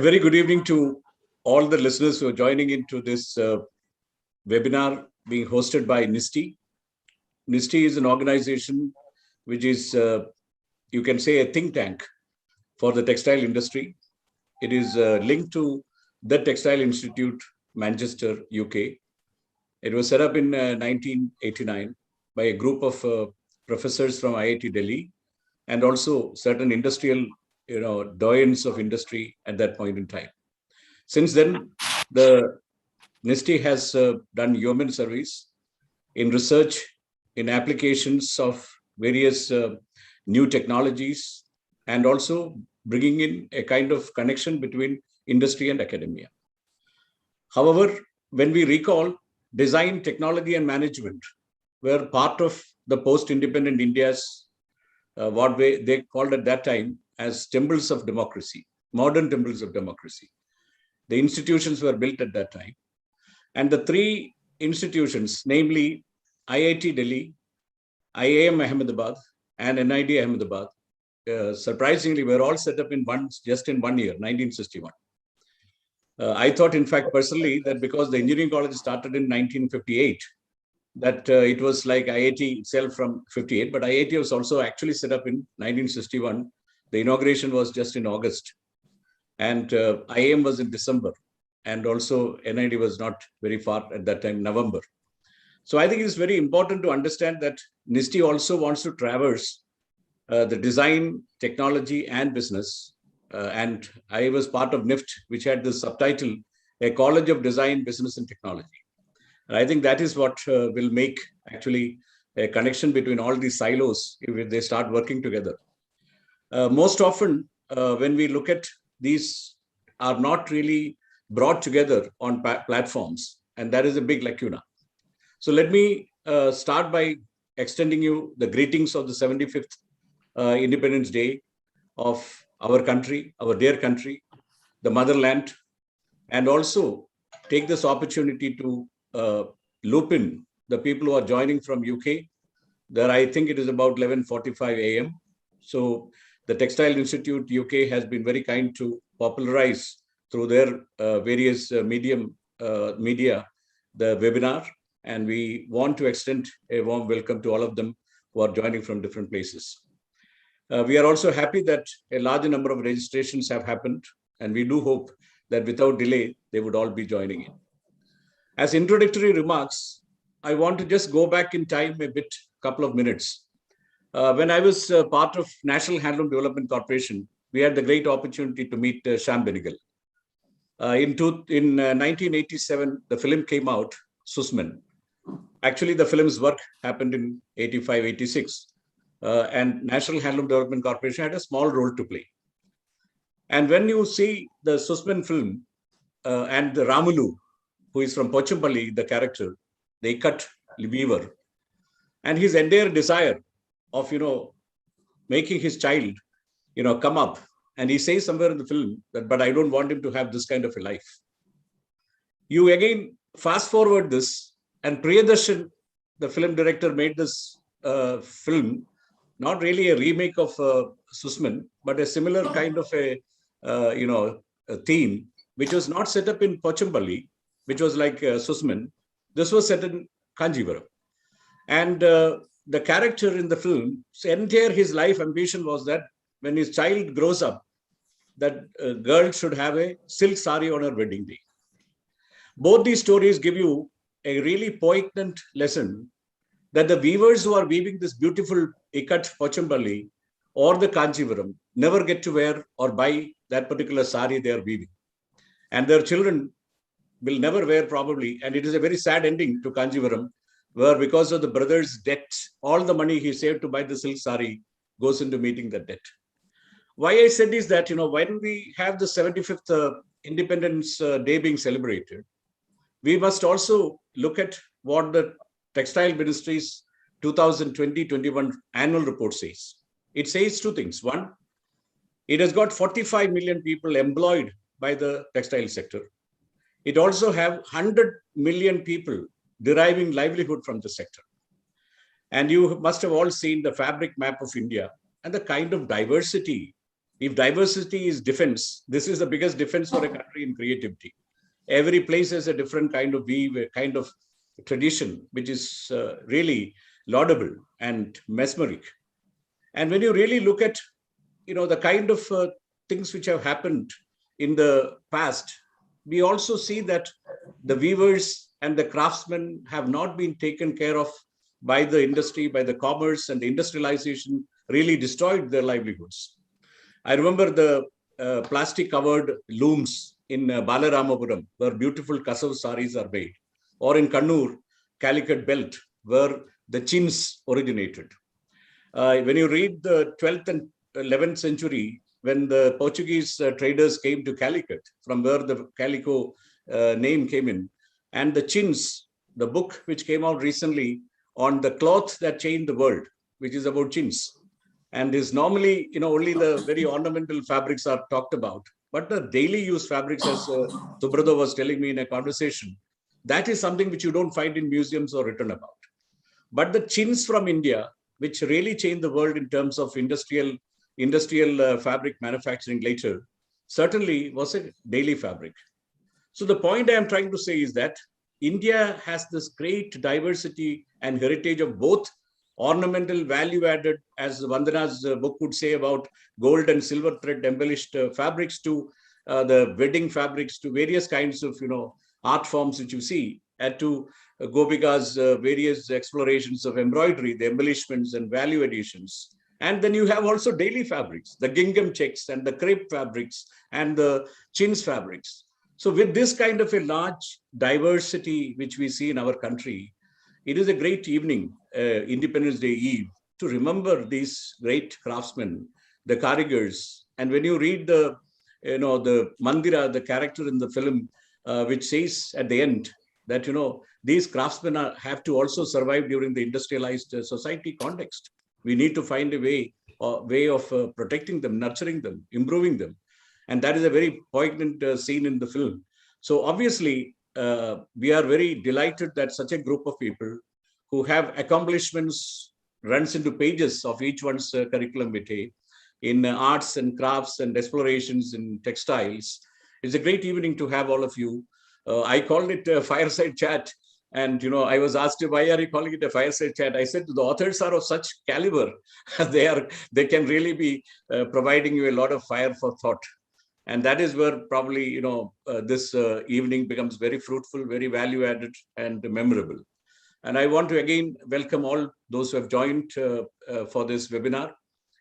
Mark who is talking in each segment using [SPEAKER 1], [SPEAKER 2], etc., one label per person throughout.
[SPEAKER 1] Very good evening to all the listeners who are joining into this webinar being hosted by NISTI. NISTI is an organization which is, you can say, a think tank for the textile industry. It is linked to the Textile Institute, Manchester, UK. It was set up in 1989 by a group of professors from IIT Delhi and also certain industrial doyens of industry at that point in time. Since then, the NISTI has done yeoman service in research, in applications of various new technologies, and also bringing in a kind of connection between industry and academia. However, when we recall, design, technology, and management were part of the post-independent India's what they called at that time as temples of democracy, modern temples of democracy. The institutions were built at that time. And the three institutions, namely IIT Delhi, IIM Ahmedabad, and NID Ahmedabad, surprisingly, were all set up in just in 1 year, 1961. I thought, in fact, personally, that because the engineering college started in 1958, that it was like IIT itself from 58, but IIT was also actually set up in 1961. The inauguration was just in August, and IIM was in December, and also NID was not very far at that time, November. So I think it's very important to understand that NISTI also wants to traverse the design, technology, and business. And I was part of NIFT, which had the subtitle, A College of Design, Business, and Technology. And I think that is what will make actually a connection between all these silos if they start working together. Most often, when we look at these are not really brought together on platforms, and that is a big lacuna. So let me start by extending you the greetings of the 75th Independence Day of our country, our dear country, the motherland, and also take this opportunity to loop in the people who are joining from UK. There, I think it is about 11:45 a.m. So the Textile Institute UK has been very kind to popularize through their various media the webinar, and we want to extend a warm welcome to all of them who are joining from different places. We are also happy that a large number of registrations have happened, and we do hope that without delay, they would all be joining in. As introductory remarks, I want to just go back in time a bit, couple of minutes. When I was part of National Handloom Development Corporation, we had the great opportunity to meet Shyam Benegal. In 1987, the film came out, Susman. Actually, the film's work happened in 85, 86. And National Handloom Development Corporation had a small role to play. And when you see the Susman film and the Ramulu, who is from Pochampalli, the character, the Ikat weaver, and his entire desire of, making his child, come up. And he says somewhere in the film that, but I don't want him to have this kind of a life. You again fast forward this, and Priyadarshan, the film director, made this film, not really a remake of Susman, but a similar kind of a theme, which was not set up in Pochampalli, which was like Susman. This was set in Kanjivaram. And the character in the film, entire his life ambition was that when his child grows up, that girl should have a silk sari on her wedding day. Both these stories give you a really poignant lesson that the weavers who are weaving this beautiful Ikat Pochampalli or the Kanjivaram never get to wear or buy that particular sari they are weaving. And their children will never wear probably. And it is a very sad ending to Kanjivaram, where because of the brother's debt, all the money he saved to buy the silk sari goes into meeting that debt. Why I said is that, when we have the 75th Independence Day being celebrated, we must also look at what the Textile Ministry's 2020-21 annual report says. It says two things. One, it has got 45 million people employed by the textile sector. It also have 100 million people deriving livelihood from the sector. And you must have all seen the fabric map of India and the kind of diversity If diversity is defense, this is the biggest defense for a country in creativity. Every place has a different kind of weave, a kind of tradition, which is really laudable and mesmeric. And when you really look at, the kind of things which have happened in the past, we also see that the weavers and the craftsmen have not been taken care of by the industry, by the commerce, and the industrialization really destroyed their livelihoods. I remember the plastic covered looms in Balaramapuram, where beautiful kasav saris are made, or in Kannur, Calicut belt, where the chins originated. When you read the 12th and 11th century, when the Portuguese traders came to Calicut, from where the calico name came in, and the chins, the book which came out recently on the cloth that changed the world, which is about chins. And is normally, only the very ornamental fabrics are talked about, but the daily use fabrics, as Subrata was telling me in a conversation, that is something which you don't find in museums or written about. But the chins from India, which really changed the world in terms of industrial fabric manufacturing later, certainly was a daily fabric. So the point I am trying to say is that India has this great diversity and heritage of both ornamental value added, as Vandana's book would say, about gold and silver thread embellished fabrics, to the wedding fabrics, to various kinds of art forms which you see, and to Gopika's various explorations of embroidery, the embellishments and value additions. And then you have also daily fabrics, the gingham checks and the crepe fabrics and the chintz fabrics. So with this kind of a large diversity which we see in our country, it is a great evening, Independence Day Eve, to remember these great craftsmen, the karigars. And when you read the Mandira, the character in the film, which says at the end that, these craftsmen have to also survive during the industrialized society context. We need to find a way of protecting them, nurturing them, improving them. And that is a very poignant scene in the film. So obviously, we are very delighted that such a group of people who have accomplishments runs into pages of each one's curriculum vitae in arts and crafts and explorations in textiles. It's a great evening to have all of you. I called it a fireside chat. And, I was asked, why are you calling it a fireside chat? I said, the authors are of such caliber. They can really be providing you a lot of fire for thought. And that is where probably, this evening becomes very fruitful, very value added and memorable. And I want to again welcome all those who have joined for this webinar.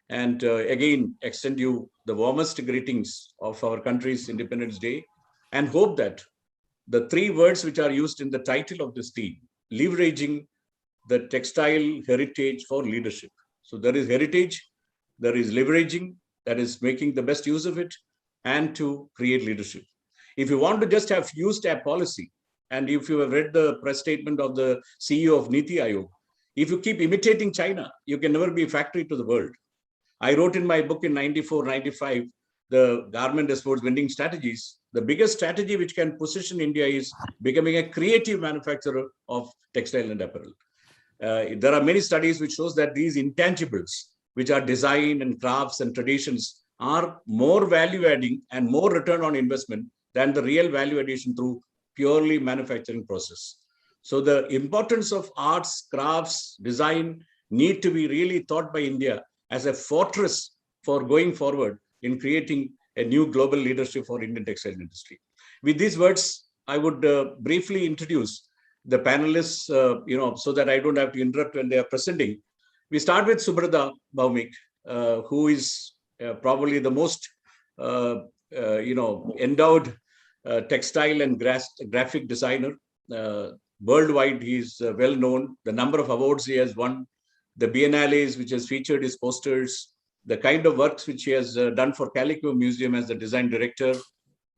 [SPEAKER 1] And again, extend you the warmest greetings of our country's Independence Day, and hope that the three words which are used in the title of this team, leveraging the textile heritage for leadership. So there is heritage, there is leveraging, that is making the best use of it, and to create leadership. If you want to just have used a policy, and if you have read the press statement of the CEO of Niti Aayog, if you keep imitating China, you can never be a factory to the world. I wrote in my book in 94, 95, the garment exports winning strategies. The biggest strategy which can position India is becoming a creative manufacturer of textile and apparel. There are many studies which shows that these intangibles, which are design and crafts and traditions, are more value adding and more return on investment than the real value addition through purely manufacturing process. So the importance of arts, crafts, design need to be really thought by India as a fortress for going forward in creating a new global leadership for Indian textile industry. With these words, I would briefly introduce the panelists, so that I don't have to interrupt when they are presenting. We start with Subrata Bhaumik, who is probably the most, endowed textile and graphic designer. Worldwide, he is well known. The number of awards he has won, the biennales which has featured his posters, the kind of works which he has done for Calico Museum as the design director,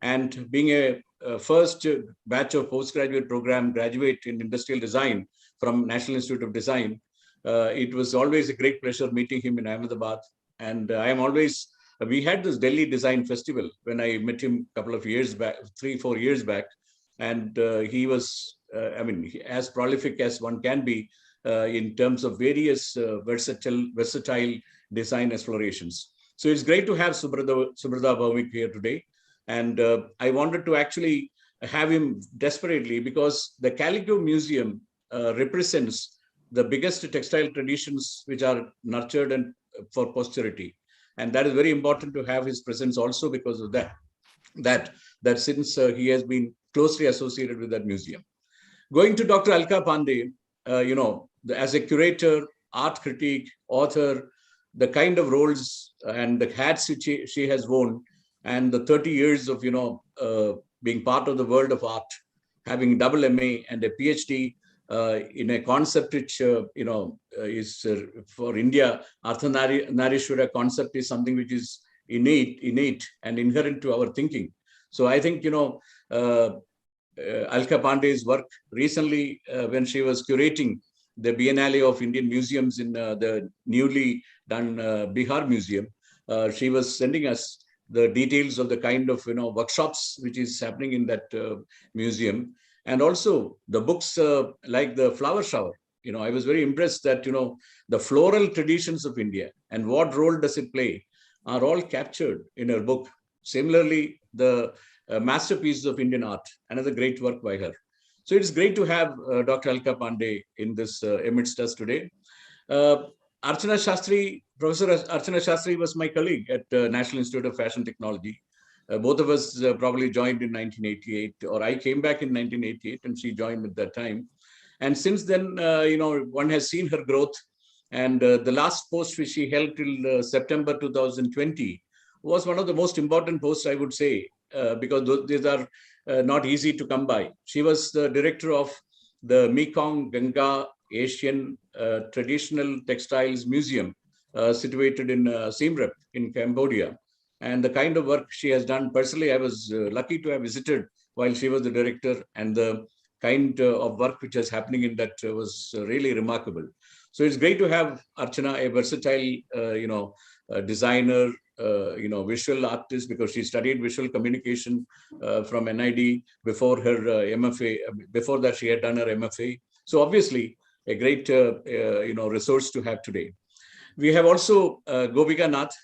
[SPEAKER 1] and being a first batch of postgraduate program graduate in industrial design from National Institute of Design. It was always a great pleasure meeting him in Ahmedabad. And I am always, we had this Delhi Design Festival when I met him a couple of years back, 3-4 years back. And he was, as prolific as one can be in terms of various versatile design explorations. So it's great to have Subrata Bhaumik here today. And I wanted to actually have him desperately because the Calico Museum represents the biggest textile traditions which are nurtured and for posterity. And that is very important to have his presence also because of that since he has been closely associated with that museum. Going to Dr. Alka Pandey, as a curator, art critic, author, the kind of roles and the hats which she has worn, and the 30 years of being part of the world of art, having double MA and a PhD in a concept which is for India. Arthanarishwara concept is something which is innate and inherent to our thinking. So I think Alka Pandey's work recently, when she was curating the Biennale of Indian Museums in the newly done Bihar Museum, she was sending us the details of the kind of workshops which is happening in that museum, and also the books like the Flower Shower. I was very impressed that the floral traditions of India and what role does it play are all captured in her book. Similarly, the masterpieces of Indian art, another great work by her. So it is great to have Dr. Alka Pandey in this amidst us today. Archana Shastri, Professor Archana Shastri was my colleague at National Institute of Fashion Technology. Both of us probably joined in 1988, or I came back in 1988 and she joined at that time. And since then, one has seen her growth. And the last post which she held till September 2020 was one of the most important posts, I would say, because these are not easy to come by. She was the director of the Mekong Ganga Asian Traditional Textiles Museum, situated in Siem Reap in Cambodia. And the kind of work she has done, personally, I was lucky to have visited while she was the director, and the kind of work which is happening in that was really remarkable. So it's great to have Archana, a versatile, designer, visual artist, because she studied visual communication from NID before her MFA. Before that, she had done her MFA. So obviously, a great resource to have today. We have also Govika Nath.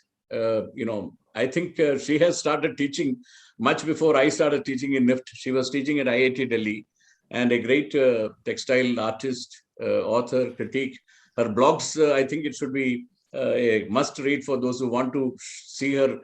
[SPEAKER 1] I think she has started teaching much before I started teaching in NIFT. She was teaching at IIT Delhi, and a great textile artist, author, critique. Her blogs, I think it should be a must read for those who want to see her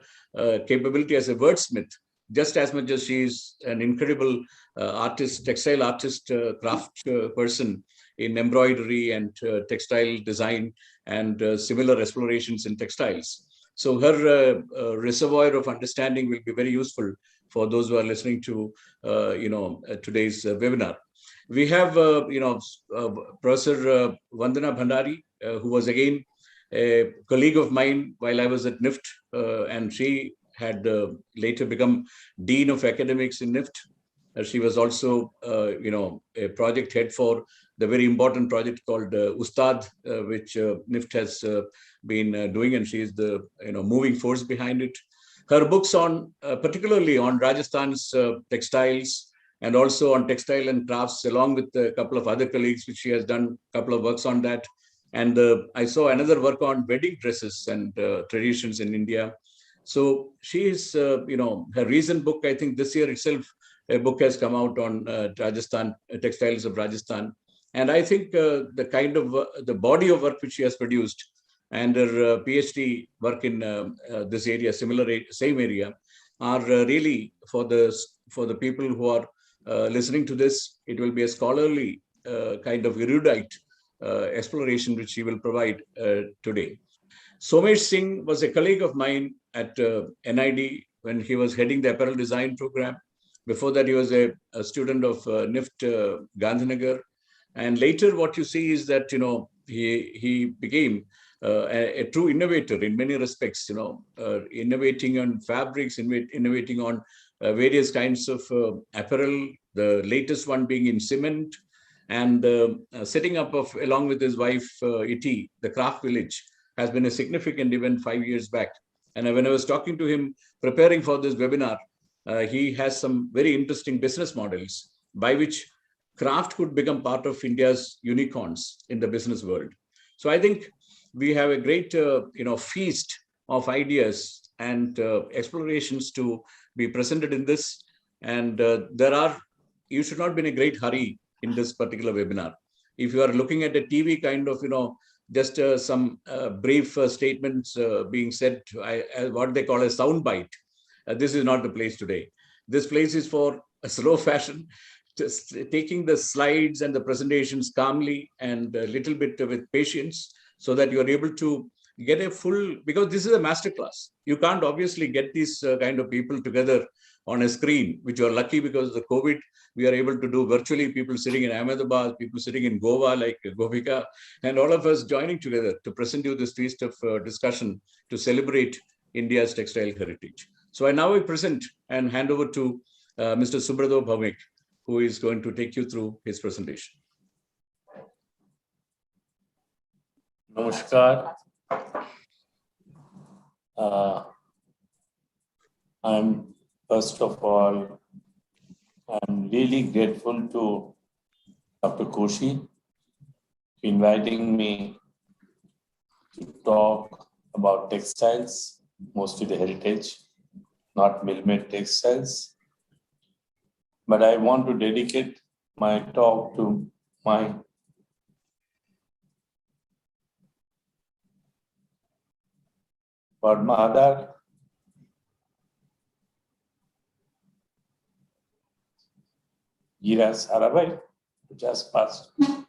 [SPEAKER 1] capability as a wordsmith, just as much as she is an incredible artist, textile artist, craft person in embroidery and textile design and similar explorations in textiles. So her reservoir of understanding will be very useful for those who are listening to today's webinar. We have Professor Vandana Bhandari, who was again a colleague of mine while I was at NIFT, and she had later become Dean of Academics in NIFT. She was also, a project head for the very important project called Ustad, which NIFT has been doing, and she is the moving force behind it. Her books on, particularly on Rajasthan's textiles, and also on textile and crafts, along with a couple of other colleagues, which she has done a couple of works on that. And I saw another work on wedding dresses and traditions in India. So she is, her recent book, I think this year itself, a book has come out on Rajasthan, textiles of Rajasthan. And I think the kind of the body of work which she has produced and her PhD work in this area, same area, are really for the people who are listening to this. It will be a scholarly kind of erudite exploration which she will provide today. Somesh Singh was a colleague of mine at NID when he was heading the apparel design program. Before that, he was a student of NIFT Gandhinagar. And later, what you see is that, he became a true innovator in many respects, innovating on fabrics, innovating on various kinds of apparel, the latest one being in cement, and setting up of, along with his wife, Iti, the craft village, has been a significant event 5 years back. And when I was talking to him, preparing for this webinar, he has some very interesting business models by which craft could become part of India's unicorns in the business world. So I think we have a great, feast of ideas and explorations to be presented in this. And you should not be in a great hurry in this particular webinar. If you are looking at a TV kind of, just some brief statements being said, what they call a sound bite, this is not the place today. This place is for a slow fashion, just taking the slides and the presentations calmly and a little bit with patience, so that you are able to get a full, because this is a masterclass. You can't obviously get these kind of people together on a screen, which you are lucky because of the COVID, we are able to do virtually, people sitting in Ahmedabad, people sitting in Goa like Govika, and all of us joining together to present you this feast of discussion to celebrate India's textile heritage. So I now present and hand over to Mr. Subradho Bhavik, who is going to take you through his presentation.
[SPEAKER 2] Namaskar. First of all, I'm really grateful to Dr. Koshi for inviting me to talk about textiles, mostly the heritage, not mill-made textiles. But I want to dedicate my talk to my mother, Gira Sarabhai, who just passed a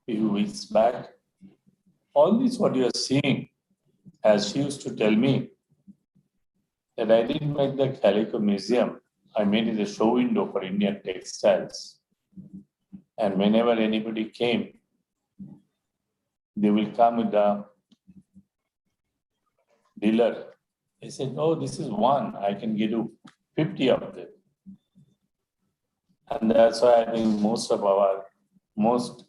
[SPEAKER 2] few weeks back. All this what you are seeing, as she used to tell me, that I didn't make the Calico Museum. I made it a show window for Indian Textiles. And whenever anybody came, they will come with the dealer. They said, oh, this is one. I can give you 50 of them. And that's why I think most of our most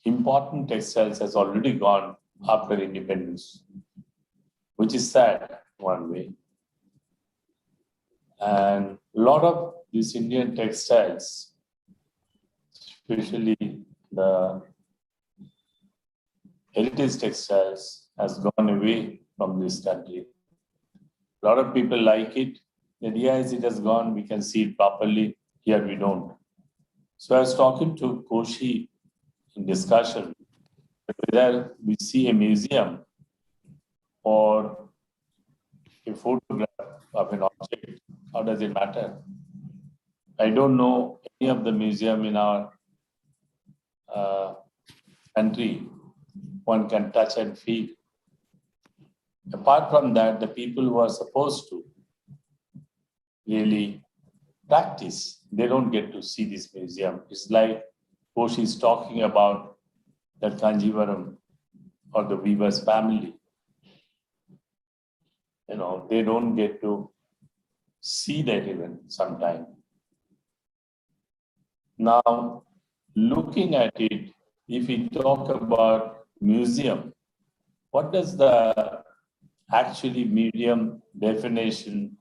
[SPEAKER 2] important textiles has already gone after independence, which is sad one way. And a lot of these Indian textiles, especially the heritage textiles, has gone away from this country. A lot of people like it. The idea is it has gone, we can see it properly. Here we don't. So I was talking to Koshi in discussion whether we see a museum or a photograph of an object. How does it matter? I don't know any of the museum in our country one can touch and feel. Apart from that, the people who are supposed to really practice, they don't get to see this museum. It's like Koshi is talking about that Kanjivaram or the weaver's family. They don't get to see that even sometime. Now, looking at it, if we talk about museum, what does the actually museum definition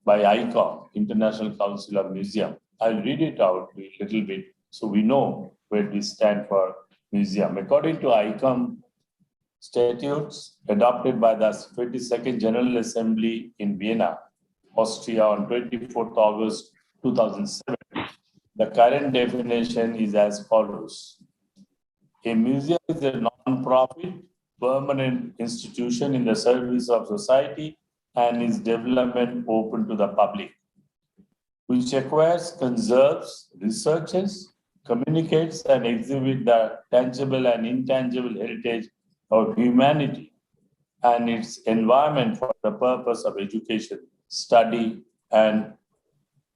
[SPEAKER 2] by ICOM, International Council of Museum? I'll read it out a little bit so we know where we stand for museum. According to ICOM statutes adopted by the 22nd General Assembly in Vienna, Austria on 24th August 2007, the current definition is as follows. A museum is a non-profit, permanent institution in the service of society and its development open to the public, which acquires, conserves, researches, communicates, and exhibits the tangible and intangible heritage of humanity and its environment for the purpose of education, study, and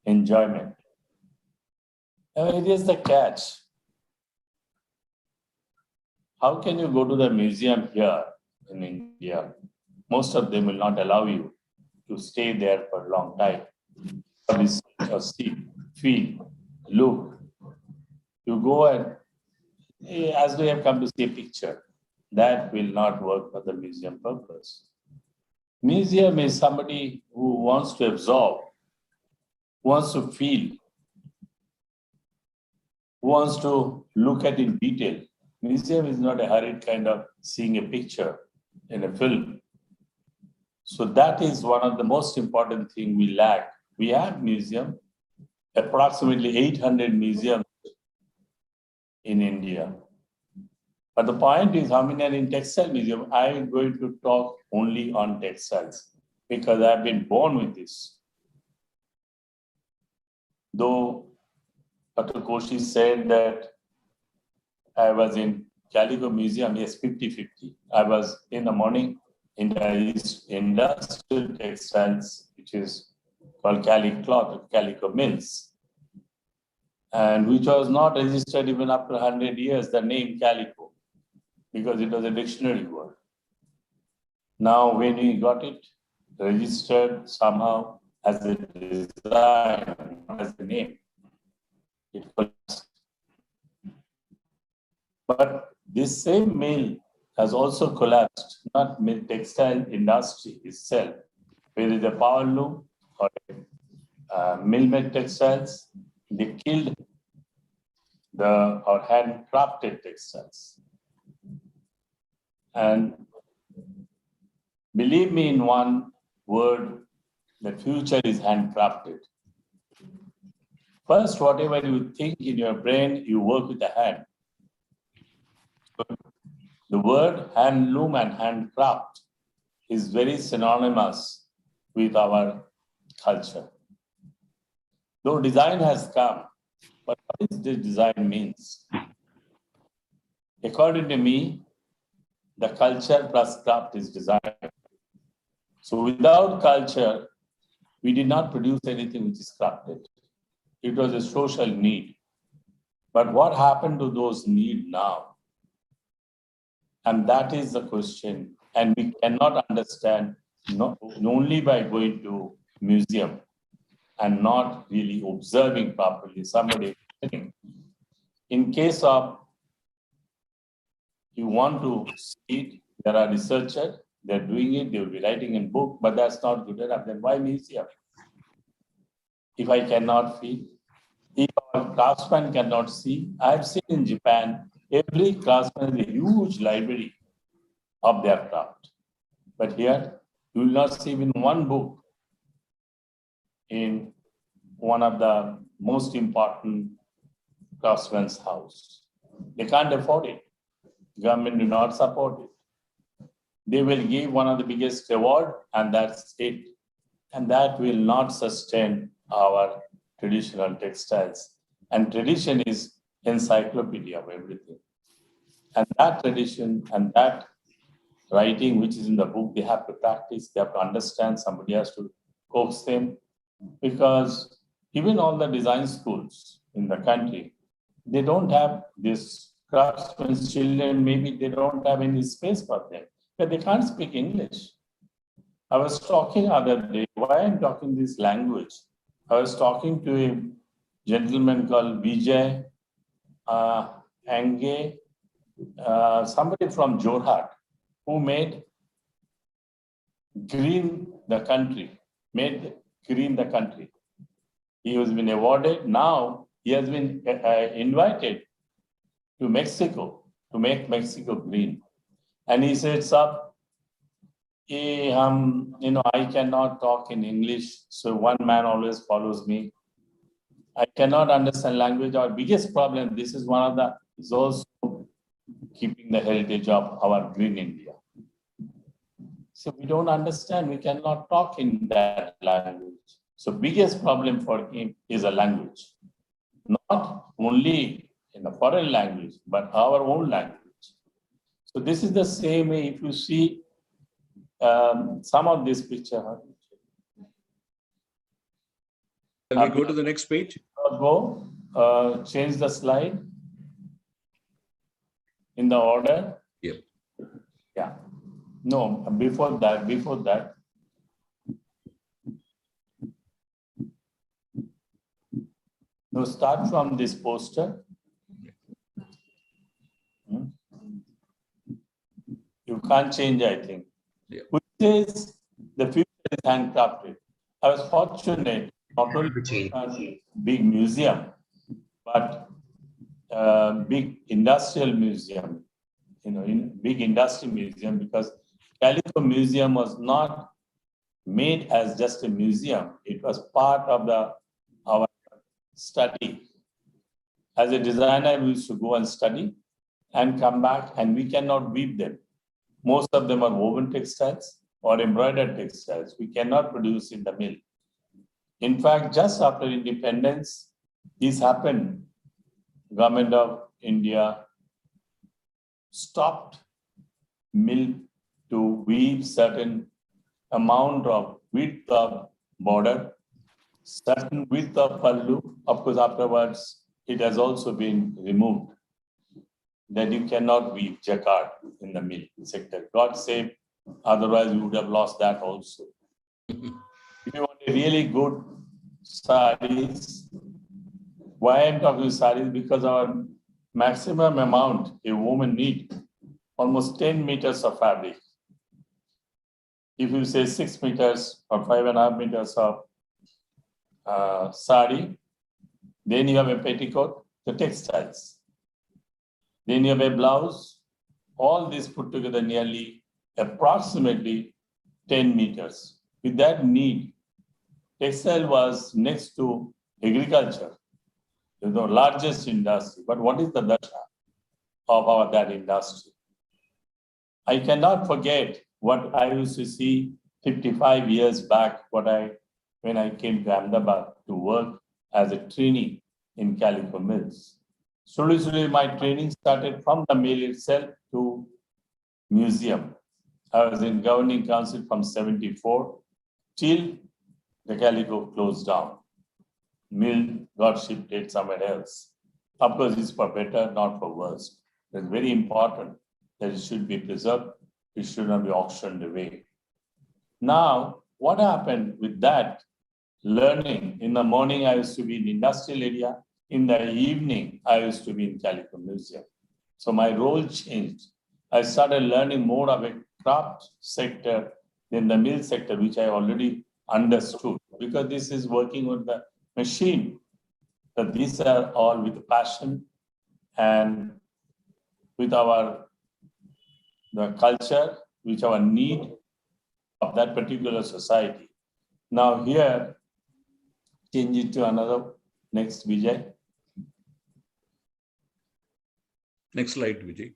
[SPEAKER 2] enjoyment. Now, it is the catch. How can you go to the museum here in India? Most of them will not allow you to stay there for a long time. Or research or see, feel, look. You go and, as we have come to see a picture, that will not work for the museum purpose. Museum is somebody who wants to absorb, who wants to feel, who wants to look at in detail. Museum is not a hurried kind of seeing a picture in a film. So that is one of the most important thing we lack. We have museum, approximately 800 museums in India. But the point is, how many are in textile museum? I am going to talk only on textiles because I've been born with this. Though Dr. Koshi said that I was in Calico Museum, yes, 50-50. I was in the morning in the industrial textiles, which is called Calico Cloth, Calico Mills, and which was not registered even after 100 years, the name Calico, because it was a dictionary word. Now, when we got it registered somehow as a design, not as a name, it collapsed. But this same mill has also collapsed, not mill textile industry itself, whether the power loom or mill-made textiles, they killed or handcrafted textiles. And believe me in one word, the future is handcrafted. First, whatever you think in your brain, you work with the hand. The word handloom and handcraft is very synonymous with our culture. Though design has come, but what does this design means? According to me, the culture plus craft is design. So without culture, we did not produce anything which is crafted. It was a social need. But what happened to those needs now? And that is the question. And we cannot understand not only by going to museum and not really observing properly somebody. In case of you want to see it, there are researchers, they're doing it, they'll be writing in book, but that's not good enough. Then why museum? If I cannot feel, if our craftsman cannot see, I've seen in Japan, every craftsman has a huge library of their craft. But here, you will not see even one book in one of the most important craftsman's house. They can't afford it. Government do not support it. They will give one of the biggest reward and that's it. And that will not sustain our traditional textiles. And tradition is encyclopedia of everything. And that tradition and that writing, which is in the book, they have to practice, they have to understand, somebody has to coax them. Because even all the design schools in the country, they don't have this craftsmen's children, maybe they don't have any space for them, but they can't speak English. I was talking other day, why I'm talking this language? I was talking to a gentleman called Vijay Ange, somebody from Jorhat, who made green the country, made green the country. He has been awarded. Now he has been invited to Mexico to make Mexico green. And he said, "Sir, I cannot talk in English, so one man always follows me. I cannot understand language. Our biggest problem, this is one of the, is also keeping the heritage of our green India. So we don't understand, we cannot talk in that language. So biggest problem for him is a language. Not only in a foreign language, but our own language. So this is the same way if you see some of this picture.
[SPEAKER 1] Can we go to the next page?
[SPEAKER 2] Change the slide in the order.
[SPEAKER 1] Yep.
[SPEAKER 2] Yeah. No, before that. No, start from this poster. You can't change, I think.
[SPEAKER 1] Yeah.
[SPEAKER 2] Which says the future is handcrafted. I was fortunate not only to a big museum, but big industrial museum, in big industry museum, because Calico Museum was not made as just a museum. It was part of our study. As a designer, we used to go and study and come back, and we cannot weave them. Most of them are woven textiles or embroidered textiles. We cannot produce in the mill. In fact, just after independence, this happened. Government of India stopped mill to weave certain amount of width of border, certain width of pallu. Of course, afterwards, it has also been removed, that you cannot weave jacquard in the mill sector. God save, otherwise we would have lost that also. If you want a really good sarees, why I'm talking sarees? Because our maximum amount a woman needs almost 10 meters of fabric. If you say 6 meters or 5.5 meters of sari, then you have a petticoat, the textiles. Then you have a blouse, all this put together nearly approximately 10 meters. With that need, textile was next to agriculture, the largest industry. But what is the dasha of that industry? I cannot forget what I used to see 55 years back when I came to Ahmedabad to work as a trainee in Calico mills. Slowly, my training started from the mill itself to museum. I was in governing council from 74 till the Calico closed down. Mill got shifted somewhere else. Of course, it's for better, not for worse. It's very important that it should be preserved. It should not be auctioned away. Now, what happened with that learning? In the morning, I used to be in the industrial area. In the evening, I used to be in Calico Museum. So my role changed. I started learning more of a craft sector than the mill sector, which I already understood, because this is working with the machine. But these are all with passion and with the culture, which our need of that particular society. Now here, change it to another, next Vijay.
[SPEAKER 1] Next slide, Vijay.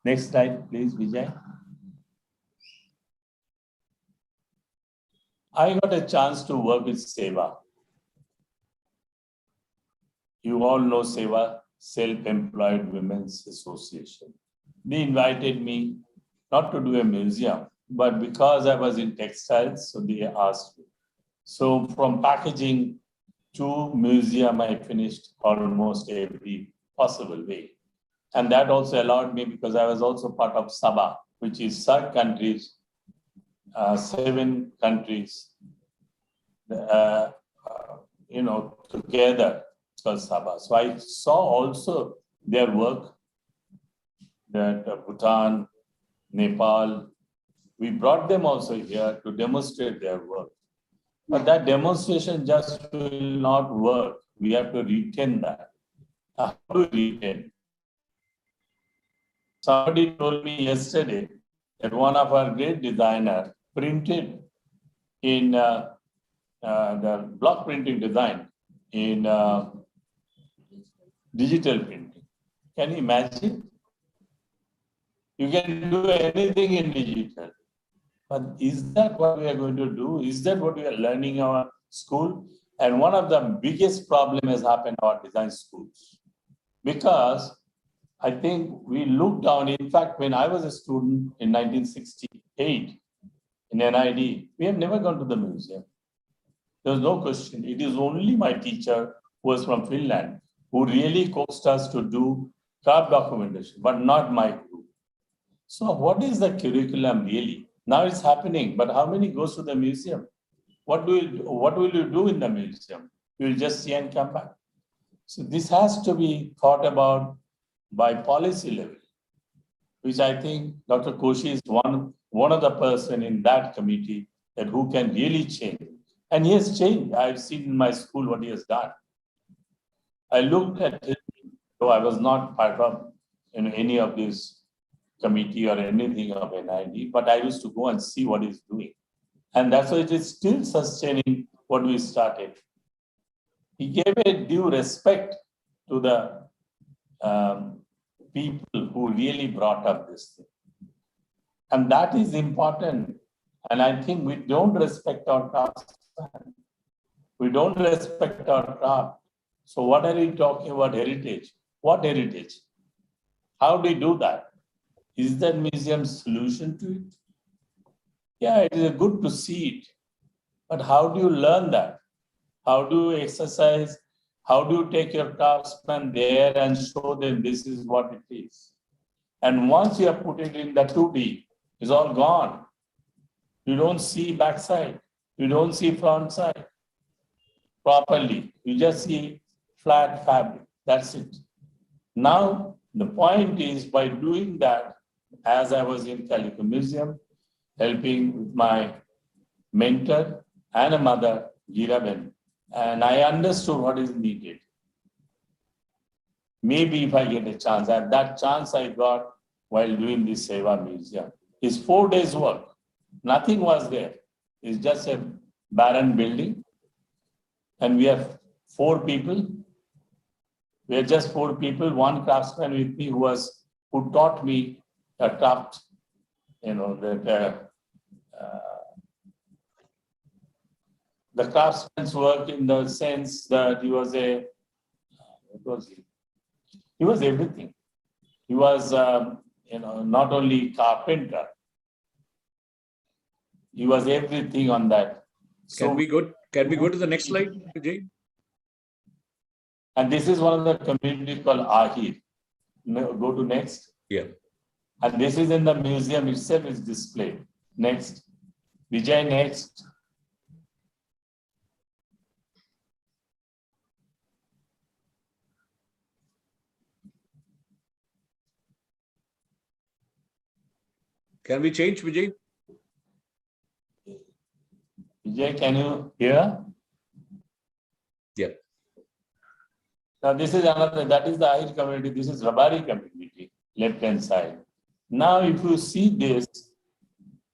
[SPEAKER 2] Next slide, please, Vijay. I got a chance to work with Seva. You all know Seva, Self-Employed Women's Association. They invited me not to do a museum, but because I was in textiles, so they asked me. So from packaging to museum, I finished almost every possible way. And that also allowed me, because I was also part of Sabha, which is SAARC countries, 7 countries, together, it's called Sabha. So I saw also their work, that Bhutan, Nepal, we brought them also here to demonstrate their work. But that demonstration just will not work. We have to retain that. How do we retain? Somebody told me yesterday that one of our great designers printed in the block printing design in digital printing. Can you imagine? You can do anything in digital. But is that what we are going to do? Is that what we are learning in our school? And one of the biggest problems has happened in our design schools. Because I think we look down. In fact, when I was a student in 1968 in NID, we have never gone to the museum. There was no question. It is only my teacher, who was from Finland, who really coaxed us to do craft documentation, but not my group. So what is the curriculum really? Now it's happening, but how many goes to the museum? What will you do in the museum? You will just see and come back. So this has to be thought about by policy level, which I think Dr. Koshi is one of the person in that committee that who can really change. And he has changed. I've seen in my school what he has done. I looked at him though I was not part of any of this committee or anything of NID, but I used to go and see what he's doing. And that's why it is still sustaining what we started. He gave a due respect to the people who really brought up this thing. And that is important. And I think we don't respect our craftsmen. We don't respect our craft. So what are we talking about heritage? What heritage? How do we do that? Is that museum solution to it? Yeah, it is good to see it. But how do you learn that? How do you exercise? How do you take your craftsmen there and show them this is what it is? And once you have put it in the 2D, it's all gone. You don't see backside. You don't see front side properly. You just see flat fabric. That's it. Now, the point is by doing that, as I was in Calico Museum, helping with my mentor and a mother, Giraben, and I understood what is needed. Maybe if I get a chance, and that chance I got while doing this Seva Museum. It's 4 days work. Nothing was there. It's just a barren building. And we have 4 people. We are just 4 people, one craftsman with me who taught me a craft, that the craftsman's work in the sense that he was he was everything. He was, not only carpenter, he was everything on that. So
[SPEAKER 1] Can we go to the next slide, Vijay?
[SPEAKER 2] And this is one of the communities called Ahir. Go to next.
[SPEAKER 1] Yeah.
[SPEAKER 2] And this is in the museum itself is displayed. Next. Vijay, next.
[SPEAKER 1] Can we change, Vijay?
[SPEAKER 2] Vijay, can you hear?
[SPEAKER 1] Yeah.
[SPEAKER 2] Now this is another, that is the Ahir community. This is Rabari community, left-hand side. Now, if you see this,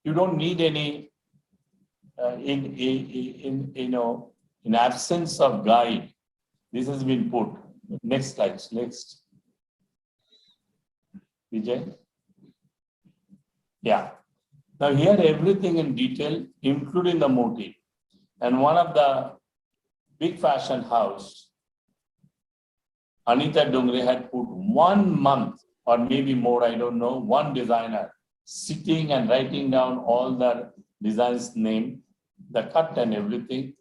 [SPEAKER 2] you don't need any, in absence of guide, this has been put. Next slide, next. Vijay? Yeah. Now here everything in detail, including the motif. And one of the big fashion house, Anita Dungre had put 1 month or maybe more, I don't know, one designer sitting and writing down all the design's name, the cut and everything,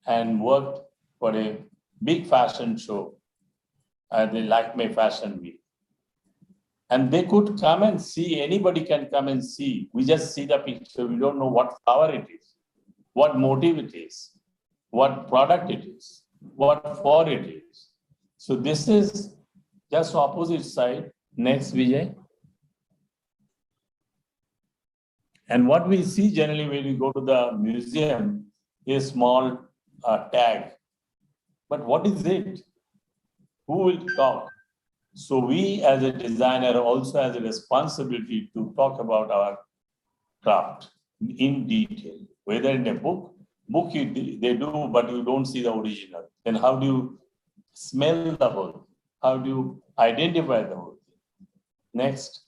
[SPEAKER 2] and worked for a big fashion show at the Lakme Fashion Week. And they could come and see, anybody can come and see. We just see the picture, we don't know what flower it is, what motif it is, what product it is, what for it is. So this is just opposite side. Next, Vijay. And what we see generally when we go to the museum is small tag. But what is it? Who will talk? So we as a designer also has a responsibility to talk about our craft in detail, whether in a book they do, but you don't see the original. Then how do you smell the whole? How do you identify the whole thing? Next.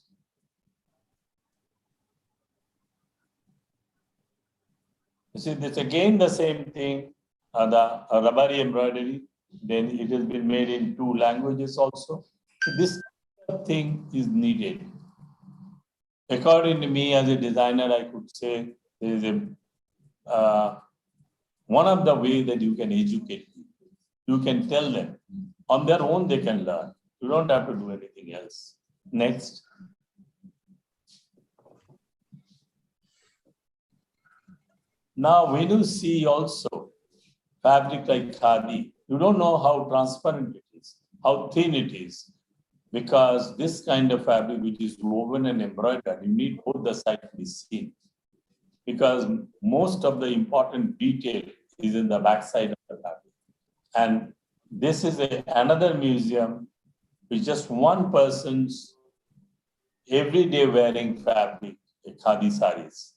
[SPEAKER 2] You see, this again the same thing, the Rabari embroidery, then it has been made in 2 languages also. So this thing is needed. According to me as a designer, I could say there is one of the ways that you can educate people. You can tell them on their own they can learn. You don't have to do anything else. Next. Now, when you see also fabric like khadi, you don't know how transparent it is, how thin it is, because this kind of fabric which is woven and embroidered, you need both the sides to be seen, because most of the important detail is in the backside of the fabric. And this is another museum with just one person's everyday wearing fabric, khadi saris.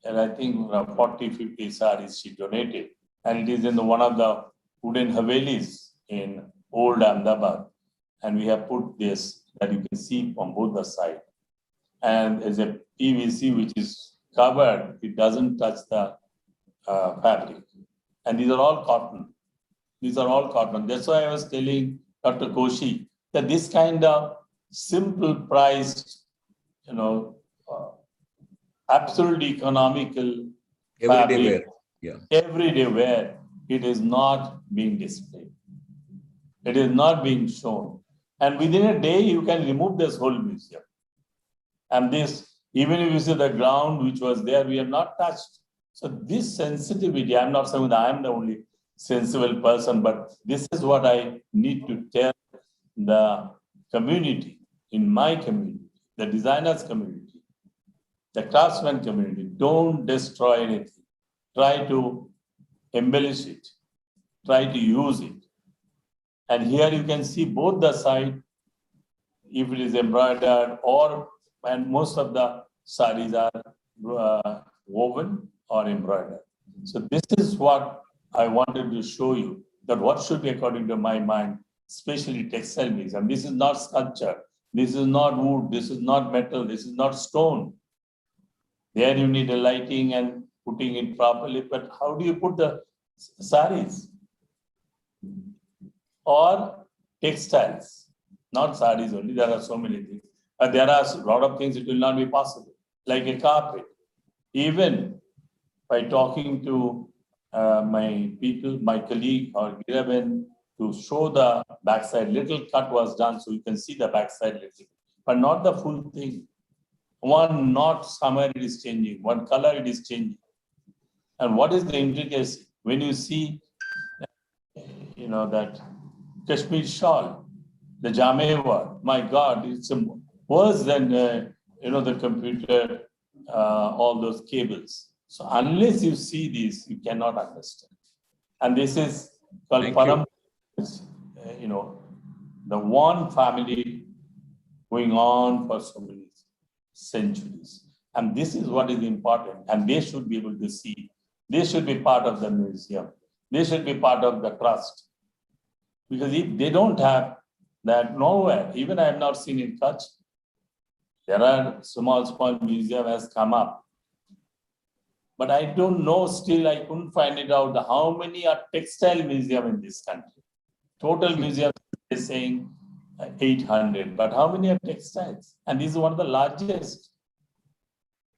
[SPEAKER 2] And I think 40, 50 saris she donated. And it is in one of the wooden Havelis in old Ahmedabad. And we have put this that you can see from both the sides. And there's a PVC which is covered, it doesn't touch the fabric. And these are all cotton. These are all cotton. That's why I was telling Dr. Koshi that this kind of simple priced, absolutely economical
[SPEAKER 1] Everyday
[SPEAKER 2] fabric,
[SPEAKER 1] wear. Yeah.
[SPEAKER 2] everyday wear, it is not being displayed. It is not being shown. And within a day, you can remove this whole museum. And this, even if you see the ground which was there, we have not touched. So this sensitivity, I'm not saying that I'm the only sensible person, but this is what I need to tell the community, in my community, the designers community, the craftsman community. Don't destroy anything. Try to embellish it. Try to use it. And here you can see both the side, if it is embroidered and most of the sarees are woven or embroidered. So this is what I wanted to show you, that what should be, according to my mind, especially textile museum. This is not sculpture. This is not wood. This is not metal. This is not stone. There you need a lighting and putting it properly. But how do you put the sarees? Or textiles, not sarees only. There are so many things. But there are a lot of things it will not be possible, like a carpet. Even by talking to my people, my colleague or Giraben, to show the backside, little cut was done so you can see the backside little, but not the full thing. One knot somewhere it is changing, one color it is changing. And what is the intricacy? When you see, that Kashmir shawl, the Jameva, my God, it's worse than, the computer, all those cables. So unless you see this, you cannot understand. And this is called Param, the one family going on for so many centuries. And this is what is important. And they should be able to see. They should be part of the museum. They should be part of the trust. Because if they don't have that, nowhere, even I have not seen in Kutch, there are small museum has come up. But I don't know, still I couldn't find it out, how many are textile museum in this country. Total museum is saying 800, but how many are textiles? And this is one of the largest.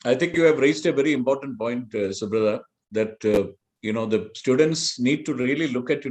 [SPEAKER 1] I think you have raised a very important point, Subrata, that, the students need to really look at,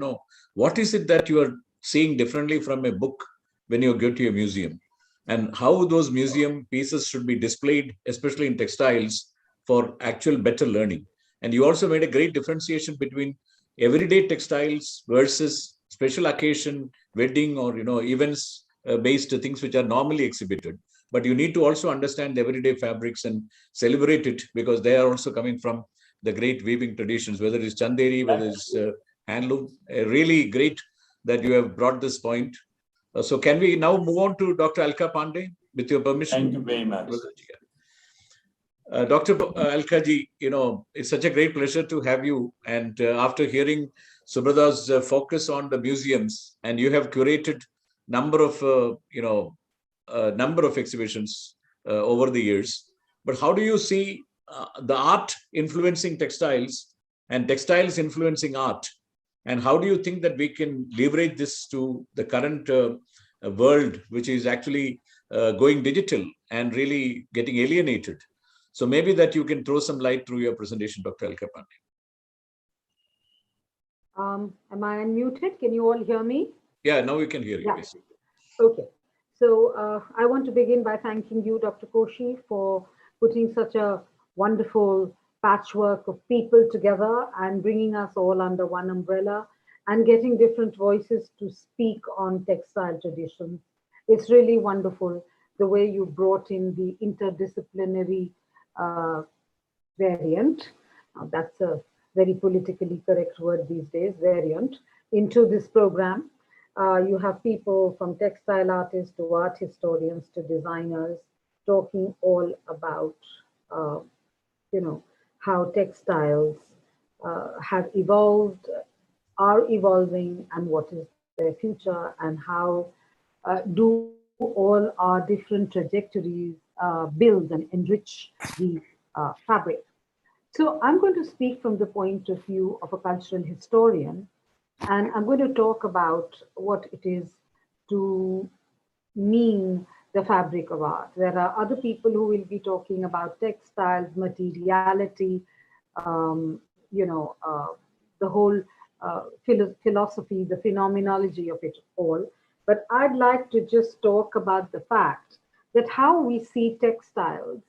[SPEAKER 1] what is it that you are seeing differently from a book when you go to a museum, and how those museum pieces should be displayed, especially in textiles, for actual better learning. And you also made a great differentiation between everyday textiles versus special occasion, wedding, or, events based things which are normally exhibited. But you need to also understand the everyday fabrics and celebrate it, because they are also coming from the great weaving traditions, whether it's Chanderi, whether it's handloom. Really great that you have brought this point. So can we now move on to Dr. Alka Pandey, with your permission?
[SPEAKER 2] Thank you very much.
[SPEAKER 1] Dr. Alkaji, it's such a great pleasure to have you. And after hearing Subrata's focus on the museums, and you have curated number of exhibitions over the years. But how do you see the art influencing textiles and textiles influencing art? And how do you think that we can leverage this to the current world, which is actually going digital and really getting alienated? So maybe that you can throw some light through your presentation, Dr. Alka Pandey.
[SPEAKER 3] Am I unmuted? Can you all hear me?
[SPEAKER 1] Yeah, now we can hear you.
[SPEAKER 3] Yeah. Okay. So I want to begin by thanking you, Dr. Koshi, for putting such a wonderful patchwork of people together and bringing us all under one umbrella and getting different voices to speak on textile traditions. It's really wonderful the way you brought in the interdisciplinary variant. That's a very politically correct word these days, variant, into this program. You have people from textile artists to art historians to designers talking all about, uh, you know, how textiles have evolved, are evolving, and what is their future, and how do all our different trajectories build and enrich the fabric. So I'm going to speak from the point of view of a cultural historian, and I'm going to talk about what it is to mean the fabric of art. There are other people who will be talking about textiles, materiality, the whole philosophy, the phenomenology of it all. But I'd like to just talk about the fact that how we see textiles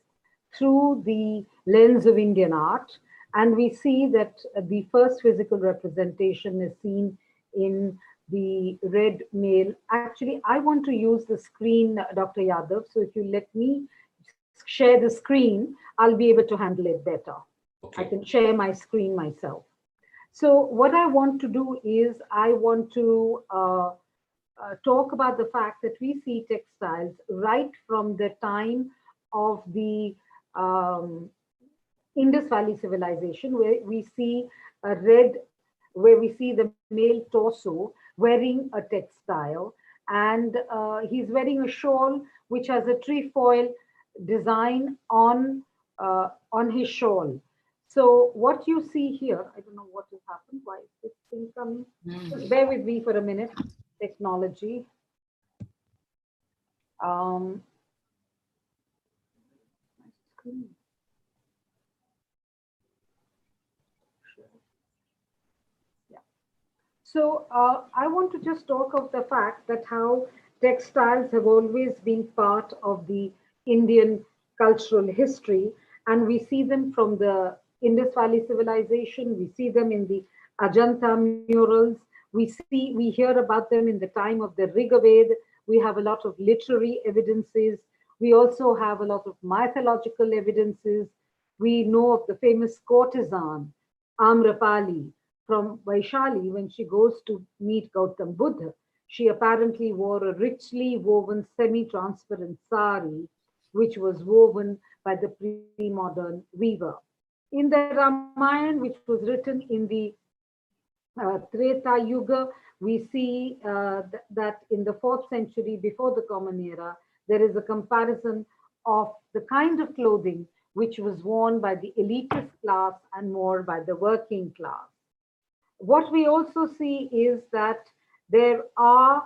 [SPEAKER 3] through the lens of Indian art. And we see that the first physical representation is seen in the red male. Actually, I want to use the screen, Dr. Yadav. So if you let me share the screen, I'll be able to handle it better. I
[SPEAKER 1] Okay.
[SPEAKER 3] can share my screen myself. So what I want to do is I want to talk about the fact that we see textiles right from the time of the um, Indus Valley civilization, where we see a red, where we see the male torso wearing a textile, and he's wearing a shawl which has a trefoil design on his shawl. So what you see here, I don't know what has happened. Why is this thing coming? Just bear with me for a minute. Technology. Um, my screen. Yeah. So I want to just talk of the fact that how textiles have always been part of the Indian cultural history, and we see them from the Indus Valley civilization. We see them in the Ajanta murals. We hear about them in the time of the Rigveda. We have a lot of literary evidences. We also have a lot of mythological evidences. We know of the famous courtesan Amrapali from Vaishali when she goes to meet Gautam Buddha. She apparently wore a richly woven semi-transparent sari, which was woven by the pre-modern weaver. In the Ramayana, which was written in the Treta Yuga, we see that in the 4th century before the Common Era, there is a comparison of the kind of clothing which was worn by the elitist class and more by the working class. What we also see is that there are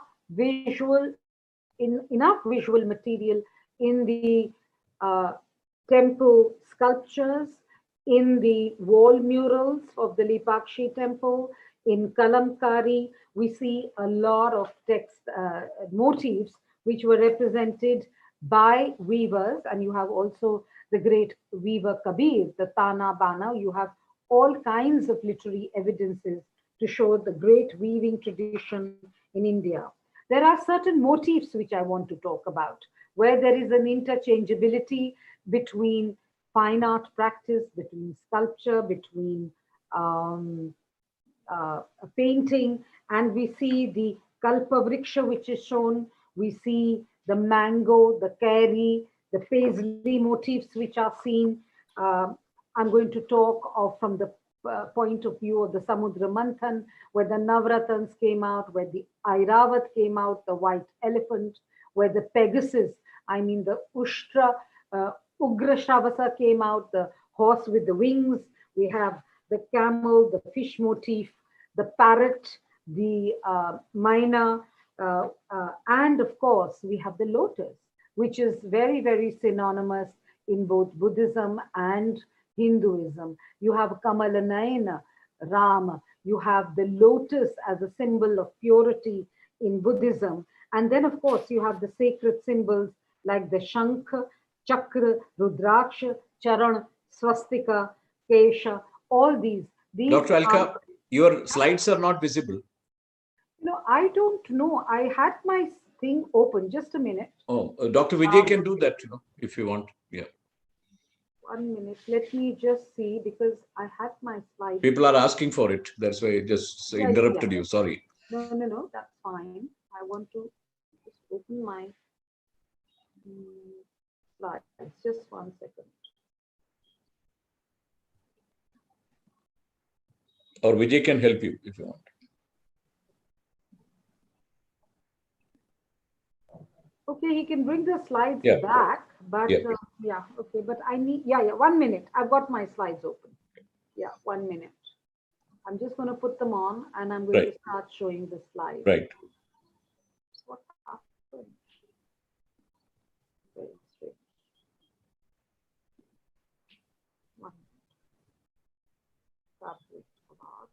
[SPEAKER 3] enough visual material in the uh, temple sculptures, in the wall murals of the Lipakshi temple, in Kalamkari. We see a lot of text motifs which were represented by weavers, and you have also the great weaver Kabir, the Tana Bana. You have all kinds of literary evidences to show the great weaving tradition in India. There are certain motifs which I want to talk about, where there is an interchangeability between fine art practice, between sculpture, between um, painting, and we see the kalpavriksha which is shown. We see the mango, the keri, the paisley motifs which are seen. Um, I'm going to talk of from the point of view of the Samudra Manthan, where the Navratans came out, where the Airavat came out, the white elephant, where the Pegasus, I mean the Ushtra, Ugra Shavasa came out, the horse with the wings. We have the camel, the fish motif, the parrot, the myna, and of course, we have the lotus, which is very, very synonymous in both Buddhism and Hinduism. You have Kamalanayana, Rama, you have the lotus as a symbol of purity in Buddhism. And then, of course, you have the sacred symbols like the Shankha, Chakra, Rudraksha, Charan, Swastika, Kesha, all these. These
[SPEAKER 1] Dr.
[SPEAKER 3] are,
[SPEAKER 1] Alka, your slides are not visible.
[SPEAKER 3] I don't know. I had my thing open. Just a minute.
[SPEAKER 1] Oh, Dr. Vijay can do that, if you want. Yeah.
[SPEAKER 3] 1 minute. Let me just see because I had my slide.
[SPEAKER 1] People are asking for it. That's why I just
[SPEAKER 3] Yeah, yeah,
[SPEAKER 1] interrupted
[SPEAKER 3] yeah.
[SPEAKER 1] you. Sorry.
[SPEAKER 3] No, that's fine. I want to just open my slides. Just 1 second.
[SPEAKER 1] Or Vijay can help you if you want.
[SPEAKER 3] Okay, he can bring the slides
[SPEAKER 1] Yeah.
[SPEAKER 3] back, but
[SPEAKER 1] Yeah.
[SPEAKER 3] yeah, okay, but I need, yeah, 1 minute. I've got my slides open. Yeah, 1 minute. I'm just going to put them on and I'm going to start showing the slides.
[SPEAKER 1] Right.
[SPEAKER 3] What happened? Very strange. One fabric part.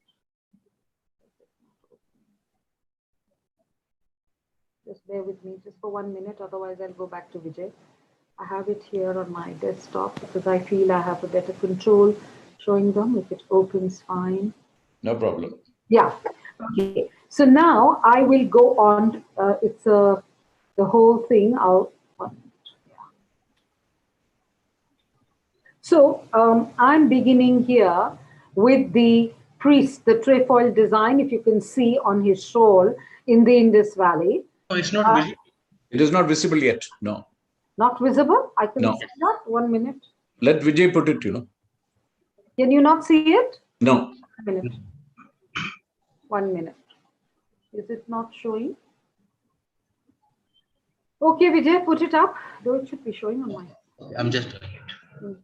[SPEAKER 3] Just bear with me just for 1 minute, otherwise I'll go back to Vijay. I have it here on my desktop because I feel I have a better control showing them if it opens fine.
[SPEAKER 1] No problem.
[SPEAKER 3] Yeah. Okay. So now I will go on. It's the whole thing. So I'm beginning here with the priest, the trefoil design, if you can see on his shawl in the Indus Valley.
[SPEAKER 4] No, it's not visible.
[SPEAKER 1] It is not visible yet. No.
[SPEAKER 3] Not visible? I can
[SPEAKER 1] No.
[SPEAKER 3] see that. 1 minute.
[SPEAKER 1] Let Vijay put it,
[SPEAKER 3] Can you not see it?
[SPEAKER 1] No.
[SPEAKER 3] 1 minute. 1 minute. Is it not showing? Okay, Vijay, put it up. Though it should be showing on my.
[SPEAKER 4] I'm just doing it.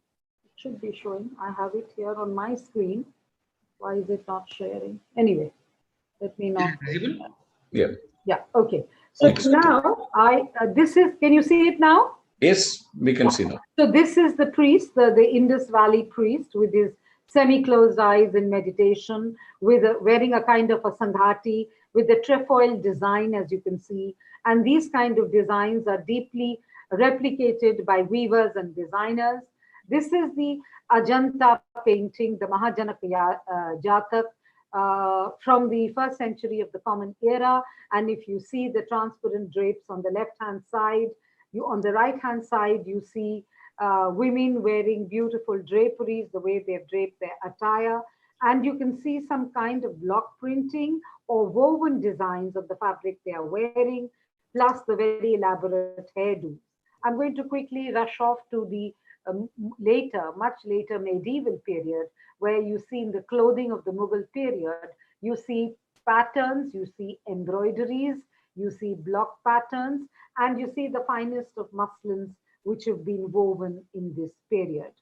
[SPEAKER 3] It should be showing. I have it here on my screen. Why is it not sharing? Anyway, let me not.
[SPEAKER 4] Visible?
[SPEAKER 1] Yeah.
[SPEAKER 3] Yeah. Okay. So now this is. Can you see it now?
[SPEAKER 1] Yes, we can see now.
[SPEAKER 3] So this is the priest, the Indus Valley priest, with his semi-closed eyes in meditation, wearing a kind of a sanghati with the trefoil design, as you can see. And these kind of designs are deeply replicated by weavers and designers. This is the Ajanta painting, the Mahajanaka Jatak, from the 1st century of the Common Era. And if you see the transparent drapes on the left-hand side, on the right-hand side, you see women wearing beautiful draperies, the way they've draped their attire. And you can see some kind of block printing or woven designs of the fabric they are wearing, plus the very elaborate hairdos. I'm going to quickly rush off to the much later medieval period, where you see in the clothing of the Mughal period, you see patterns, you see embroideries, you see block patterns, and you see the finest of muslins which have been woven in this period.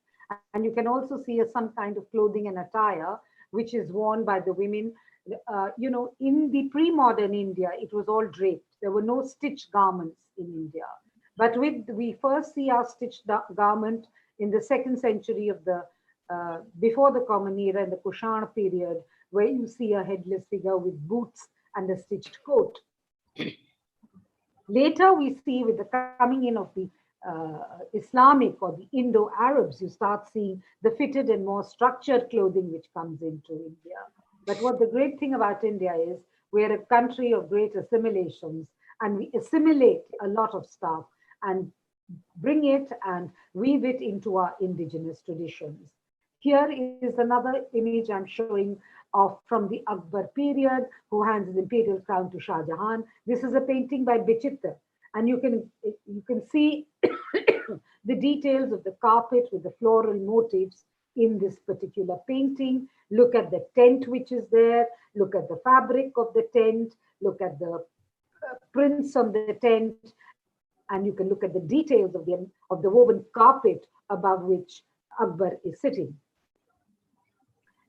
[SPEAKER 3] And you can also see some kind of clothing and attire which is worn by the women. In the pre-modern India, it was all draped. There were no stitched garments in India. But we first see our stitched garment in the 2nd century of the before the Common Era, in the Kushan period, where you see a headless figure with boots and a stitched coat. Later, we see with the coming in of the Islamic or the Indo-Arabs, you start seeing the fitted and more structured clothing which comes into India. But what the great thing about India is, we're a country of great assimilations, and we assimilate a lot of stuff and bring it and weave it into our indigenous traditions. Here is another image I'm showing of from the Akbar period, who hands his imperial crown to Shah Jahan. This is a painting by Bichitta, and you can see the details of the carpet with the floral motifs in this particular painting. Look at the tent which is there. Look at the fabric of the tent. Look at the prints on the tent, and you can look at the details of the woven carpet above which Akbar is sitting.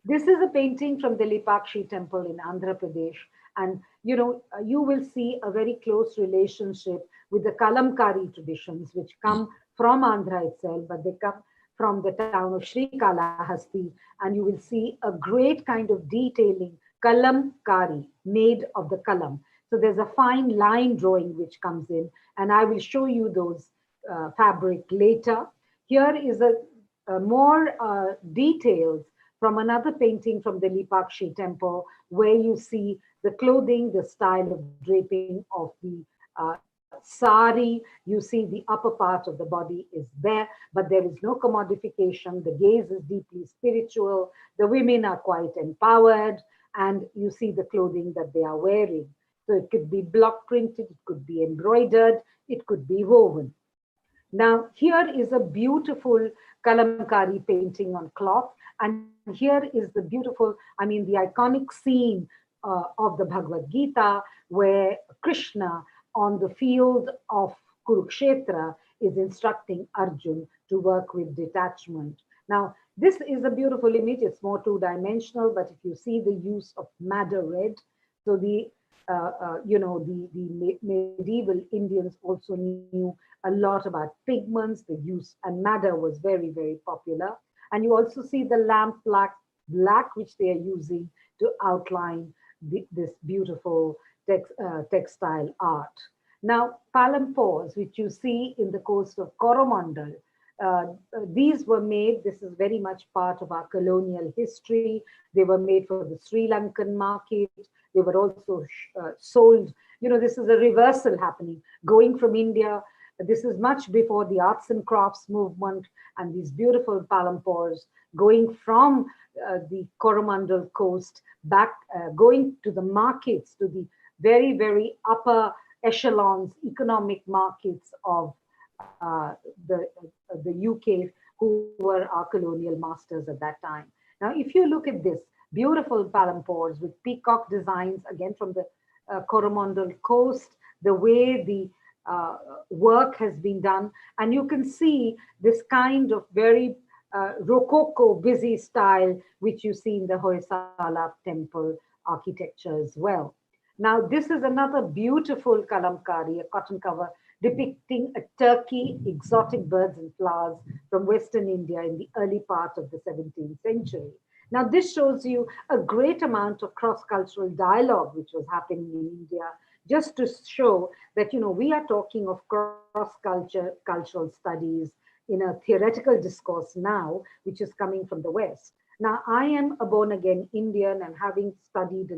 [SPEAKER 3] This is a painting from the Lipakshi temple in Andhra Pradesh. And, you will see a very close relationship with the Kalamkari traditions, which come from Andhra itself, but they come from the town of Srikalahasti. And you will see a great kind of detailing, Kalamkari, made of the Kalam. So there's a fine line drawing which comes in, and I will show you those fabric later. Here is a more details from another painting from the Lipakshi temple, where you see the clothing, the style of draping of the sari. You see the upper part of the body is bare, but there is no commodification. The gaze is deeply spiritual. The women are quite empowered. and you see the clothing that they are wearing. So it could be block printed, it could be embroidered, it could be woven. Now, here is a beautiful kalamkari painting on cloth, and here is the beautiful, the iconic scene of the Bhagavad Gita, where Krishna on the field of Kurukshetra is instructing Arjun to work with detachment. Now, this is a beautiful image. It's more two-dimensional, but if you see the use of madder red, so the medieval Indians also knew a lot about pigments, the use, and madder was very, very popular. And you also see the lamp black which they are using to outline this beautiful textile art. Now, palampores, which you see in the coast of Coromandel, these were made, this is very much part of our colonial history. They were made for the Sri Lankan market. They were also sold. This is a reversal happening, going from India. This is much before the arts and crafts movement, and these beautiful palampores going from the Coromandel coast back, going to the markets, to the very, very upper echelons, economic markets of the UK, who were our colonial masters at that time. Now, if you look at this, beautiful palampores with peacock designs, again from the Coromandel coast, the way the work has been done, and you can see this kind of very Rococo busy style, which you see in the Hoysala temple architecture as well. Now, this is another beautiful kalamkari, a cotton cover depicting a turkey, exotic birds and flowers from Western India in the early part of the 17th century. Now, this shows you a great amount of cross-cultural dialogue which was happening in India, just to show that, we are talking of cultural studies in a theoretical discourse now, which is coming from the West. Now, I am a born-again Indian, and having studied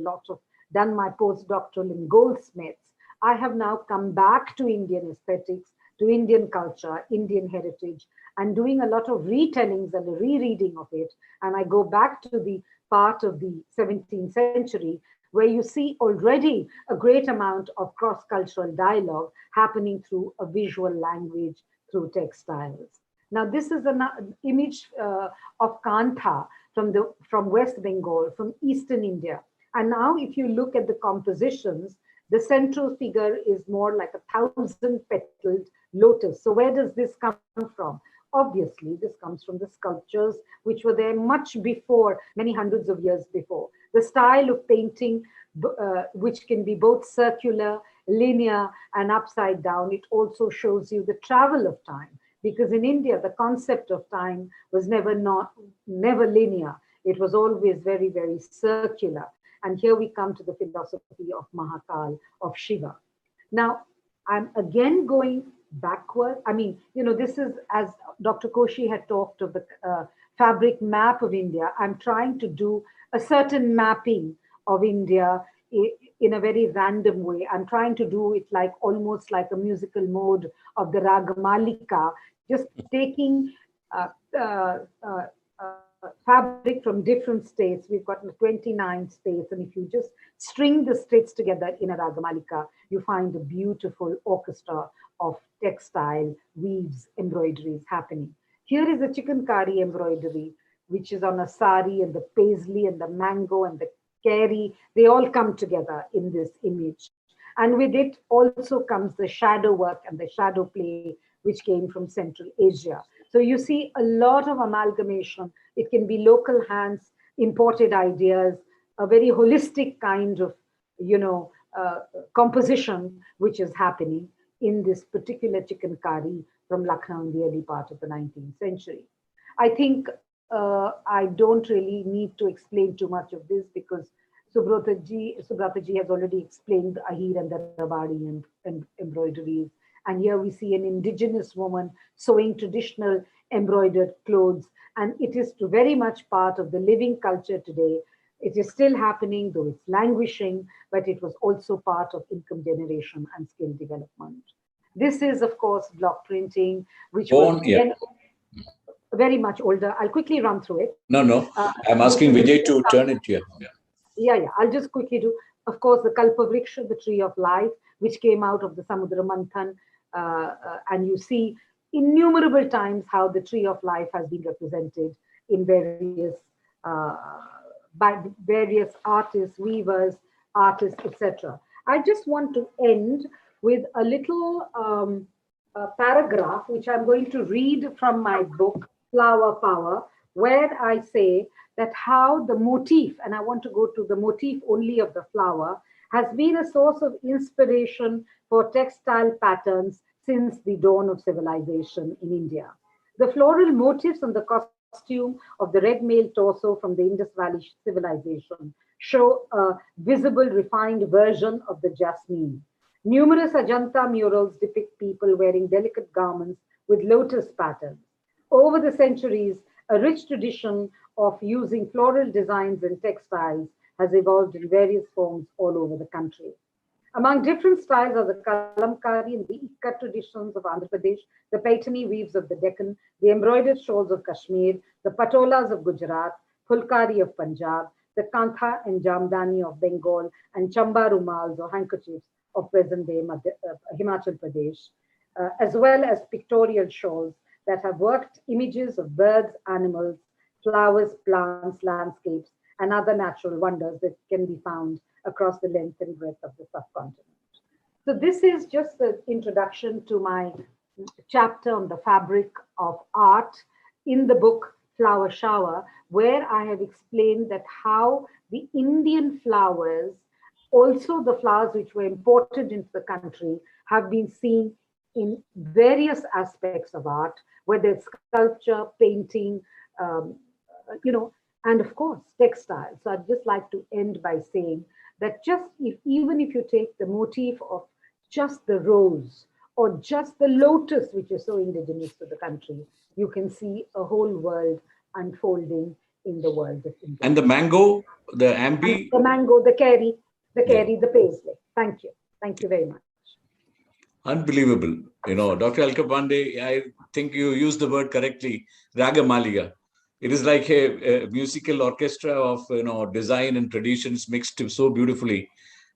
[SPEAKER 3] done my postdoctoral in goldsmiths, I have now come back to Indian aesthetics, to Indian culture, Indian heritage, and doing a lot of retellings and a rereading of it. And I go back to the part of the 17th century where you see already a great amount of cross-cultural dialogue happening through a visual language, through textiles. Now, this is an image of Kantha from West Bengal, from Eastern India. And now, if you look at the compositions, the central figure is more like a 1,000-petaled lotus. So where does this come from? Obviously, this comes from the sculptures which were there much before, many hundreds of years before. The style of painting, which can be both circular, linear, and upside down, it also shows you the travel of time. Because in India, the concept of time was never linear. It was always very, very circular. And here we come to the philosophy of Mahakal, of Shiva. Now, I'm again going backward. This is, as Dr. Koshi had talked of the fabric map of India. I'm trying to do a certain mapping of India in a very random way. I'm trying to do it almost like a musical mode of the Ragamalika, just taking fabric from different states. We've got 29 states, and if you just string the states together in a Ragamalika, you find a beautiful orchestra of textile, weaves, embroideries happening. Here is a chikankari embroidery, which is on a sari, and the paisley and the mango and the keri, they all come together in this image. And with it also comes the shadow work and the shadow play, which came from Central Asia. So you see a lot of amalgamation. It can be local hands, imported ideas, a very holistic kind of, composition, which is happening in this particular chikankari from Lucknow in the early part of the 19th century. I think I don't really need to explain too much of this, because Subrata ji has already explained the ahir and the rabadi and embroideries. And here we see an indigenous woman sewing traditional embroidered clothes. And it is very much part of the living culture today. It is still happening, though it's languishing, but it was also part of income generation and skill development. This is, of course, block printing, which was very much older. I'll quickly run through it.
[SPEAKER 1] No. I'm asking Vijay to turn it here. Yeah.
[SPEAKER 3] I'll just quickly do. Of course, the Kalpavriksha, the tree of life, which came out of the Samudra Manthan, and you see innumerable times how the tree of life has been represented in uh, by various artists, weavers, artists, etc. I just want to end with a little paragraph, which I'm going to read from my book, Flower Power, where I say that how the motif, and I want to go to the motif only of the flower, has been a source of inspiration for textile patterns since the dawn of civilization in India. The floral motifs on the costume of the red male torso from the Indus Valley civilization show a visible, refined version of the jasmine. Numerous Ajanta murals depict people wearing delicate garments with lotus patterns. Over the centuries, a rich tradition of using floral designs in textiles has evolved in various forms all over the country. Among different styles are the kalamkari and the ikka traditions of Andhra Pradesh, the paitani weaves of the Deccan, the embroidered shawls of Kashmir, the patolas of Gujarat, fulkari of Punjab, the kantha and jamdani of Bengal, and chamba rumals or handkerchiefs of present-day Himachal Pradesh, as well as pictorial shawls that have worked images of birds, animals, flowers, plants, landscapes, and other natural wonders that can be found across the length and breadth of the subcontinent. So, this is just the introduction to my chapter on the fabric of art in the book Flower Shower, where I have explained that how the Indian flowers, also the flowers which were imported into the country, have been seen in various aspects of art, whether it's sculpture, painting, um, and of course, textiles. So I'd just like to end by saying that even if you take the motif of just the rose or just the lotus, which is so indigenous to the country, you can see a whole world unfolding in the world of India.
[SPEAKER 1] And the mango, the
[SPEAKER 3] And
[SPEAKER 1] ambi.
[SPEAKER 3] the mango,
[SPEAKER 1] Yeah.
[SPEAKER 3] the paisley. Thank you. Thank you very much.
[SPEAKER 1] Unbelievable. Dr. Alkapande, I think you used the word correctly, Ragamaliga. It is like a musical orchestra of, design and traditions mixed so beautifully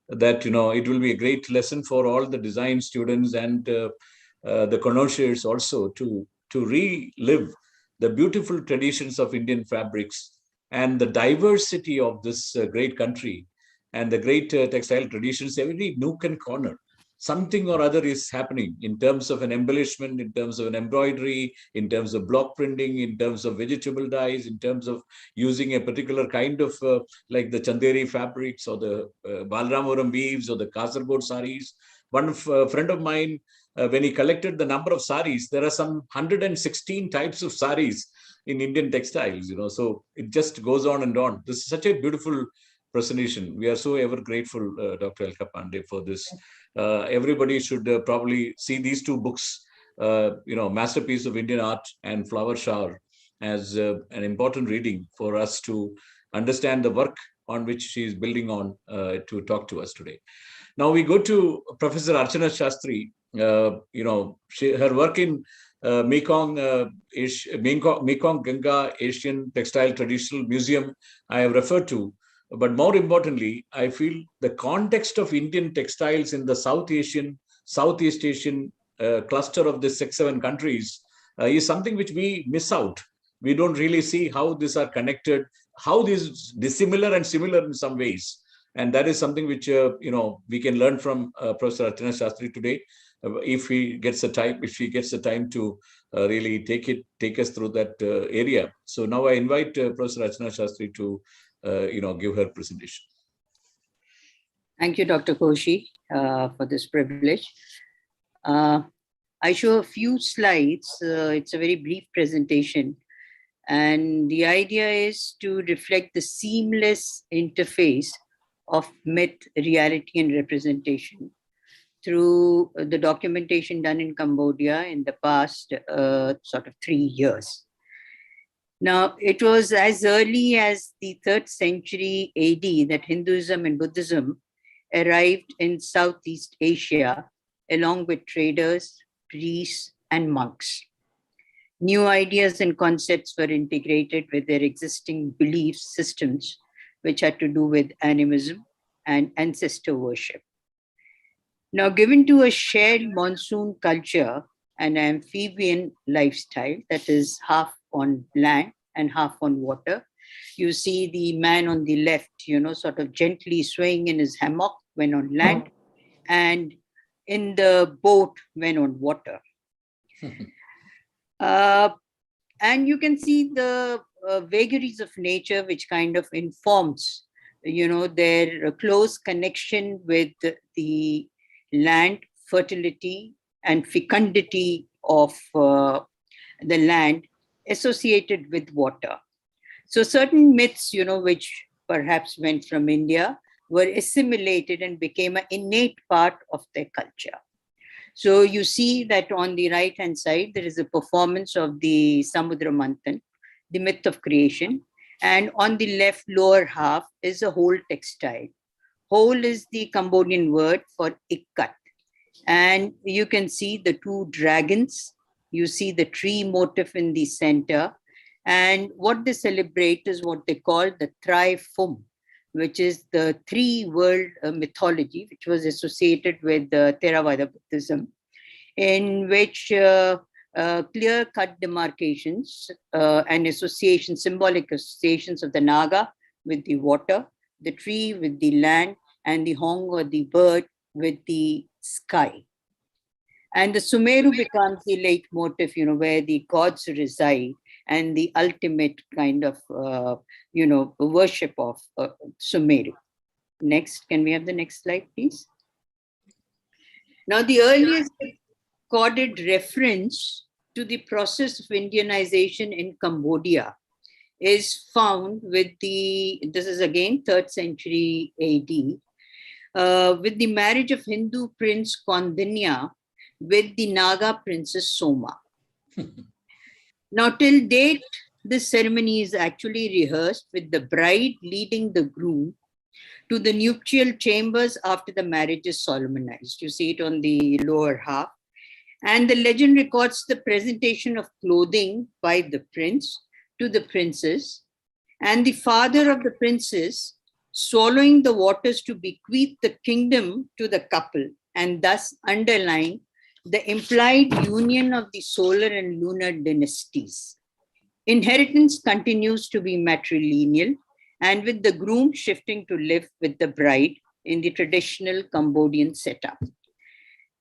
[SPEAKER 1] that, it will be a great lesson for all the design students and the connoisseurs also to relive the beautiful traditions of Indian fabrics and the diversity of this great country and the great textile traditions, every nook and corner something or other is happening in terms of an embellishment, in terms of an embroidery, in terms of block printing, in terms of vegetable dyes, in terms of using a particular kind of like the Chanderi fabrics or the Balramapuram weaves or the Kasargod saris. One friend of mine, when he collected the number of saris, there are some 116 types of saris in Indian textiles, so it just goes on and on. This is such a beautiful presentation. We are so ever grateful, Dr. Elka Pandey, for this. Everybody should probably see these two books, Masterpiece of Indian Art and Flower Shower, as an important reading for us to understand the work on which she is building on to talk to us today. Now we go to Professor Archana Shastri. Her work in Mekong Ganga Asian Textile Traditional Museum I have referred to. But more importantly, I feel the context of Indian textiles in the Southeast Asian cluster of the 6-7 countries is something which we miss out. We don't really see how these are connected, how these dissimilar and similar in some ways. And that is something which, we can learn from Professor Archana Shastri today. If she gets the time to really take us through that area. So now I invite Professor Archana Shastri to give her presentation.
[SPEAKER 5] Thank you, Dr. Koshi, for this privilege. I show a few slides. It's a very brief presentation. And the idea is to reflect the seamless interface of myth, reality, and representation through the documentation done in Cambodia in the past sort of 3 years. Now, it was as early as the 3rd century AD that Hinduism and Buddhism arrived in Southeast Asia, along with traders, priests, and monks. New ideas and concepts were integrated with their existing belief systems which had to do with animism and ancestor worship. Now, given to a shared monsoon culture and amphibian lifestyle, that is half on land and half on water, you see the man on the left, sort of gently swaying in his hammock when on land, and in the boat when on water. And you can see the vagaries of nature, which kind of informs, their close connection with the land, fertility and fecundity of the land associated with water. So certain myths, which perhaps went from India, were assimilated and became an innate part of their culture. So you see that on the right-hand side, there is a performance of the Samudra Manthan, the myth of creation. And on the left lower half is a whole textile. Whole is the Cambodian word for ikat. And you can see the two dragons. You see the tree motif in the center. And what they celebrate is what they call the Tri-Fum, which is the three-world mythology, which was associated with Theravada Buddhism, in which clear-cut demarcations and associations, symbolic associations of the Naga with the water, the tree with the land, and the hong or the bird with the sky. And the Sumeru becomes the leitmotif, where the gods reside, and the ultimate kind of, worship of Sumeru. Next, can we have the next slide, please? Now, the earliest recorded reference to the process of Indianization in Cambodia is found with this is again 3rd century AD, with the marriage of Hindu prince Kondinya with the Naga princess Soma. Now, till date, this ceremony is actually rehearsed with the bride leading the groom to the nuptial chambers after the marriage is solemnized. You see it on the lower half. And the legend records the presentation of clothing by the prince to the princess, and the father of the princess swallowing the waters to bequeath the kingdom to the couple, and thus underline the implied union of the solar and lunar dynasties. Inheritance continues to be matrilineal, and with the groom shifting to live with the bride in the traditional Cambodian setup.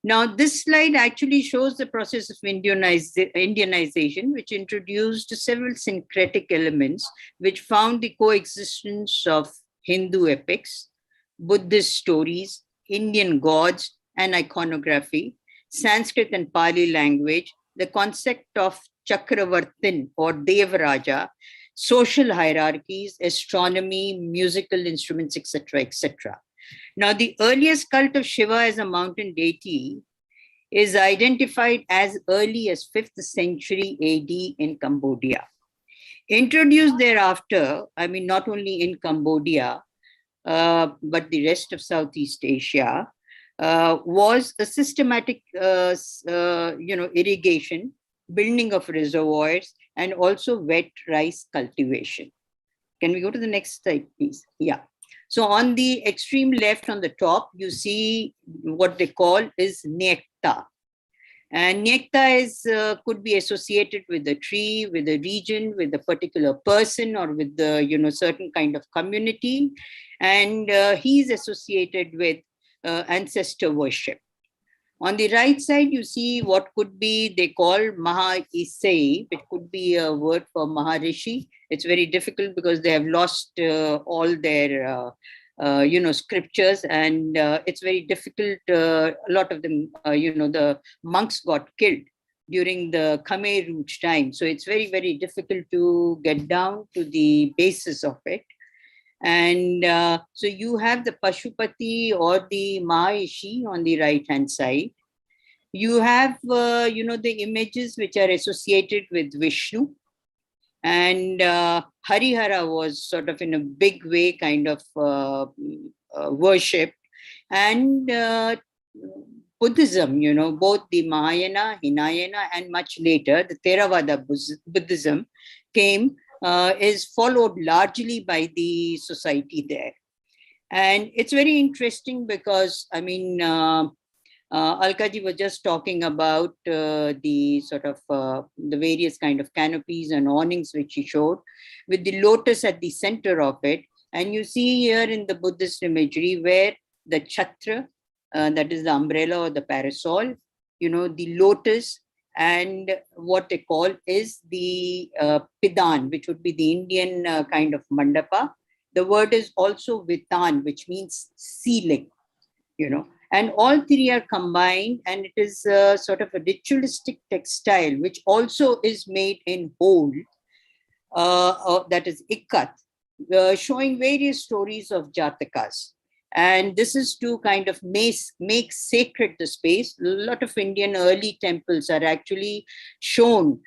[SPEAKER 5] Now, this slide actually shows the process of Indianization, which introduced several syncretic elements, which found the coexistence of Hindu epics, Buddhist stories, Indian gods and iconography, Sanskrit and Pali language, the concept of Chakravartin or Devaraja, social hierarchies, astronomy, musical instruments, etc., etc. Now, the earliest cult of Shiva as a mountain deity is identified as early as 5th century AD in Cambodia. Introduced thereafter, not only in Cambodia, but the rest of Southeast Asia, was a systematic, irrigation, building of reservoirs, and also wet rice cultivation. Can we go to the next slide, please? Yeah. So on the extreme left on the top, you see what they call is Nyekta. And Nyekta is, could be associated with a tree, with a region, with a particular person, or with the, certain kind of community. And he's associated with ancestor worship. On the right side, you see what could be, they call Maha Isai, which could be a word for Maharishi. It's very difficult because they have lost all their, scriptures, and it's very difficult. A lot of them, the monks got killed during the Khmer Rouge time. So it's very, very difficult to get down to the basis of it. And so you have the Pashupati or the Mahaishi on the right-hand side. You have, the images which are associated with Vishnu. And Harihara was sort of in a big way kind of worshipped. And Buddhism, both the Mahayana, Hinayana, and much later, the Theravada Buddhism came is followed largely by the society there. And it's very interesting because, I mean, Alkaji was just talking about the sort of the various kind of canopies and awnings which he showed, with the lotus at the center of it. And you see here in the Buddhist imagery where the chhatra, that is the umbrella or the parasol, the lotus, and what they call is the pidan, which would be the Indian kind of mandapa. The word is also vitan, which means ceiling, and all three are combined, and it is sort of a ritualistic textile, which also is made in whole, that is ikat, showing various stories of jatakas. And this is to kind of make sacred the space. A lot of Indian early temples are actually shown,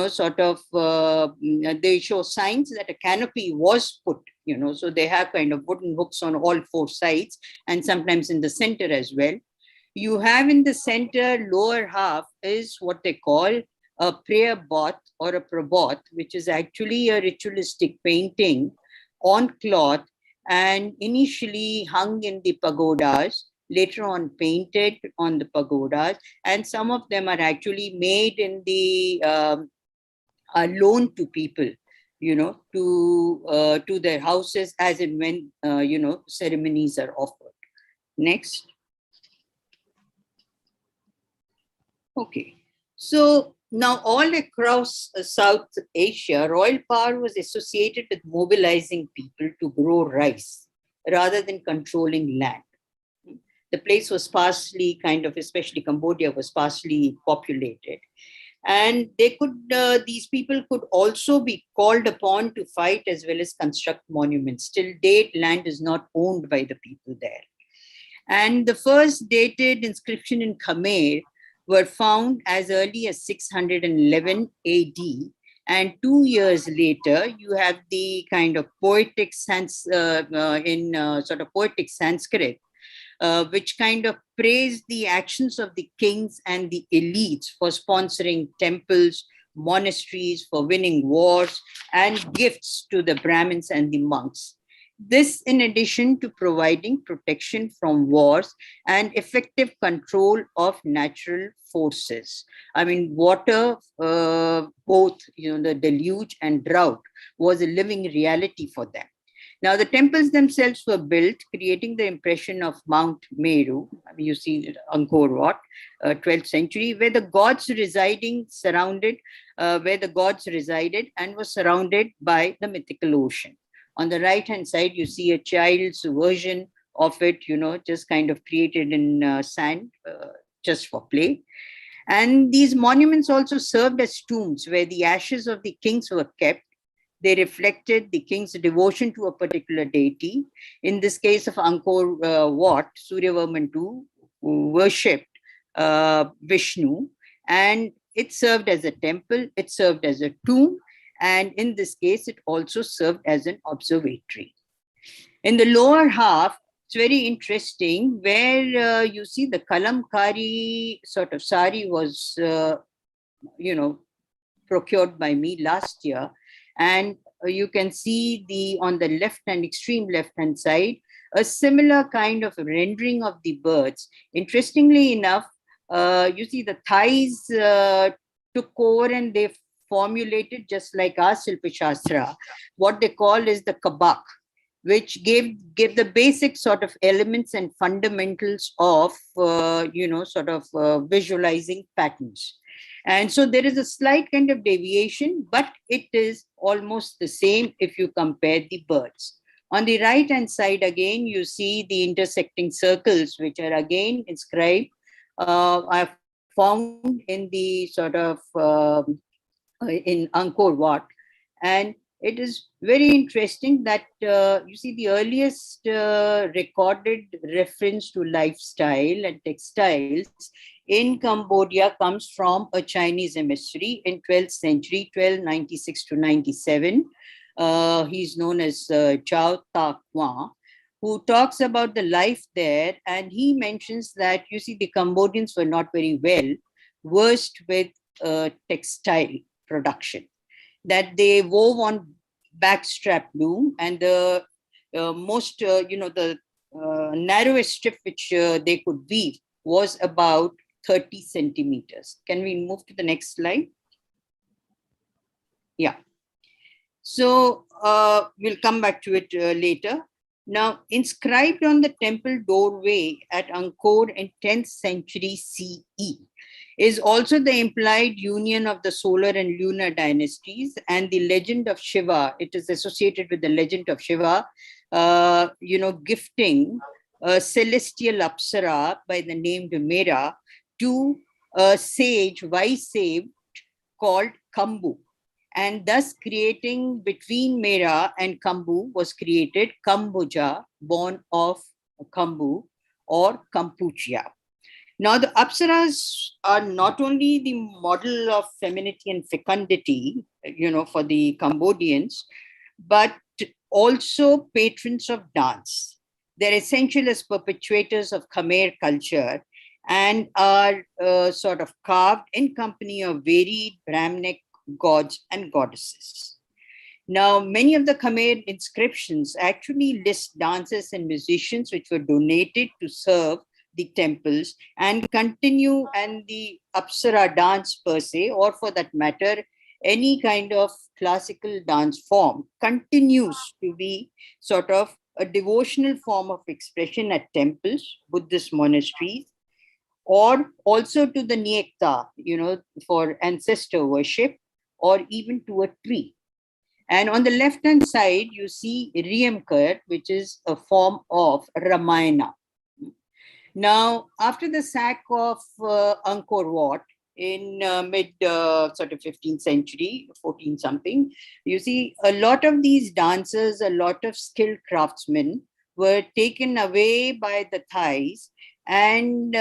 [SPEAKER 5] sort of, they show signs that a canopy was put, so they have kind of wooden hooks on all four sides and sometimes in the center as well. You have in the center lower half is what they call a prayer bot or a prabot, which is actually a ritualistic painting on cloth, and initially hung in the pagodas, later on painted on the pagodas, and some of them are actually made in the are loaned to people, to their houses as and when ceremonies are offered. Next. Okay, so now all across South Asia, royal power was associated with mobilizing people to grow rice rather than controlling land. The place was sparsely especially Cambodia was sparsely populated. And these people could also be called upon to fight as well as construct monuments. Till date, land is not owned by the people there. And the first dated inscription in Khmer were found as early as 611 AD. And 2 years later, you have the kind of poetic poetic Sanskrit, which kind of praised the actions of the kings and the elites for sponsoring temples, monasteries, for winning wars, and gifts to the Brahmins and the monks. This in addition to providing protection from wars and effective control of natural forces. I mean, water, both the deluge and drought, was a living reality for them. Now, the temples themselves were built, creating the impression of Mount Meru. I mean, you see Angkor Wat, 12th century, where the gods resided and was surrounded by the mythical ocean. On the right-hand side, you see a child's version of it, just kind of created in sand, just for play. And these monuments also served as tombs where the ashes of the kings were kept. They reflected the king's devotion to a particular deity. In this case of Angkor Wat, Suryavarman II worshipped Vishnu, and it served as a temple, it served as a tomb, and in this case, it also served as an observatory. In the lower half, it's very interesting where you see the kalamkari sort of sari was, procured by me last year. And you can see on the left-hand, extreme left-hand side, a similar kind of rendering of the birds. Interestingly enough, you see the Thais took over and they formulated, just like our Silpa Shastra, what they call is the kabak, which gave the basic sort of elements and fundamentals of, visualizing patterns. And so there is a slight kind of deviation, but it is almost the same if you compare the birds. On the right-hand side, again, you see the intersecting circles, which are again inscribed, are found in the sort of, in Angkor Wat. And it is very interesting that you see the earliest recorded reference to lifestyle and textiles in Cambodia comes from a Chinese emissary in 12th century, 1296 to 97. He's known as Chao Ta Kwa, who talks about the life there. And he mentions that, you see, the Cambodians were not very well versed with textile production, that they wove on backstrap loom, and the most, the narrowest strip which they could weave was about 30 centimeters. Can we move to the next slide? Yeah. So we'll come back to it later. Now, inscribed on the temple doorway at Angkor in 10th century CE is also the implied union of the solar and lunar dynasties and the legend of Shiva. It is associated with the legend of Shiva, gifting a celestial Apsara by the name of Mera to a sage, wise sage called Kambu. And thus creating between Mera and Kambu was created Kambuja, born of Kambu or Kampuchya. Now the Apsaras are not only the model of femininity and fecundity, for the Cambodians, but also patrons of dance. They're essential as perpetuators of Khmer culture and are sort of carved in company of varied Brahminic gods and goddesses. Now, many of the Khmer inscriptions actually list dancers and musicians which were donated to serve the temples and continue, and the Apsara dance per se, or for that matter, any kind of classical dance form continues to be sort of a devotional form of expression at temples, Buddhist monasteries, or also to the Niekta, for ancestor worship, or even to a tree. And on the left-hand side, you see Riemkar, which is a form of Ramayana. Now, after the sack of Angkor Wat in mid sort of 15th century, 14 something, you see a lot of these dancers, a lot of skilled craftsmen were taken away by the Thais, and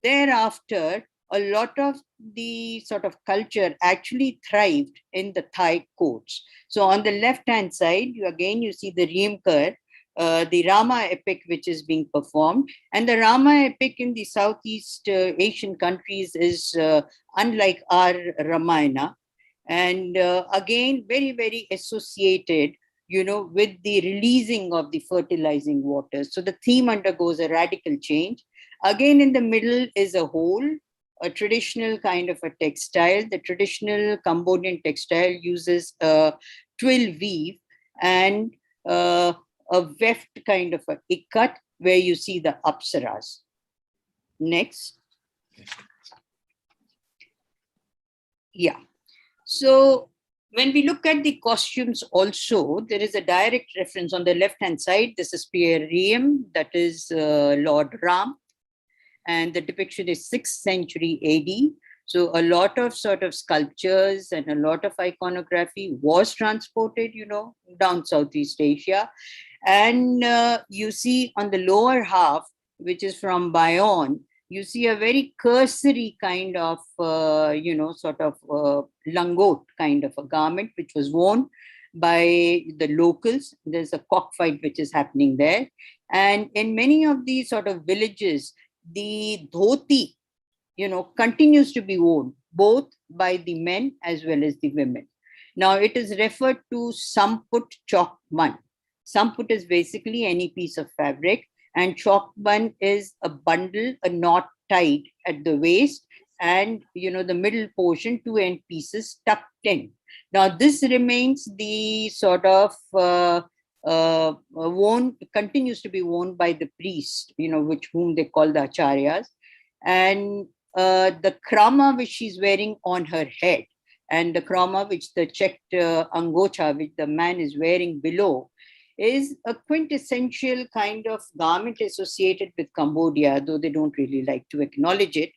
[SPEAKER 5] thereafter, a lot of the sort of culture actually thrived in the Thai courts. So on the left-hand side, you see the Riemkar, the Rama epic which is being performed. And the Rama epic in the Southeast Asian countries is unlike our Ramayana. And again, very, very associated, with the releasing of the fertilizing waters. So the theme undergoes a radical change. Again, in the middle is a hole, a traditional kind of a textile. The traditional Cambodian textile uses a twill weave and a weft kind of a ikat, where you see the apsaras. Next. Yeah. So when we look at the costumes also, there is a direct reference on the left-hand side. This is Pierre Riem, that is Lord Ram. And the depiction is 6th century AD. So a lot of sort of sculptures and a lot of iconography was transported, down Southeast Asia. And you see on the lower half, which is from Bayonne, you see a very cursory kind of, sort of langot kind of a garment, which was worn by the locals. There's a cockfight which is happening there. And in many of these sort of villages, the dhoti, continues to be worn both by the men as well as the women. Now it is referred to samput chokman. Samput is basically any piece of fabric, and chokman is a bundle, a knot tied at the waist, and the middle portion, two end pieces tucked in. Now this remains the sort of worn, continues to be worn by the priest, whom they call the acharyas. And the krama which she's wearing on her head, and the krama which the checked angocha which the man is wearing below, is a quintessential kind of garment associated with Cambodia, though they don't really like to acknowledge it.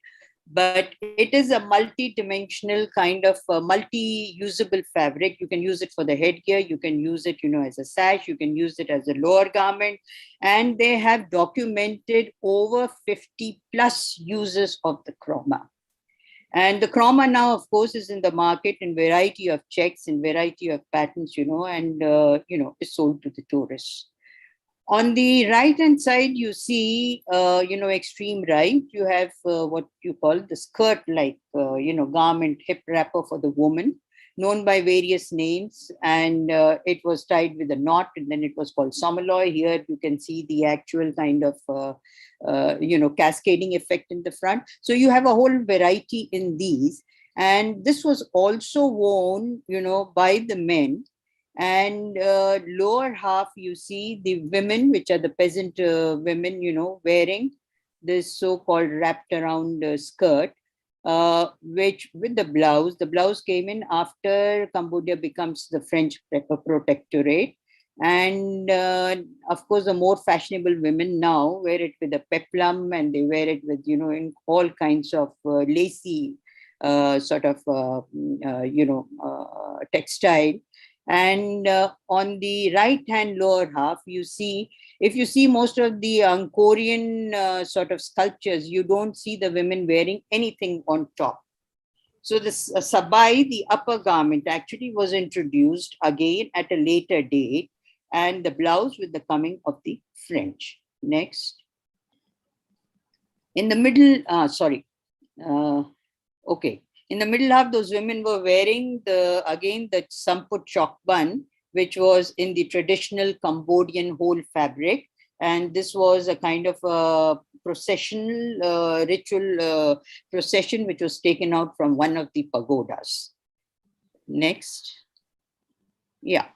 [SPEAKER 5] But it is a multi-dimensional kind of multi-usable fabric. You can use it for the headgear, you can use it, as a sash, you can use it as a lower garment. And they have documented over 50 plus uses of the krama. And the krama now, of course, is in the market in variety of checks, in variety of patterns, and, is sold to the tourists. On the right-hand side, you see, extreme right, you have what you call the skirt-like, garment, hip wrapper for the woman. known by various names, and it was tied with a knot, and then it was called Somaloy. Here you can see the actual kind of cascading effect in the front. So you have a whole variety in these, and this was also worn, by the men. And lower half, you see the women, which are the peasant women, wearing this so-called wrapped around skirt, which with the blouse came in after Cambodia becomes the French protectorate. And of course, the more fashionable women now wear it with a peplum, and they wear it with, in all kinds of lacy textile. And on the right hand lower half, if you see most of the Angkorian sort of sculptures, you don't see the women wearing anything on top. So this sabai, the upper garment, actually was introduced again at a later date, and the blouse with the coming of the French. Next. In the middle, in the middle half, those women were wearing the samput chokban, which was in the traditional Cambodian whole fabric. And this was a kind of a processional ritual procession, which was taken out from one of the pagodas. Next. Yeah.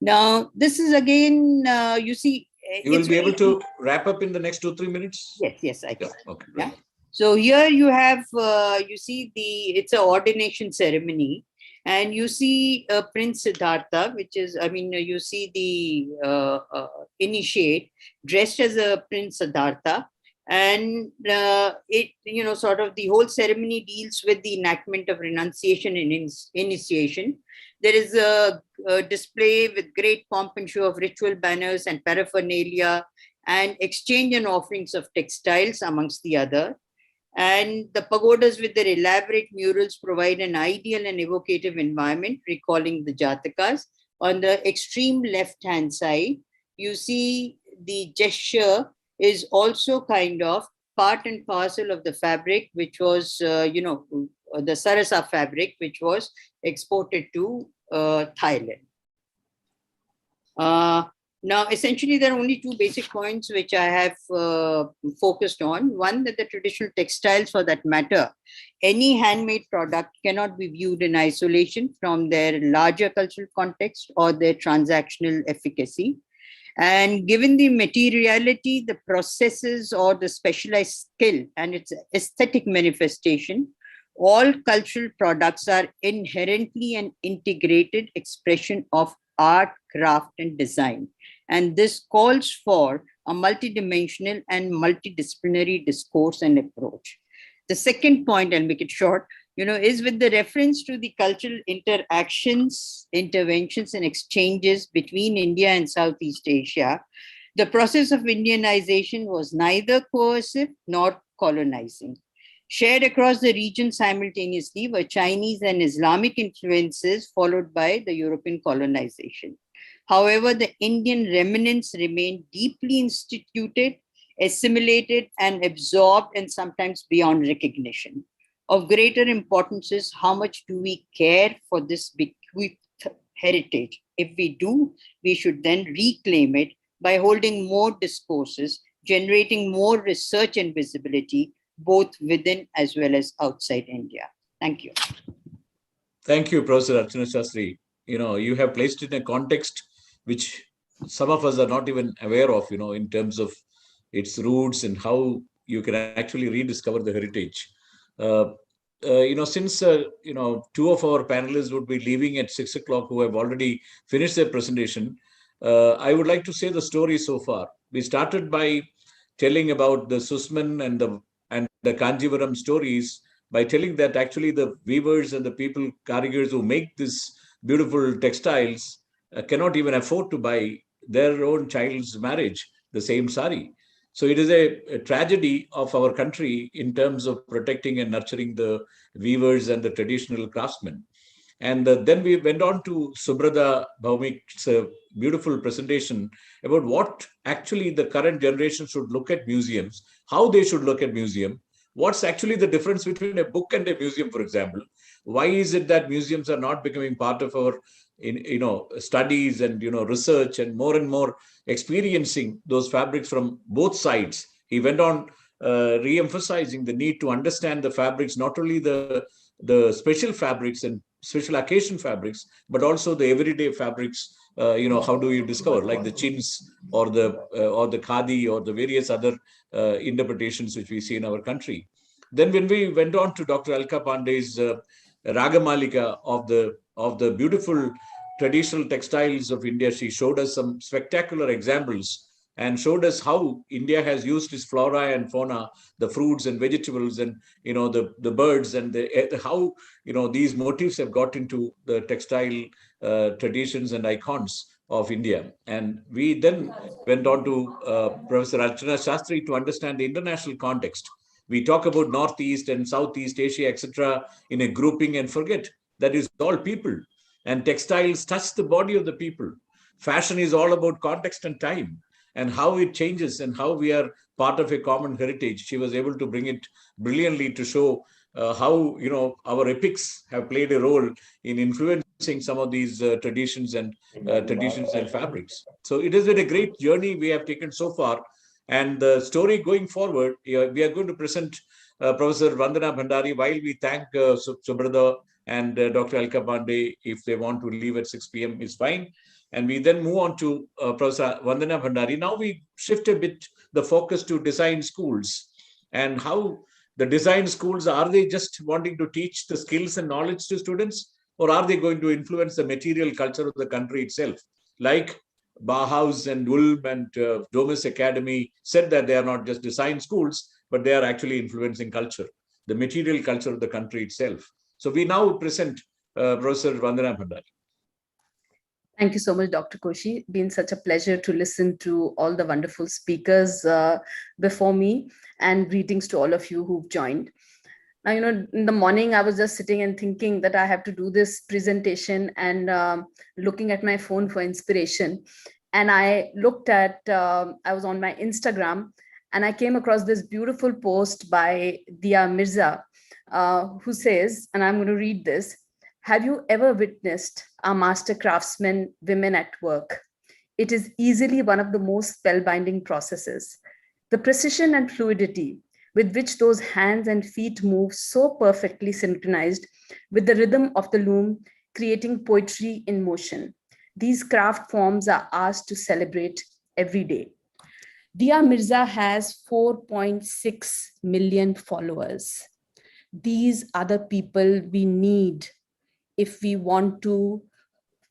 [SPEAKER 5] Now, this is again, you see.
[SPEAKER 1] You will be able to wrap up in the next 2-3 minutes?
[SPEAKER 5] Yes, I can.
[SPEAKER 1] Yeah, okay,
[SPEAKER 5] yeah. So here you have, it's an ordination ceremony, and you see Prince Siddhartha, which is, you see the initiate dressed as a Prince Siddhartha, and sort of the whole ceremony deals with the enactment of renunciation and initiation. There is a display with great pomp and show of ritual banners and paraphernalia, and exchange and offerings of textiles amongst the other. And the pagodas with their elaborate murals provide an ideal and evocative environment, recalling the Jatakas. On the extreme left-hand side, you see the gesture is also kind of part and parcel of the fabric, which was, the Sarasa fabric, which was exported to Thailand. Now, essentially, there are only two basic points which I have focused on. One, that the traditional textiles, for that matter, any handmade product cannot be viewed in isolation from their larger cultural context or their transactional efficacy. And given the materiality, the processes, or the specialized skill and its aesthetic manifestation, all cultural products are inherently an integrated expression of art, craft, and design. And this calls for a multidimensional and multidisciplinary discourse and approach. The second point, I'll make it short, is with the reference to the cultural interactions, interventions, and exchanges between India and Southeast Asia. The process of Indianization was neither coercive nor colonizing. Shared across the region simultaneously were Chinese and Islamic influences, followed by the European colonization. However, the Indian remnants remained deeply instituted, assimilated, and absorbed, and sometimes beyond recognition. Of greater importance is how much do we care for this bequeathed heritage. If we do, we should then reclaim it by holding more discourses, generating more research and visibility, both within as well as outside India. Thank you.
[SPEAKER 1] Thank you, Professor Archana Shastri. You have placed it in a context which some of us are not even aware of, in terms of its roots and how you can actually rediscover the heritage. Since two of our panelists would be leaving at 6 o'clock, who have already finished their presentation, I would like to say the story so far. We started by telling about the Susman and the Kanjivaram stories, by telling that actually the weavers and the people, karigars who make these beautiful textiles cannot even afford to buy their own child's marriage, the same sari. So it is a tragedy of our country in terms of protecting and nurturing the weavers and the traditional craftsmen. And then we went on to Subrata Bhaumik's beautiful presentation about what actually the current generation should look at museums, how they should look at museum, what's actually the difference between a book and a museum, for example? Why is it that museums are not becoming part of our studies and research, and more experiencing those fabrics from both sides? He went on re-emphasizing the need to understand the fabrics, not only the special fabrics and special occasion fabrics, but also the everyday fabrics. How do you discover, like the chins or the khadi or the various other interpretations which we see in our country? Then when we went on to Dr. Alka Pandey's Ragamalika of the beautiful traditional textiles of India, she showed us some spectacular examples and showed us how India has used its flora and fauna, the fruits and vegetables, and the birds, and how these motifs have got into the textile traditions and icons of India. And we then went on to Professor Archana Shastri to understand the international context. We talk about Northeast and Southeast Asia, etc., in a grouping and forget that is all people. And textiles touch the body of the people. Fashion is all about context and time, and how it changes, and how we are part of a common heritage. She was able to bring it brilliantly to show how our epics have played a role in influencing some of these traditions and fabrics. So it has been a great journey we have taken so far. And the story going forward, we are going to present Professor Vandana Bhandari, while we thank Subrata and Dr. Alka Pandey. If they want to leave at 6 p.m. is fine. And we then move on to Professor Vandana Bhandari. Now we shift a bit the focus to design schools, and how the design schools, are they just wanting to teach the skills and knowledge to students, or are they going to influence the material culture of the country itself? Like Bauhaus and Ulm and Domus Academy said that they are not just design schools, but they are actually influencing culture, the material culture of the country itself. So we now present Professor Vandana Bhandari.
[SPEAKER 6] Thank you so much, Dr. Koshi. Been such a pleasure to listen to all the wonderful speakers before me, and greetings to all of you who've joined. Now, in the morning, I was just sitting and thinking that I have to do this presentation, and looking at my phone for inspiration. And I looked at, I was on my Instagram, and I came across this beautiful post by Dia Mirza, who says, and I'm going to read this: "Have you ever witnessed our master craftsmen women at work? It is easily one of the most spellbinding processes. The precision and fluidity with which those hands and feet move, so perfectly synchronized with the rhythm of the loom, creating poetry in motion. These craft forms are ours to celebrate every day." Dia Mirza has 4.6 million followers. These are the people we need if we want to.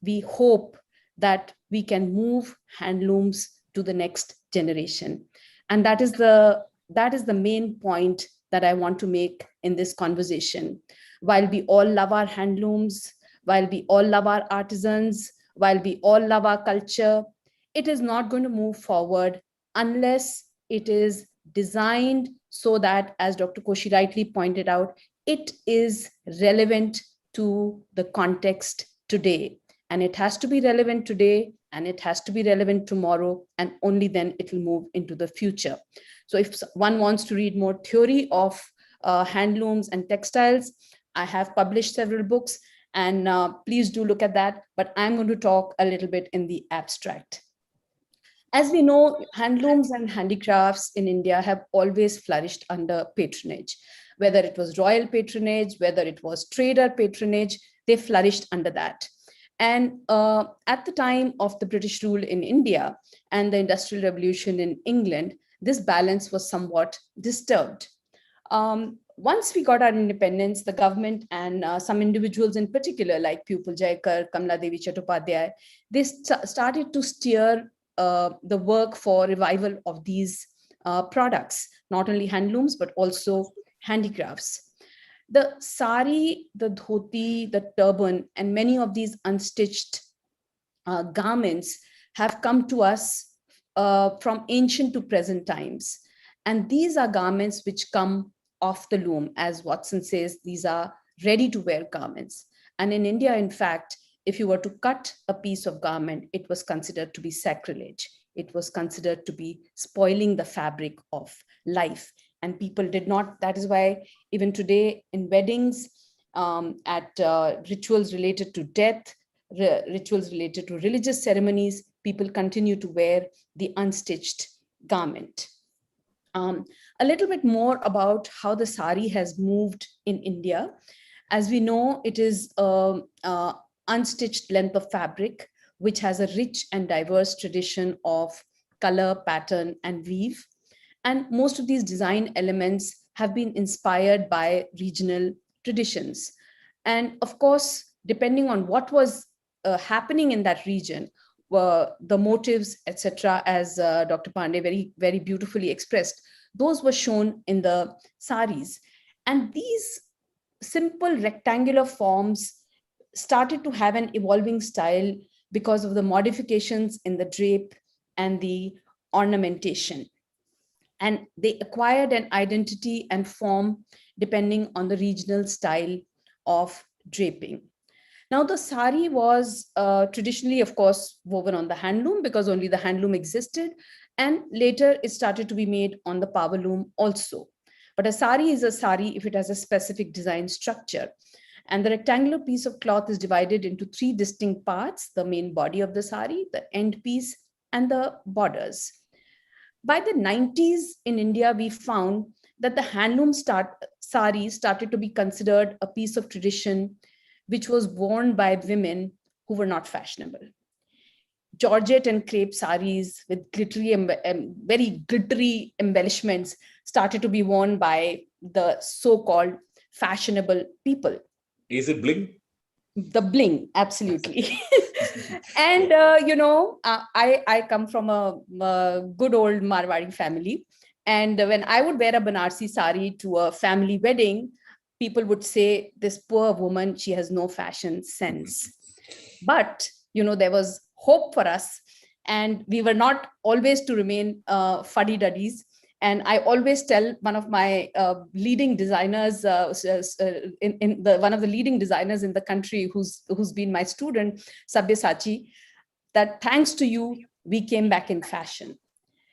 [SPEAKER 6] We hope that we can move handlooms to the next generation. And that is the main point that I want to make in this conversation. While we all love our handlooms, while we all love our artisans, while we all love our culture, it is not going to move forward unless it is designed so that, as Dr. Koshi rightly pointed out, it is relevant to the context today. And it has to be relevant today, and it has to be relevant tomorrow, and only then it will move into the future. So if one wants to read more theory of handlooms and textiles, I have published several books, and please do look at that. But I'm going to talk a little bit in the abstract. As we know, handlooms and handicrafts in India have always flourished under patronage. Whether it was royal patronage, whether it was trader patronage, they flourished under that. And at the time of the British rule in India and the Industrial Revolution in England, this balance was somewhat disturbed. Once we got our independence, the government and some individuals in particular, like Pupil Jaikar, Kamla Devi Chattopadhyay, they started to steer the work for revival of these products, not only handlooms, but also handicrafts. The sari, the dhoti, the turban, and many of these unstitched garments have come to us from ancient to present times. And these are garments which come off the loom. As Watson says, these are ready to wear garments. And in India, in fact, if you were to cut a piece of garment, it was considered to be sacrilege. It was considered to be spoiling the fabric of life. and people did not. That is why even today in weddings, at rituals related to death, rituals related to religious ceremonies, people continue to wear the unstitched garment. A little bit more about how the sari has moved in India. As we know, it is a unstitched length of fabric, which has a rich and diverse tradition of color, pattern, and weave. And most of these design elements have been inspired by regional traditions. And of course, depending on what was happening in that region, the motives, etc., as Dr. Pandey very beautifully expressed, those were shown in the saris. And these simple rectangular forms started to have an evolving style because of the modifications in the drape and the ornamentation. And they acquired an identity and form depending on the regional style of draping. Now, the sari was traditionally, of course, woven on the handloom because only the handloom existed. And later it started to be made on the power loom also. But a sari is a sari if it has a specific design structure. And the rectangular piece of cloth is divided into 3 distinct parts: the main body of the sari, the end piece, and the borders. By the 90s in India, we found that the handloom sari started to be considered a piece of tradition which was worn by women who were not fashionable. Georgette and crepe saris with glittery, very glittery embellishments started to be worn by the so-called fashionable people.
[SPEAKER 1] Is it bling?
[SPEAKER 6] The bling, absolutely. And, I come from a good old Marwari family. And when I would wear a Banarsi sari to a family wedding, people would say, this poor woman, she has no fashion sense. But, there was hope for us. And we were not always to remain fuddy-duddies. And I always tell one of my leading designers, one of the leading designers in the country who's been my student, Sabyasachi, that thanks to you, we came back in fashion.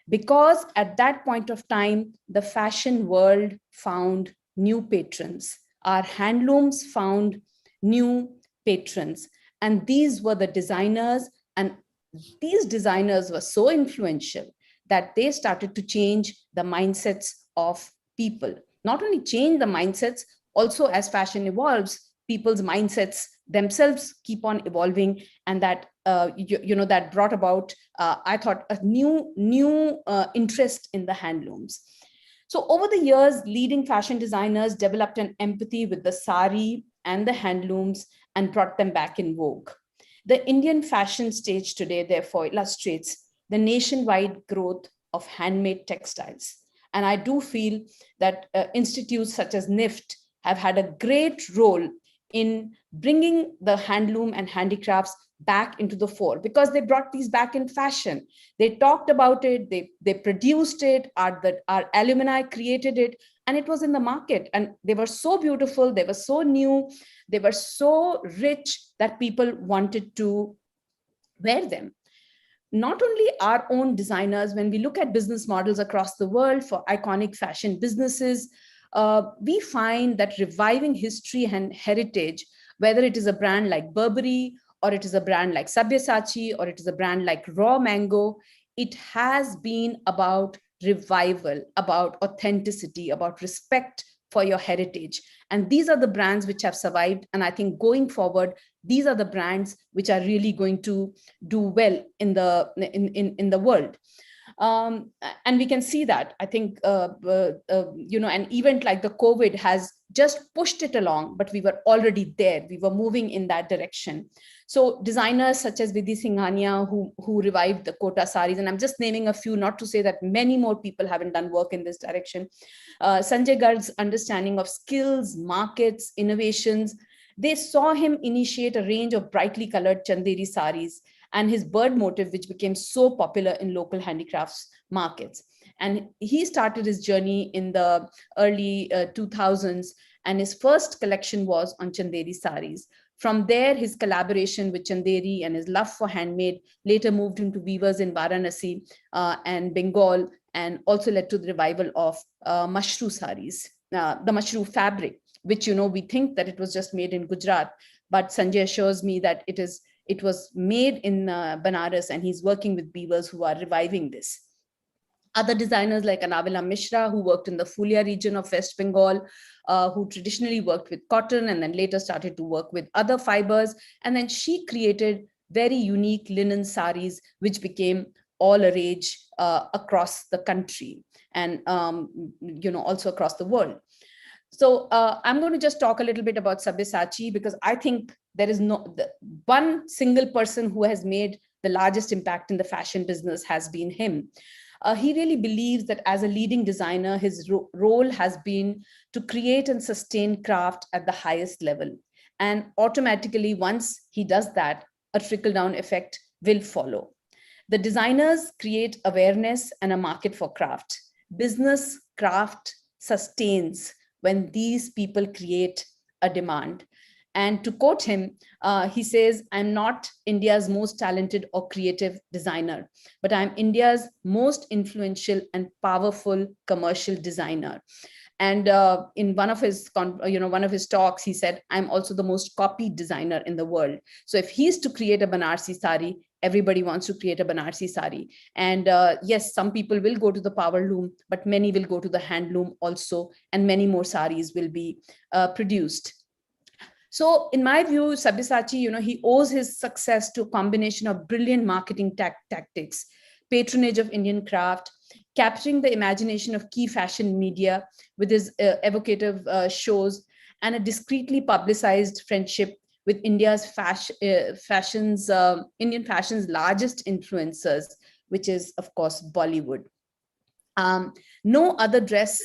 [SPEAKER 6] Because at that point of time, the fashion world found new patrons. Our handlooms found new patrons. And these were the designers. And these designers were so influential that they started to change the mindsets of people. Not only change the mindsets, also as fashion evolves, people's mindsets themselves keep on evolving. And that, that brought about, I thought, a new interest in the handlooms. So over the years, leading fashion designers developed an empathy with the sari and the handlooms and brought them back in vogue. The Indian fashion stage today, therefore, illustrates the nationwide growth of handmade textiles. And I do feel that institutes such as NIFT have had a great role in bringing the handloom and handicrafts back into the fore, because they brought these back in fashion. They talked about it, they produced it, our alumni created it, and it was in the market. And they were so beautiful, they were so new, they were so rich that people wanted to wear them. Not only our own designers, when we look at business models across the world for iconic fashion businesses, we find that reviving history and heritage, whether it is a brand like Burberry, or it is a brand like Sabyasachi, or it is a brand like Raw Mango, it has been about revival, about authenticity, about respect for your heritage. And these are the brands which have survived. And I think going forward, these are the brands which are really going to do well in the world. And we can see that, I think, an event like the COVID has just pushed it along, but we were already there. We were moving in that direction. So designers such as Vidhi Singhania, who revived the Kota saris, and I'm just naming a few, not to say that many more people haven't done work in this direction. Sanjay Garg's understanding of skills, markets, innovations, they saw him initiate a range of brightly colored Chanderi saris and his bird motif, which became so popular in local handicrafts markets. And he started his journey in the early 2000s, and his first collection was on Chanderi saris. From there, his collaboration with Chanderi and his love for handmade later moved him to weavers in Varanasi and Bengal, and also led to the revival of mashru saris, the mashru fabric, which, we think that it was just made in Gujarat, but Sanjay assures me that it was made in Banaras, and he's working with weavers who are reviving this. Other designers like Anavila Mishra, who worked in the Fulia region of West Bengal, who traditionally worked with cotton and then later started to work with other fibers. And then she created very unique linen saris, which became all a rage across the country and also across the world. So I'm going to just talk a little bit about Sabyasachi, because I think there is one single person who has made the largest impact in the fashion business has been him. He really believes that as a leading designer, his role has been to create and sustain craft at the highest level. And automatically, once he does that, a trickle-down effect will follow. The designers create awareness and a market for craft. Business craft sustains when these people create a demand. And to quote him, he says, "I'm not India's most talented or creative designer, but I'm India's most influential and powerful commercial designer." And in one of his talks, he said, "I'm also the most copied designer in the world." So if he's to create a Banarsi sari, everybody wants to create a Banarsi sari. And yes, some people will go to the power loom, but many will go to the handloom also, and many more saris will be produced. So in my view, Sabyasachi, he owes his success to a combination of brilliant marketing tactics, patronage of Indian craft, capturing the imagination of key fashion media with his evocative shows, and a discreetly publicized friendship with Indian fashion's largest influencers, which is, of course, Bollywood. No other dress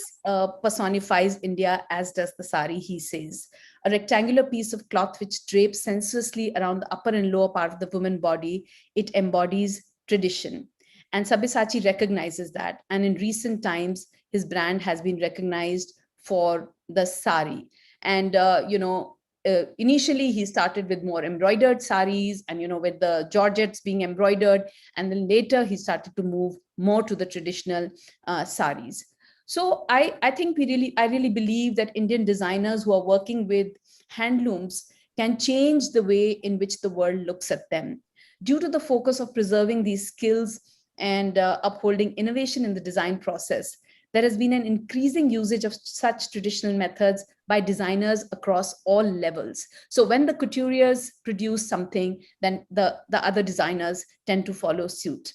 [SPEAKER 6] personifies India as does the sari, he says. A rectangular piece of cloth which drapes sensuously around the upper and lower part of the woman body, it embodies tradition. And Sabyasachi recognizes that. And in recent times, his brand has been recognized for the sari. And, initially he started with more embroidered saris and, with the georgettes being embroidered. And then later he started to move more to the traditional saris. So I think I really believe that Indian designers who are working with handlooms can change the way in which the world looks at them. Due to the focus of preserving these skills and upholding innovation in the design process, there has been an increasing usage of such traditional methods by designers across all levels. So when the couturiers produce something, then the other designers tend to follow suit.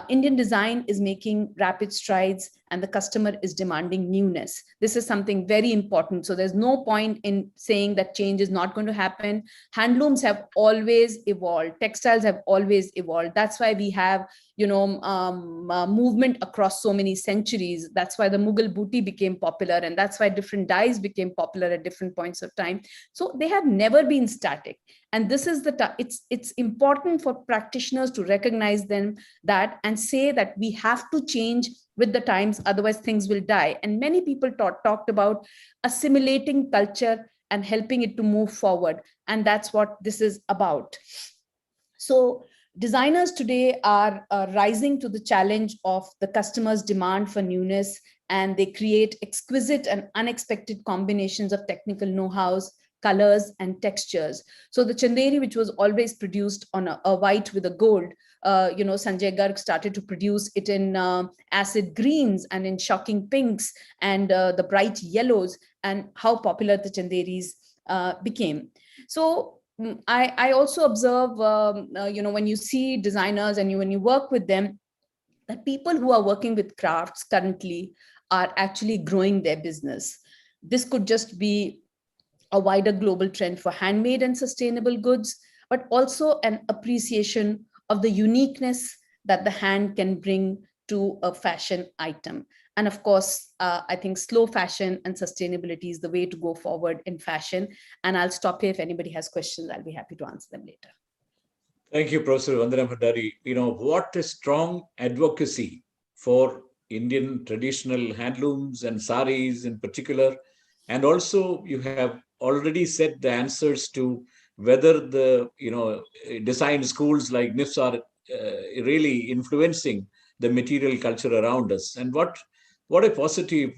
[SPEAKER 6] Indian design is making rapid strides, and the customer is demanding newness. This is something very important. So there's no point in saying that change is not going to happen. Handlooms have always evolved. Textiles have always evolved. That's why we have, movement across so many centuries. That's why the Mughal booty became popular, and that's why different dyes became popular at different points of time. So they have never been static. And this is it's important for practitioners to recognize that and say that we have to change with the times, otherwise things will die. And many people talked about assimilating culture and helping it to move forward. And that's what this is about. So designers today are rising to the challenge of the customer's demand for newness, and they create exquisite and unexpected combinations of technical know-hows, colors, and textures. So the Chanderi, which was always produced on a white with a gold, Sanjay Garg started to produce it in acid greens and in shocking pinks and the bright yellows, and how popular the Chanderis became. So I also observe, when you see designers and when you work with them, that people who are working with crafts currently are actually growing their business. This could just be a wider global trend for handmade and sustainable goods, but also an appreciation of the uniqueness that the hand can bring to a fashion item. And of course, I think slow fashion and sustainability is the way to go forward in fashion. And I'll stop here. If anybody has questions, I'll be happy to answer them later.
[SPEAKER 1] Thank you, Professor Vandana Bhandari. What a strong advocacy for Indian traditional handlooms and saris in particular. And also, you have already said the answers to whether the design schools like NIFs are really influencing the material culture around us, and what a positive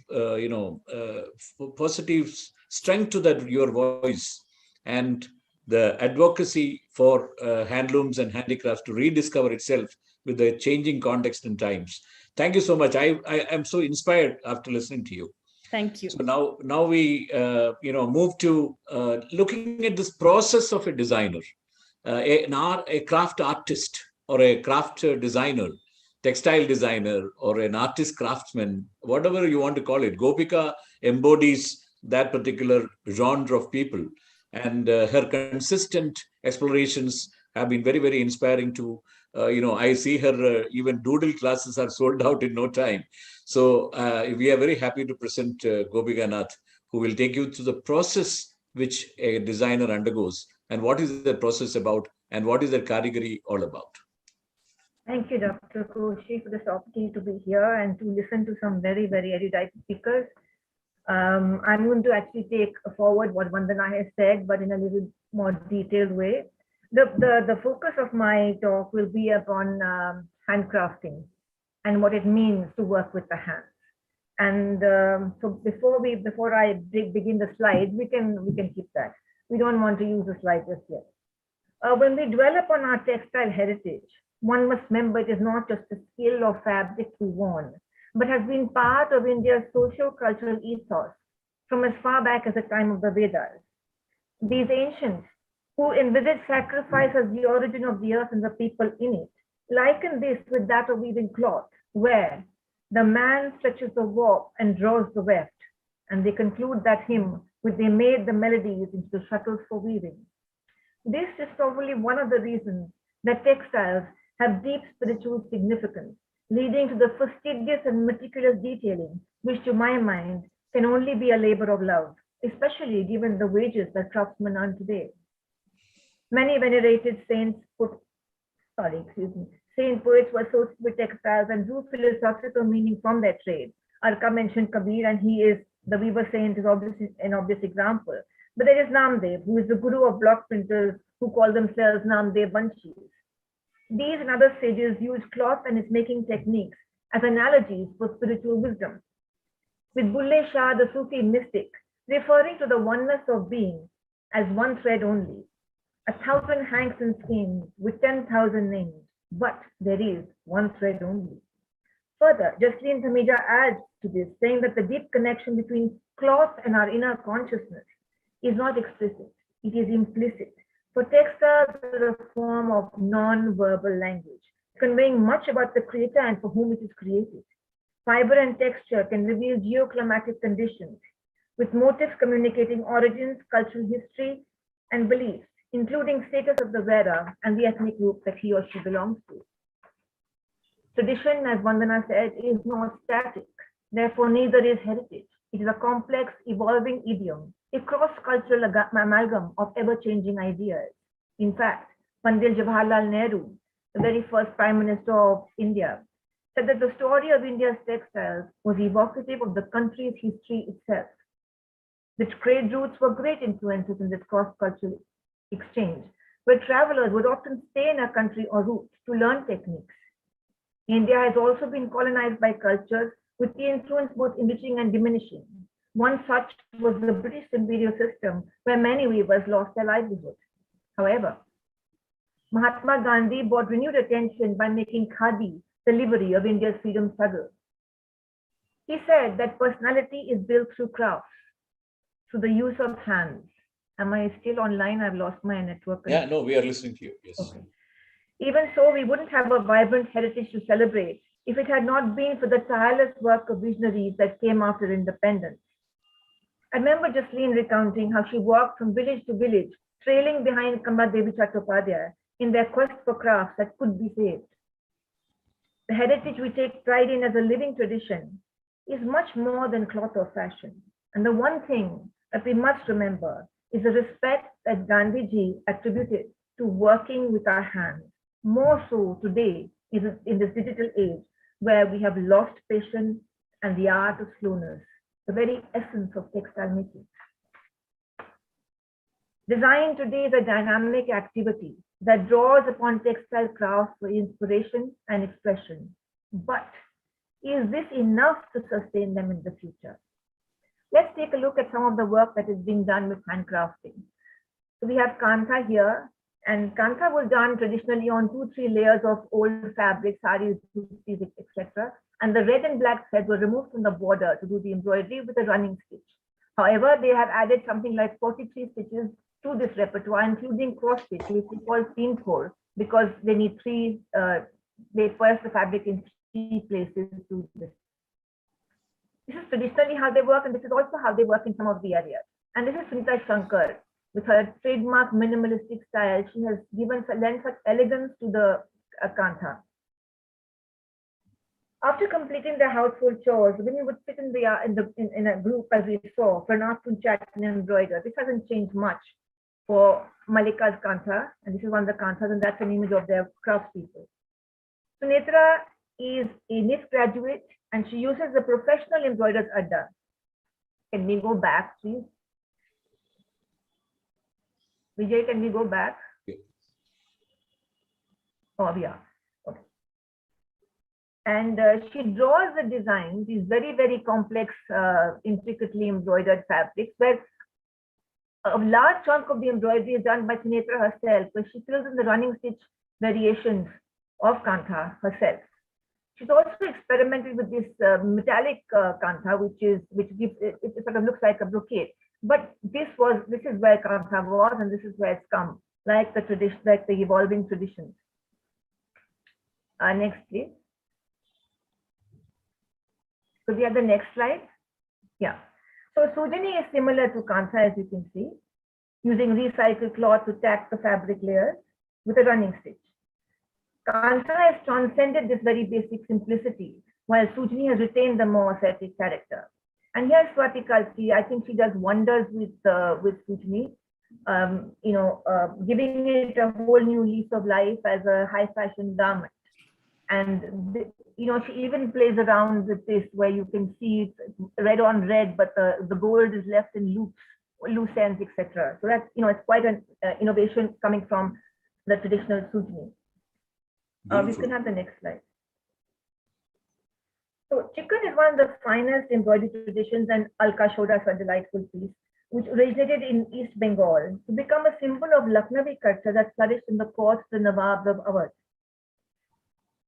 [SPEAKER 1] positive strength to that your voice, and the advocacy for handlooms and handicrafts to rediscover itself with the changing context and times. Thank you so much. I am so inspired after listening to you.
[SPEAKER 6] Thank you.
[SPEAKER 1] So now we move to looking at this process of a designer, a craft artist or a craft designer, textile designer or an artist craftsman, whatever you want to call it. Gopika embodies that particular genre of people, and her consistent explorations have been very, very inspiring to. I see her even doodle classes are sold out in no time. So we are very happy to present Gopika Nath, who will take you through the process which a designer undergoes, and what is the process about, and what is the category all about.
[SPEAKER 7] Thank you, Dr. Koshi, for this opportunity to be here and to listen to some very, very erudite speakers. I'm going to actually take forward what Vandana has said, but in a little more detailed way. The focus of my talk will be upon handcrafting and what it means to work with the hands. And so before I begin the slides, we can keep that. We don't want to use the slide just yet. When we dwell upon our textile heritage, one must remember it is not just a skill or fabric we worn, but has been part of India's socio-cultural ethos from as far back as the time of the Vedas. These ancients, who envisaged sacrifice as the origin of the earth and the people in it, liken this with that of weaving cloth, where the man stretches the warp and draws the weft, and they conclude that hymn with they made the melodies into the shuttles for weaving. This is probably one of the reasons that textiles have deep spiritual significance, leading to the fastidious and meticulous detailing, which to my mind can only be a labor of love, especially given the wages that craftsmen earn today. Many venerated saint poets were associated with textiles and drew philosophical meaning from their trade. Arka mentioned Kabir, and he is the weaver saint, is obviously an obvious example. But there is Namdev, who is the guru of block printers who call themselves Namdev Banshis. These and other sages use cloth and its making techniques as analogies for spiritual wisdom. With Bulle Shah, the Sufi mystic, referring to the oneness of being as one thread only. 1,000 hanks and skeins with 10,000 names, but there is one thread only. Further, Jasleen Thamija adds to this, saying that the deep connection between cloth and our inner consciousness is not explicit, it is implicit. For textiles are a form of non-verbal language, conveying much about the creator and for whom it is created. Fiber and texture can reveal geoclimatic conditions, with motifs communicating origins, cultural history, and beliefs, including status of the wearer and the ethnic group that he or she belongs to. Tradition, as Vandana said, is not static. Therefore, neither is heritage. It is a complex, evolving idiom, a cross-cultural amalgam of ever-changing ideas. In fact, Pandit Jawaharlal Nehru, the very first Prime Minister of India, said that the story of India's textiles was evocative of the country's history itself. The trade routes were great influences in this cross-cultural exchange, where travelers would often stay in a country or route to learn techniques. India has also been colonized by cultures with the influence both enriching and diminishing. One such was the British imperial system, where many weavers lost their livelihood. However, Mahatma Gandhi brought renewed attention by making khadi the livery of India's freedom struggle. He said that personality is built through crafts, through the use of hands. Am I still online? I've lost my network.
[SPEAKER 1] Yeah, no, we are listening to you. Yes.
[SPEAKER 7] Okay. Even so, we wouldn't have a vibrant heritage to celebrate if it had not been for the tireless work of visionaries that came after independence. I remember Jasleen recounting how she walked from village to village, trailing behind Kamladevi Chattopadhyay in their quest for crafts that could be saved. The heritage we take pride in as a living tradition is much more than cloth or fashion. And the one thing that we must remember is the respect that Gandhiji attributed to working with our hands, more so today in this digital age where we have lost patience and the art of slowness, the very essence of textile making. Design today is a dynamic activity that draws upon textile craft for inspiration and expression. But is this enough to sustain them in the future? Let's take a look at some of the work that is being done with handcrafting. So we have kantha here, and kantha was done traditionally on 2-3 layers of old fabric, saris, etc. And the red and black thread were removed from the border to do the embroidery with a running stitch. However, they have added something like 43 stitches to this repertoire, including cross stitch, which we call seam core, because they need they press the fabric in 3 places to do this. This is traditionally how they work, and this is also how they work in some of the areas. And this is Sunita Shankar. With her trademark minimalistic style, she has lent such elegance to the kantha. After completing their household chores, women would sit in a group, as we saw, for an afternoon chat and embroider. This hasn't changed much for Malika's kantha, and this is one of the kanthas, and that's an image of their craftspeople. Sunetra is a knit graduate, and she uses the professional embroider's adda. Can we go back, please? Vijay, can we go back?
[SPEAKER 1] Yeah.
[SPEAKER 7] Oh, yeah. Okay. And she draws the design, these very, very complex, intricately embroidered fabrics, where a large chunk of the embroidery is done by Sunetra herself, where she fills in the running stitch variations of kantha herself. She's also experimented with this metallic kantha, which gives it sort of looks like a brocade. But this is where kantha was, and this is where it's come, like the tradition, like the evolving traditions. Next, please. So we have the next slide. Yeah. So Sujani is similar to kantha, as you can see, using recycled cloth to tack the fabric layers with a running stitch. Kantha has transcended this very basic simplicity, while Sujani has retained the more ascetic character. And here's Swati Kalsi. I think she does wonders with Sujani, giving it a whole new lease of life as a high fashion garment. And she even plays around with this, where you can see it's red on red, but the gold is left in loops, loose ends, etc. So that's it's quite an innovation coming from the traditional Sujani. We can have the next slide. So chicken is one of the finest embroidery traditions, and Alka showed us a delightful piece, which originated in East Bengal to become a symbol of Lucknowi culture that flourished in the courts of the Nawabs of Awadh.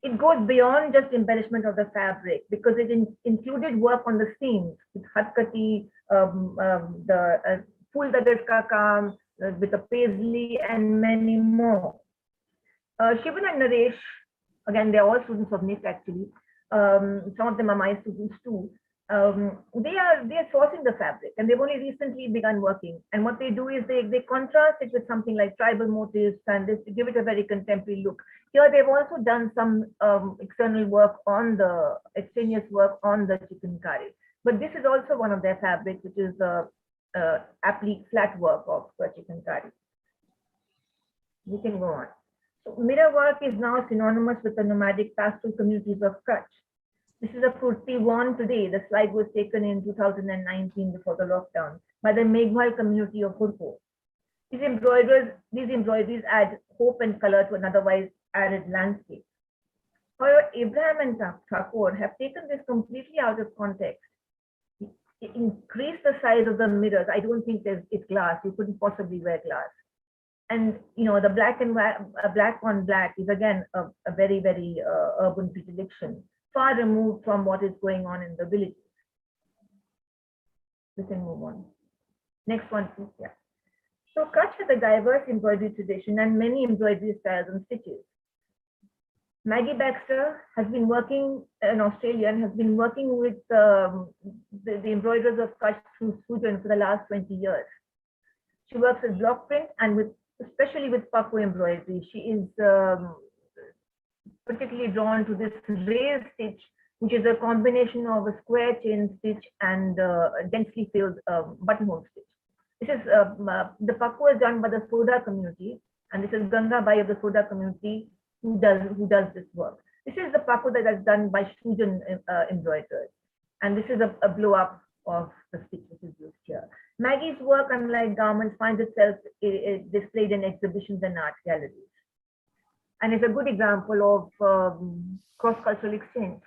[SPEAKER 7] It goes beyond just embellishment of the fabric, because it included work on the seams with hatkati, the full dadars ka kaam, with the paisley, and many more. Shivan and Naresh, again, they're all students of NIT actually. Some of them are my students too. They are sourcing the fabric, and they've only recently begun working. And what they do is they contrast it with something like tribal motifs, and they give it a very contemporary look. Here they've also done some external work on the extraneous work on the chikankari. But this is also one of their fabrics, which is the applique flat work of chikankari. We can go on. Mirror work is now synonymous with the nomadic pastoral communities of Kutch. This is a kurti worn today. The slide was taken in 2019 before the lockdown by the Meghwal community of Hurpo. These embroideries add hope and color to an otherwise arid landscape. However, Abraham and Thakur have taken this completely out of context. Increase the size of the mirrors. I don't think it's glass. You couldn't possibly wear glass. And the black on black is again a very, very urban predilection, far removed from what is going on in the villages. We can move on. Next one, please. Yeah. So Kutch has a diverse embroidery tradition and many embroidery styles and stitches. Maggie Baxter has been working in Australia and has been working with the embroiderers of Kutch through Sujan for the last 20 years. She works with block print and especially with Paco embroidery. She is particularly drawn to this raised stitch, which is a combination of a square chain stitch and a densely filled buttonhole stitch. This is the Paco is done by the Soda community, and this is Ganga Bai of the Soda community who does this work. This is the Paco that is done by Sujan embroiderers, and this is a blow up of the stitch which is used here. Maggie's work, unlike garments, finds itself displayed in exhibitions and art galleries, and is a good example of cross-cultural exchange.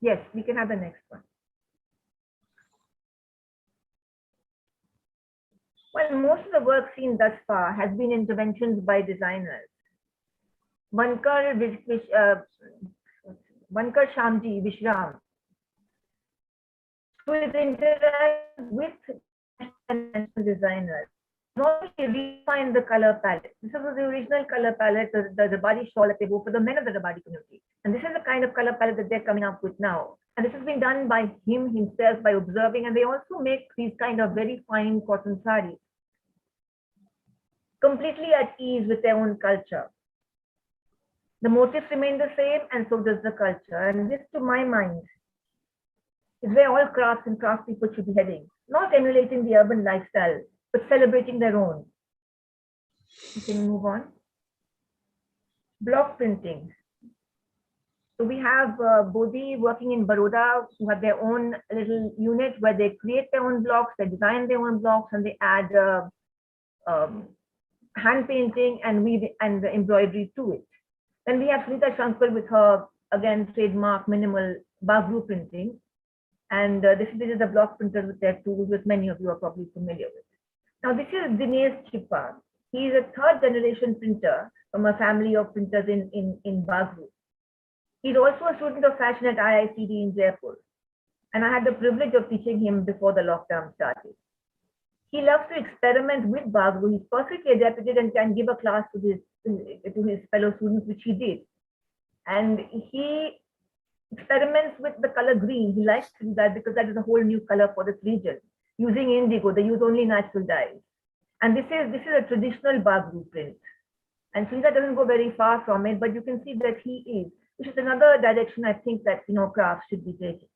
[SPEAKER 7] Yes, we can have the next one. Well, most of the work seen thus far has been interventions by designers. Vankar Shamji Vishram, who is interacting with national designers, not only refined the color palette. This was the original color palette, the Rabadi shawl that they wore for the men of the Rabadi community. And this is the kind of color palette that they're coming up with now. And this has been done by him himself, by observing, and they also make these kind of very fine cotton sarees, completely at ease with their own culture. The motifs remain the same, and so does the culture. And this, to my mind, is where all crafts and craft people should be heading, not emulating the urban lifestyle, but celebrating their own. We can move on. Block printing. So we have Bodhi working in Baroda, who have their own little unit where they create their own blocks, they design their own blocks, and they add hand painting and weave and the embroidery to it. Then we have Sunita Shankar with her, again, trademark minimal Bagru printing. And this is a block printer with their tools, which many of you are probably familiar with. Now, this is Dinesh Chippa. He is a third generation printer from a family of printers in Bagru. He's also a student of fashion at IICD in Jaipur. And I had the privilege of teaching him before the lockdown started. He loves to experiment with Bagru. He's perfectly adapted and can give a class to his fellow students, which he did. And he experiments with the color green. He likes to do that because that is a whole new color for this region. Using indigo, they use only natural dyes. And this is a traditional Bagru print. And Sunita doesn't go very far from it, but you can see that he is, which is another direction I think that crafts should be taking,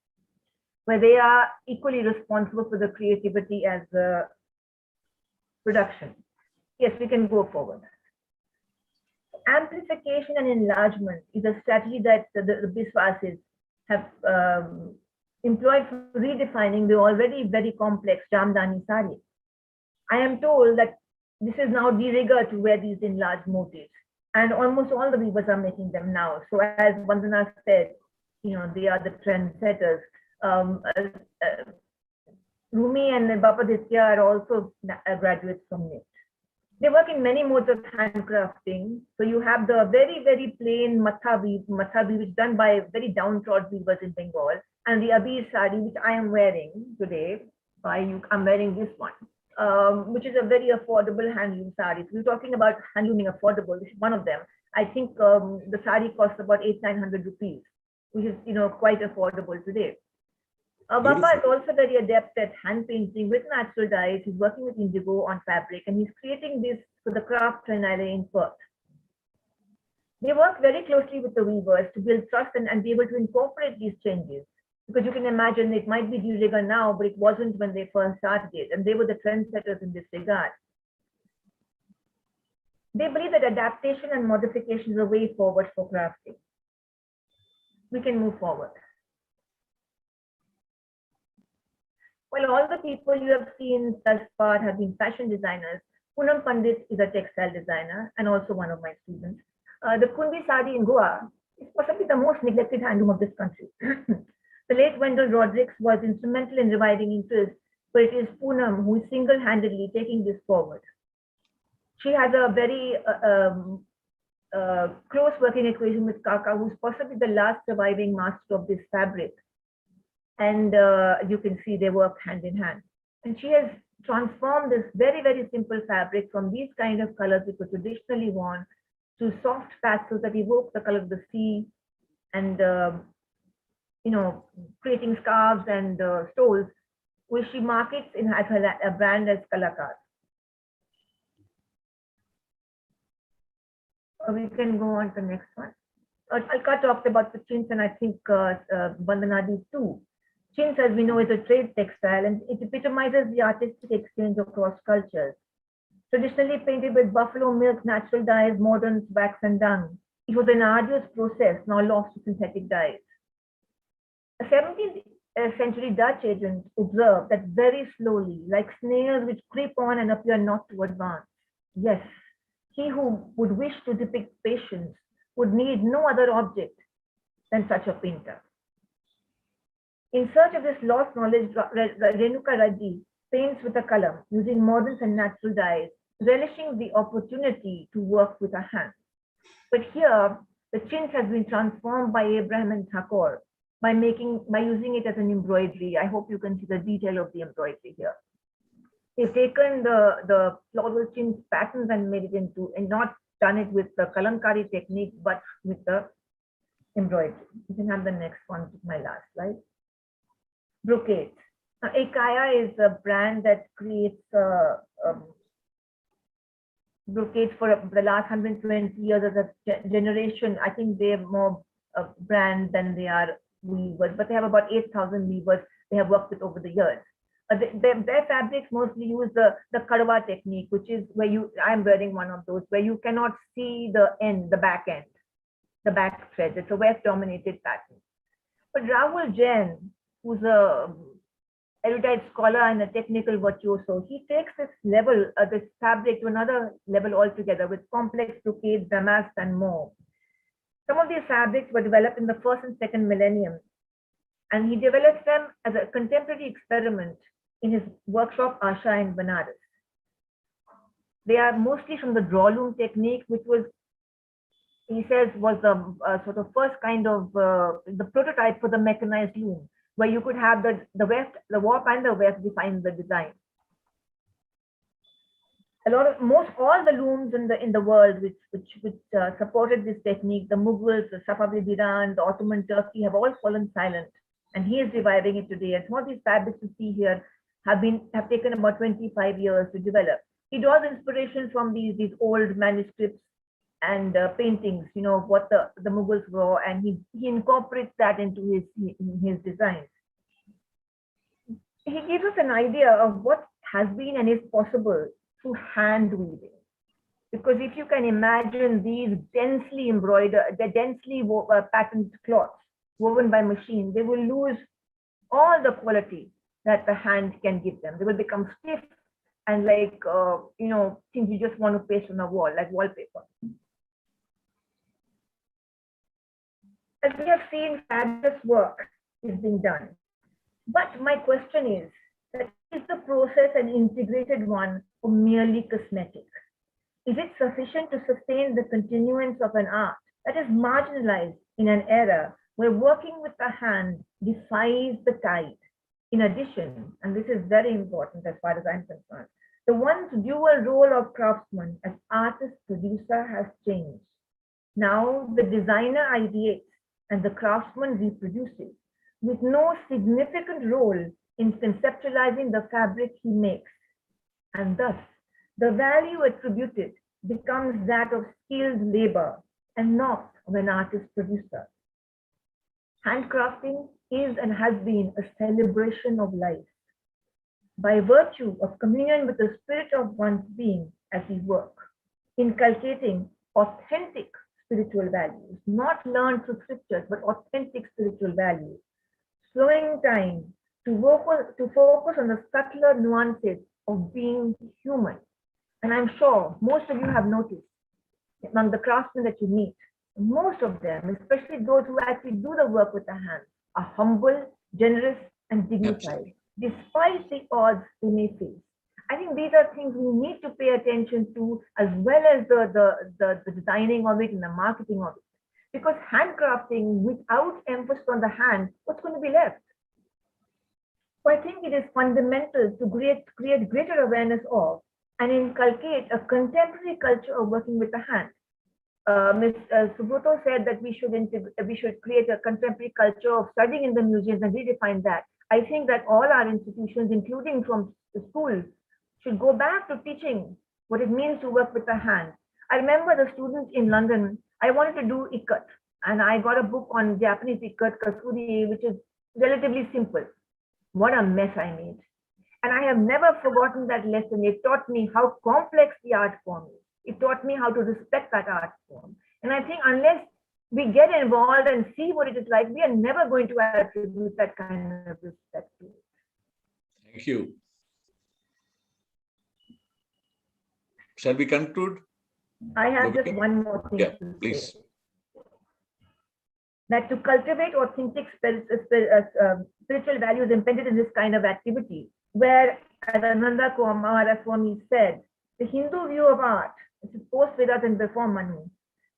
[SPEAKER 7] where they are equally responsible for the creativity as the production. Yes, we can go forward. Amplification and enlargement is a strategy that the Biswasis have employed for redefining the already very complex Jamdani sari. I am told that this is now de rigueur to wear these enlarged motifs, and almost all the weavers are making them now. So as Vandana said, they are the trendsetters. Rumi and Bapa Ditya are also graduates from it. They work in many modes of handcrafting. So you have the very, very plain matha weave, which is done by very downtrodden weavers in Bengal, and the Abir sari, which I am wearing today. I'm wearing this one, which is a very affordable handloom sari. So we're talking about handlooming affordable. This is one of them. I think the sari costs about 800-900 rupees, which is quite affordable today. Bapa is also very adept at hand painting with natural dyes. He's working with indigo on fabric, and he's creating this for the craft triennale in Perth. They work very closely with the weavers to build trust and be able to incorporate these changes. Because you can imagine it might be de rigueur now, but it wasn't when they first started it, and they were the trendsetters in this regard. They believe that adaptation and modification is a way forward for crafting. We can move forward. Well, all the people you have seen thus far have been fashion designers. Poonam Pandit is a textile designer and also one of my students. The Kundi Sari in Goa is possibly the most neglected handloom of this country. The late Wendell Rodrigues was instrumental in reviving interest, but it is Poonam who is single-handedly taking this forward. She has a very close working equation with Kaka, who's possibly the last surviving master of this fabric. And you can see they work hand in hand. And she has transformed this very, very simple fabric from these kind of colors which were traditionally worn to soft pastels that evoke the color of the sea, and creating scarves and stoles, which she markets as her brand as Kalakar. We can go on to the next one. Alka talked about the chintz, and I think Vandana did too. Chintz, as we know, is a trade textile, and it epitomizes the artistic exchange across cultures. Traditionally painted with buffalo milk, natural dyes, moderns, wax, and dung, it was an arduous process, now lost to synthetic dyes. A 17th century Dutch agent observed that very slowly, like snails which creep on and appear not to advance. Yes, he who would wish to depict patience would need no other object than such a painter. In search of this lost knowledge, Renuka Reddy paints with a color using modern and natural dyes, relishing the opportunity to work with a hand. But here, the chintz has been transformed by Abraham and Thakur by using it as an embroidery. I hope you can see the detail of the embroidery here. They've taken the floral chintz patterns and made it into, and not done it with the kalamkari technique, but with the embroidery. You can have the next one, which is my last slide. Brocade. Now, Ekaya is a brand that creates brocades for the last 120 years as a generation. I think they're more a brand than they are weavers, but they have about 8,000 weavers they have worked with over the years. Their fabrics mostly use the karwa technique, which is where I'm wearing one of those, where you cannot see the end, the back thread. It's a weft dominated pattern. But Rahul Jain, who's a erudite scholar and a technical virtuoso, he takes this level, this fabric to another level altogether with complex brocades, damask, and more. Some of these fabrics were developed in the first and second millennium, and he develops them as a contemporary experiment in his workshop Asha in Banaras. They are mostly from the draw loom technique, which was, he says, was the sort of first kind of the prototype for the mechanized loom, where you could have the weft, the warp and the weft define the design. All the looms in the world which supported this technique, the Mughals, the Safavid Iran, the Ottoman Turkey, have all fallen silent, and he is reviving it today. And some of these fabrics you see here have taken about 25 years to develop. He draws inspiration from these old manuscripts and paintings, of what the Mughals wore, and he incorporates that into his designs. He gives us an idea of what has been and is possible through hand weaving. Because if you can imagine these densely embroidered, patterned cloths woven by machine, they will lose all the quality that the hand can give them. They will become stiff and like, things you just want to paste on a wall, like wallpaper. As we have seen, fabulous work is being done. But my question is the process an integrated one or merely cosmetic? Is it sufficient to sustain the continuance of an art that is marginalized in an era where working with the hand defies the tide? In addition, and this is very important as far as I'm concerned, the one's dual role of craftsman as artist-producer has changed. Now the designer ideates and the craftsman reproduces, with no significant role in conceptualizing the fabric he makes. And thus, the value attributed becomes that of skilled labor and not of an artist-producer. Handcrafting is and has been a celebration of life. By virtue of communion with the spirit of one's being as we work, inculcating authentic spiritual values, not learned through scriptures, but authentic spiritual values, slowing time to focus on the subtler nuances of being human. And I'm sure most of you have noticed among the craftsmen that you meet, most of them, especially those who actually do the work with the hands, are humble, generous, and dignified, despite the odds they may face. I think these are things we need to pay attention to, as well as the designing of it and the marketing of it. Because handcrafting without emphasis on the hand, what's going to be left? So I think it is fundamental to create greater awareness of and inculcate a contemporary culture of working with the hand. Ms. Subroto said that we should create a contemporary culture of studying in the museums and redefine that. I think that all our institutions, including from the schools, should go back to teaching what it means to work with the hand. I remember the students in London, I wanted to do ikat, and I got a book on Japanese ikat, kasuri, which is relatively simple. What a mess I made. And I have never forgotten that lesson. It taught me how complex the art form is. It taught me how to respect that art form. And I think unless we get involved and see what it is like, we are never going to attribute that kind of respect to it.
[SPEAKER 1] Thank you. Shall we conclude?
[SPEAKER 7] I have just
[SPEAKER 1] Gopika?
[SPEAKER 7] one more thing
[SPEAKER 1] Yeah,
[SPEAKER 7] to
[SPEAKER 1] please.
[SPEAKER 7] say. That to cultivate authentic spiritual values embedded in this kind of activity, where, as Ananda Kumara Swami said, the Hindu view of art, which is post-Vedas and before Manu,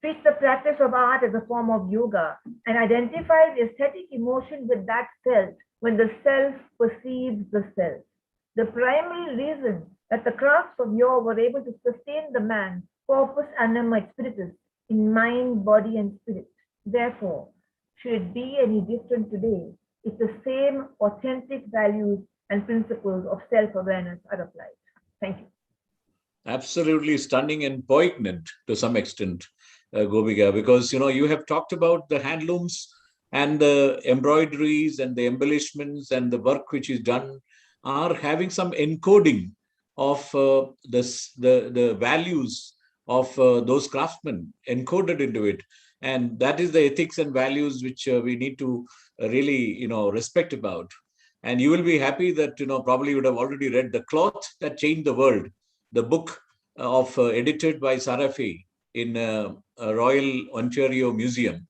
[SPEAKER 7] treats the practice of art as a form of yoga and identifies aesthetic emotion with that self when the self perceives the self. The primary reason that the crafts of yore were able to sustain the man, corpus anima et spiritus, in mind, body, and spirit. Therefore, should it be any different today, if the same authentic values and principles of self-awareness are applied? Thank you.
[SPEAKER 1] Absolutely stunning and poignant to some extent, Gopika, because you have talked about the handlooms and the embroideries and the embellishments and the work which is done are having some encoding of the values of those craftsmen encoded into it, and that is the ethics and values which we need to really respect about. And you will be happy that probably you would have already read The Cloth That Changed the World, the book of edited by Sarafi in Royal Ontario Museum,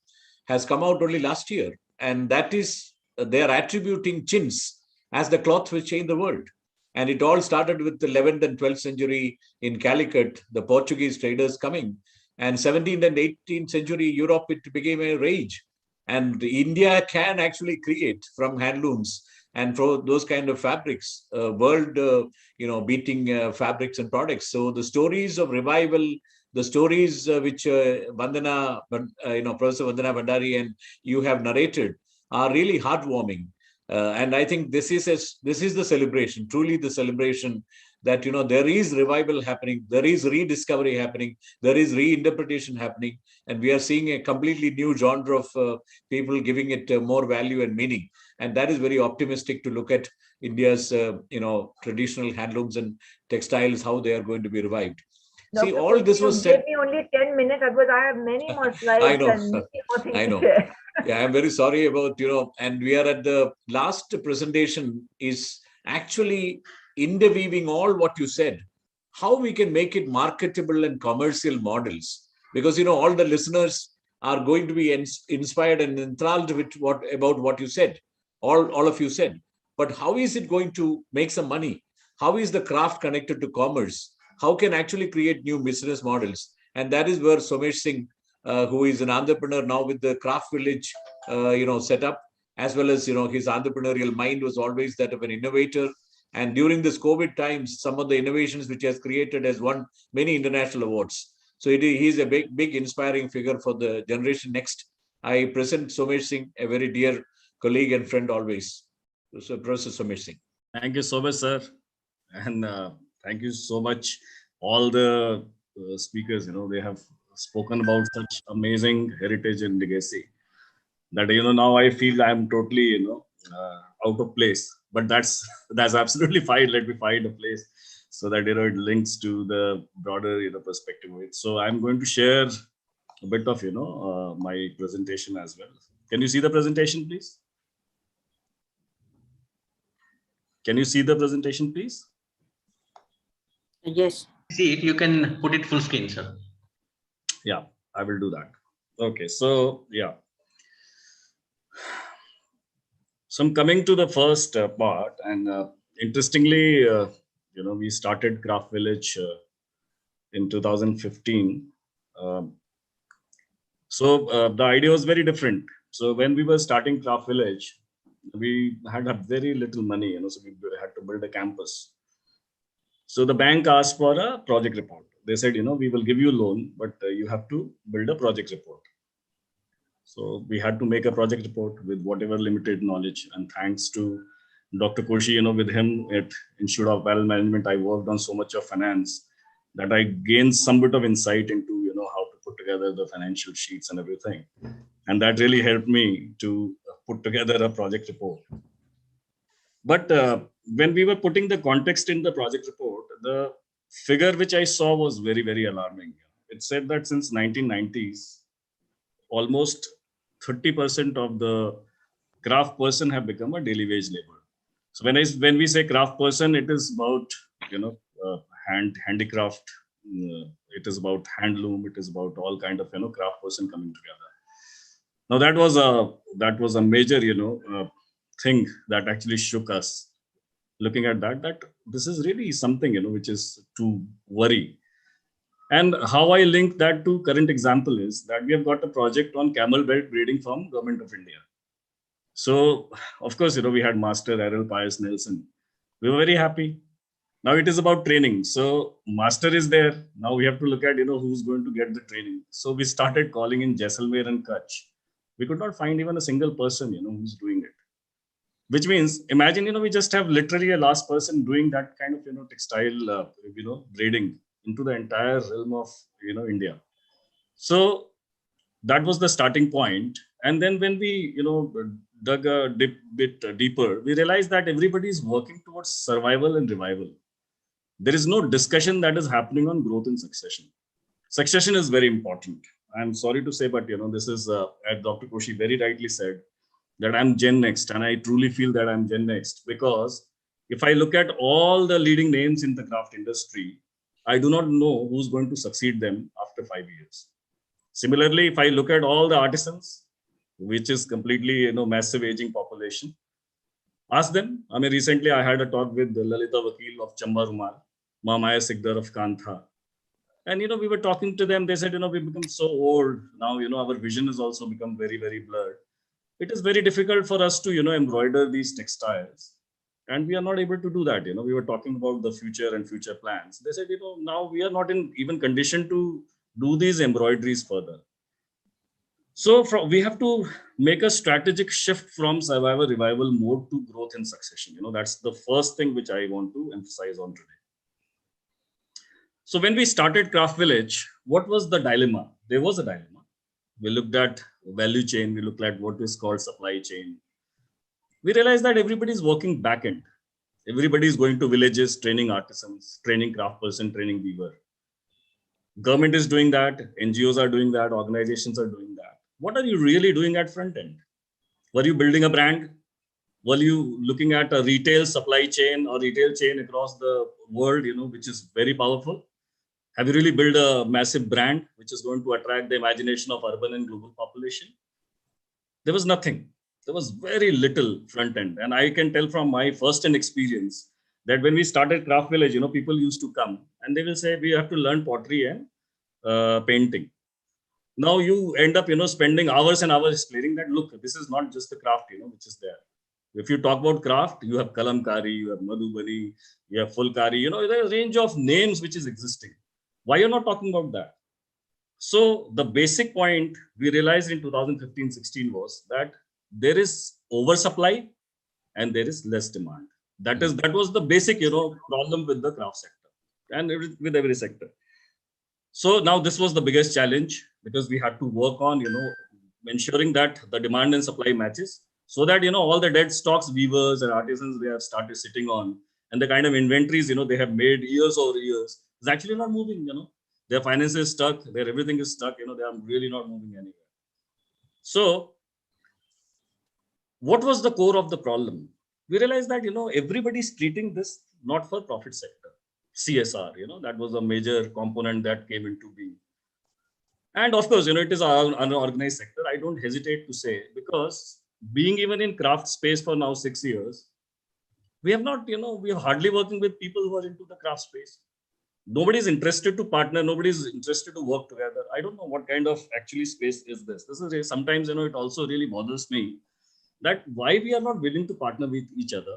[SPEAKER 1] has come out only last year, and that is they are attributing chintz as the cloth which changed the world. And it all started with the 11th and 12th century in Calicut, the Portuguese traders coming, and 17th and 18th century Europe, it became a rage. And India can actually create from handlooms and for those kind of fabrics, world, beating fabrics and products. So the stories of revival, the stories which Vandana, Professor Vandana Bhandari and you have narrated are really heartwarming. And I think this is the celebration, truly the celebration that there is revival happening, there is rediscovery happening, there is reinterpretation happening, and we are seeing a completely new genre of people giving it more value and meaning. And that is very optimistic to look at India's traditional handlooms and textiles, how they are going to be revived. See,
[SPEAKER 7] Dr.
[SPEAKER 1] all this was said.
[SPEAKER 7] Give me only 10 minutes because I have many more slides
[SPEAKER 1] I know.
[SPEAKER 7] and many more things
[SPEAKER 1] I
[SPEAKER 7] to
[SPEAKER 1] know.
[SPEAKER 7] share.
[SPEAKER 1] Yeah, I'm very sorry about, and we are at the last presentation is actually interweaving all what you said, how we can make it marketable and commercial models. Because, all the listeners are going to be inspired and enthralled with what you said, all of you said. But how is it going to make some money? How is the craft connected to commerce? How can actually create new business models? And that is where Somesh Singh, who is an entrepreneur now with the craft village, set up, as well as, his entrepreneurial mind was always that of an innovator. And during this COVID times, some of the innovations which he has created has won many international awards. So he's a big inspiring figure for the generation next. I present Somesh Singh, a very dear colleague and friend always. So Professor Somesh Singh.
[SPEAKER 8] Thank you so much, sir. And thank you so much, all the speakers. They have spoken about such amazing heritage and legacy that now I feel I'm totally out of place. But that's absolutely fine. Let me find a place so that it links to the broader perspective of it. So I'm going to share a bit of my presentation as well. Can you see the presentation, please? Can you see the presentation, please?
[SPEAKER 5] Yes.
[SPEAKER 4] See it, you can put it full screen, sir.
[SPEAKER 8] Yeah, I will do that. Okay, so yeah. So I'm coming to the first part, and interestingly, we started Craft Village in 2015. So the idea was very different. So when we were starting Craft Village, we had very little money, so we had to build a campus. So the bank asked for a project report. They said, we will give you a loan, but you have to build a project report. So we had to make a project report with whatever limited knowledge. And thanks to Dr. Koshi, with him at Institute of Apparel Management, I worked on so much of finance that I gained some bit of insight into, how to put together the financial sheets and everything. And that really helped me to put together a project report. But when we were putting the context in the project report, the figure which I saw was very, very alarming. It said that since 1990s, almost 30% of the craft person have become a daily wage labor. So when we say craft person, it is about, handicraft. It is about handloom. It is about all kind of, craft person coming together. Now that was a major, thing that actually shook us. Looking at that this is really something, which is to worry. And how I link that to current example is that we have got a project on camel belt breeding from Government of India. So, of course, we had Master Errol Pius Nelson. We were very happy. Now it is about training. So Master is there. Now we have to look at, who's going to get the training. So we started calling in Jaisalmer and Kutch. We could not find even a single person, who's doing it. Which means, imagine, we just have literally a last person doing that kind of, textile, braiding into the entire realm of, India. So that was the starting point. And then when we, dug a bit deeper, we realized that everybody is working towards survival and revival. There is no discussion that is happening on growth and succession. Succession is very important. I'm sorry to say, but, this is, as Dr. Koshi very rightly said, that I'm Gen Next, and I truly feel that I'm Gen Next, because if I look at all the leading names in the craft industry, I do not know who's going to succeed them after 5 years. Similarly, if I look at all the artisans, which is completely, massive aging population, ask them. I mean, recently I had a talk with Lalita Vakil of Chamba Rumal, Maya Sikdar of Kantha. And, we were talking to them. They said, we've become so old now, our vision has also become very, very blurred. It is very difficult for us to, embroider these textiles. And we are not able to do that. We were talking about the future and future plans. They said, now we are not in even condition to do these embroideries further. So we have to make a strategic shift from survival revival mode to growth and succession. That's the first thing which I want to emphasize on today. So when we started Craft Village, what was the dilemma? There was a dilemma. We looked at value chain. We looked at what is called supply chain. We realized that everybody is working back end. Everybody is going to villages, training artisans, training craft person, training weaver. Government is doing that. NGOs are doing that. Organizations are doing that. What are you really doing at front end? Were you building a brand? Were you looking at a retail supply chain or retail chain across the world, which is very powerful? Have you really built a massive brand which is going to attract the imagination of urban and global population? There was nothing. There was very little front end. And I can tell from my first-hand experience that when we started Craft Village, people used to come and they will say, we have to learn pottery and painting. Now you end up, spending hours and hours explaining that, look, this is not just the craft, which is there. If you talk about craft, you have kalamkari, you have madhubani, you have fulkari, there's a range of names which is existing. Why you're not talking about that? So the basic point we realized in 2015-16 was that there is oversupply and there is less demand. That was the basic, problem with the craft sector and with every sector. So now this was the biggest challenge because we had to work on, ensuring that the demand and supply matches so that, all the dead stocks, weavers and artisans, they have started sitting on and the kind of inventories, they have made years over years is actually not moving, their finances is stuck, their everything is stuck, they are really not moving anywhere. So what was the core of the problem? We realized that, everybody's treating this not for profit sector. CSR, that was a major component that came into being. And of course, it is an unorganized sector. I don't hesitate to say, because being even in craft space for now 6 years, we have not, we are hardly working with people who are into the craft space. Nobody is interested to partner. Nobody is interested to work together. I don't know what kind of actually space is this. This is sometimes, it also really bothers me that why we are not willing to partner with each other.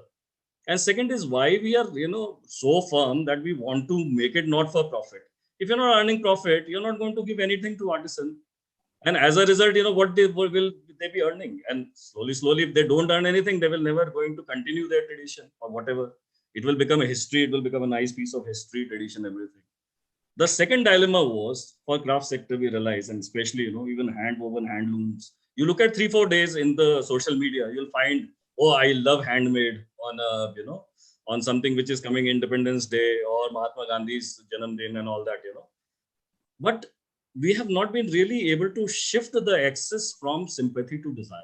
[SPEAKER 8] And second is why we are, so firm that we want to make it not for profit. If you're not earning profit, you're not going to give anything to artisan. And as a result, what will they be earning? And slowly, if they don't earn anything, they will never going to continue their tradition or whatever. It will become a history. It will become a nice piece of history, tradition, everything. The second dilemma was for craft sector, we realized, and especially, even hand-woven handlooms. You look at 3-4 days in the social media, you'll find, oh, I love handmade on on something which is coming Independence Day or Mahatma Gandhi's Janam Din and all that, But we have not been really able to shift the axis from sympathy to desire.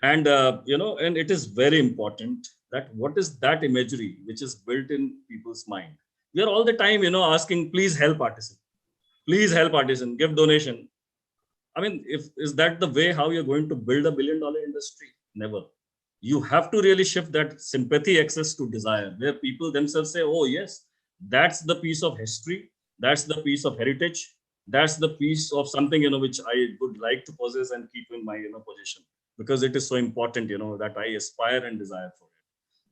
[SPEAKER 8] And, and it is very important that what is that imagery which is built in people's mind. We are all the time, asking, please help artisan. Please help artisan, give donation. I mean, is that the way how you're going to build $1 billion industry? Never. You have to really shift that sympathy access to desire, where people themselves say, oh yes, that's the piece of history, that's the piece of heritage, that's the piece of something, which I would like to possess and keep in my, possession, because it is so important, that I aspire and desire for it.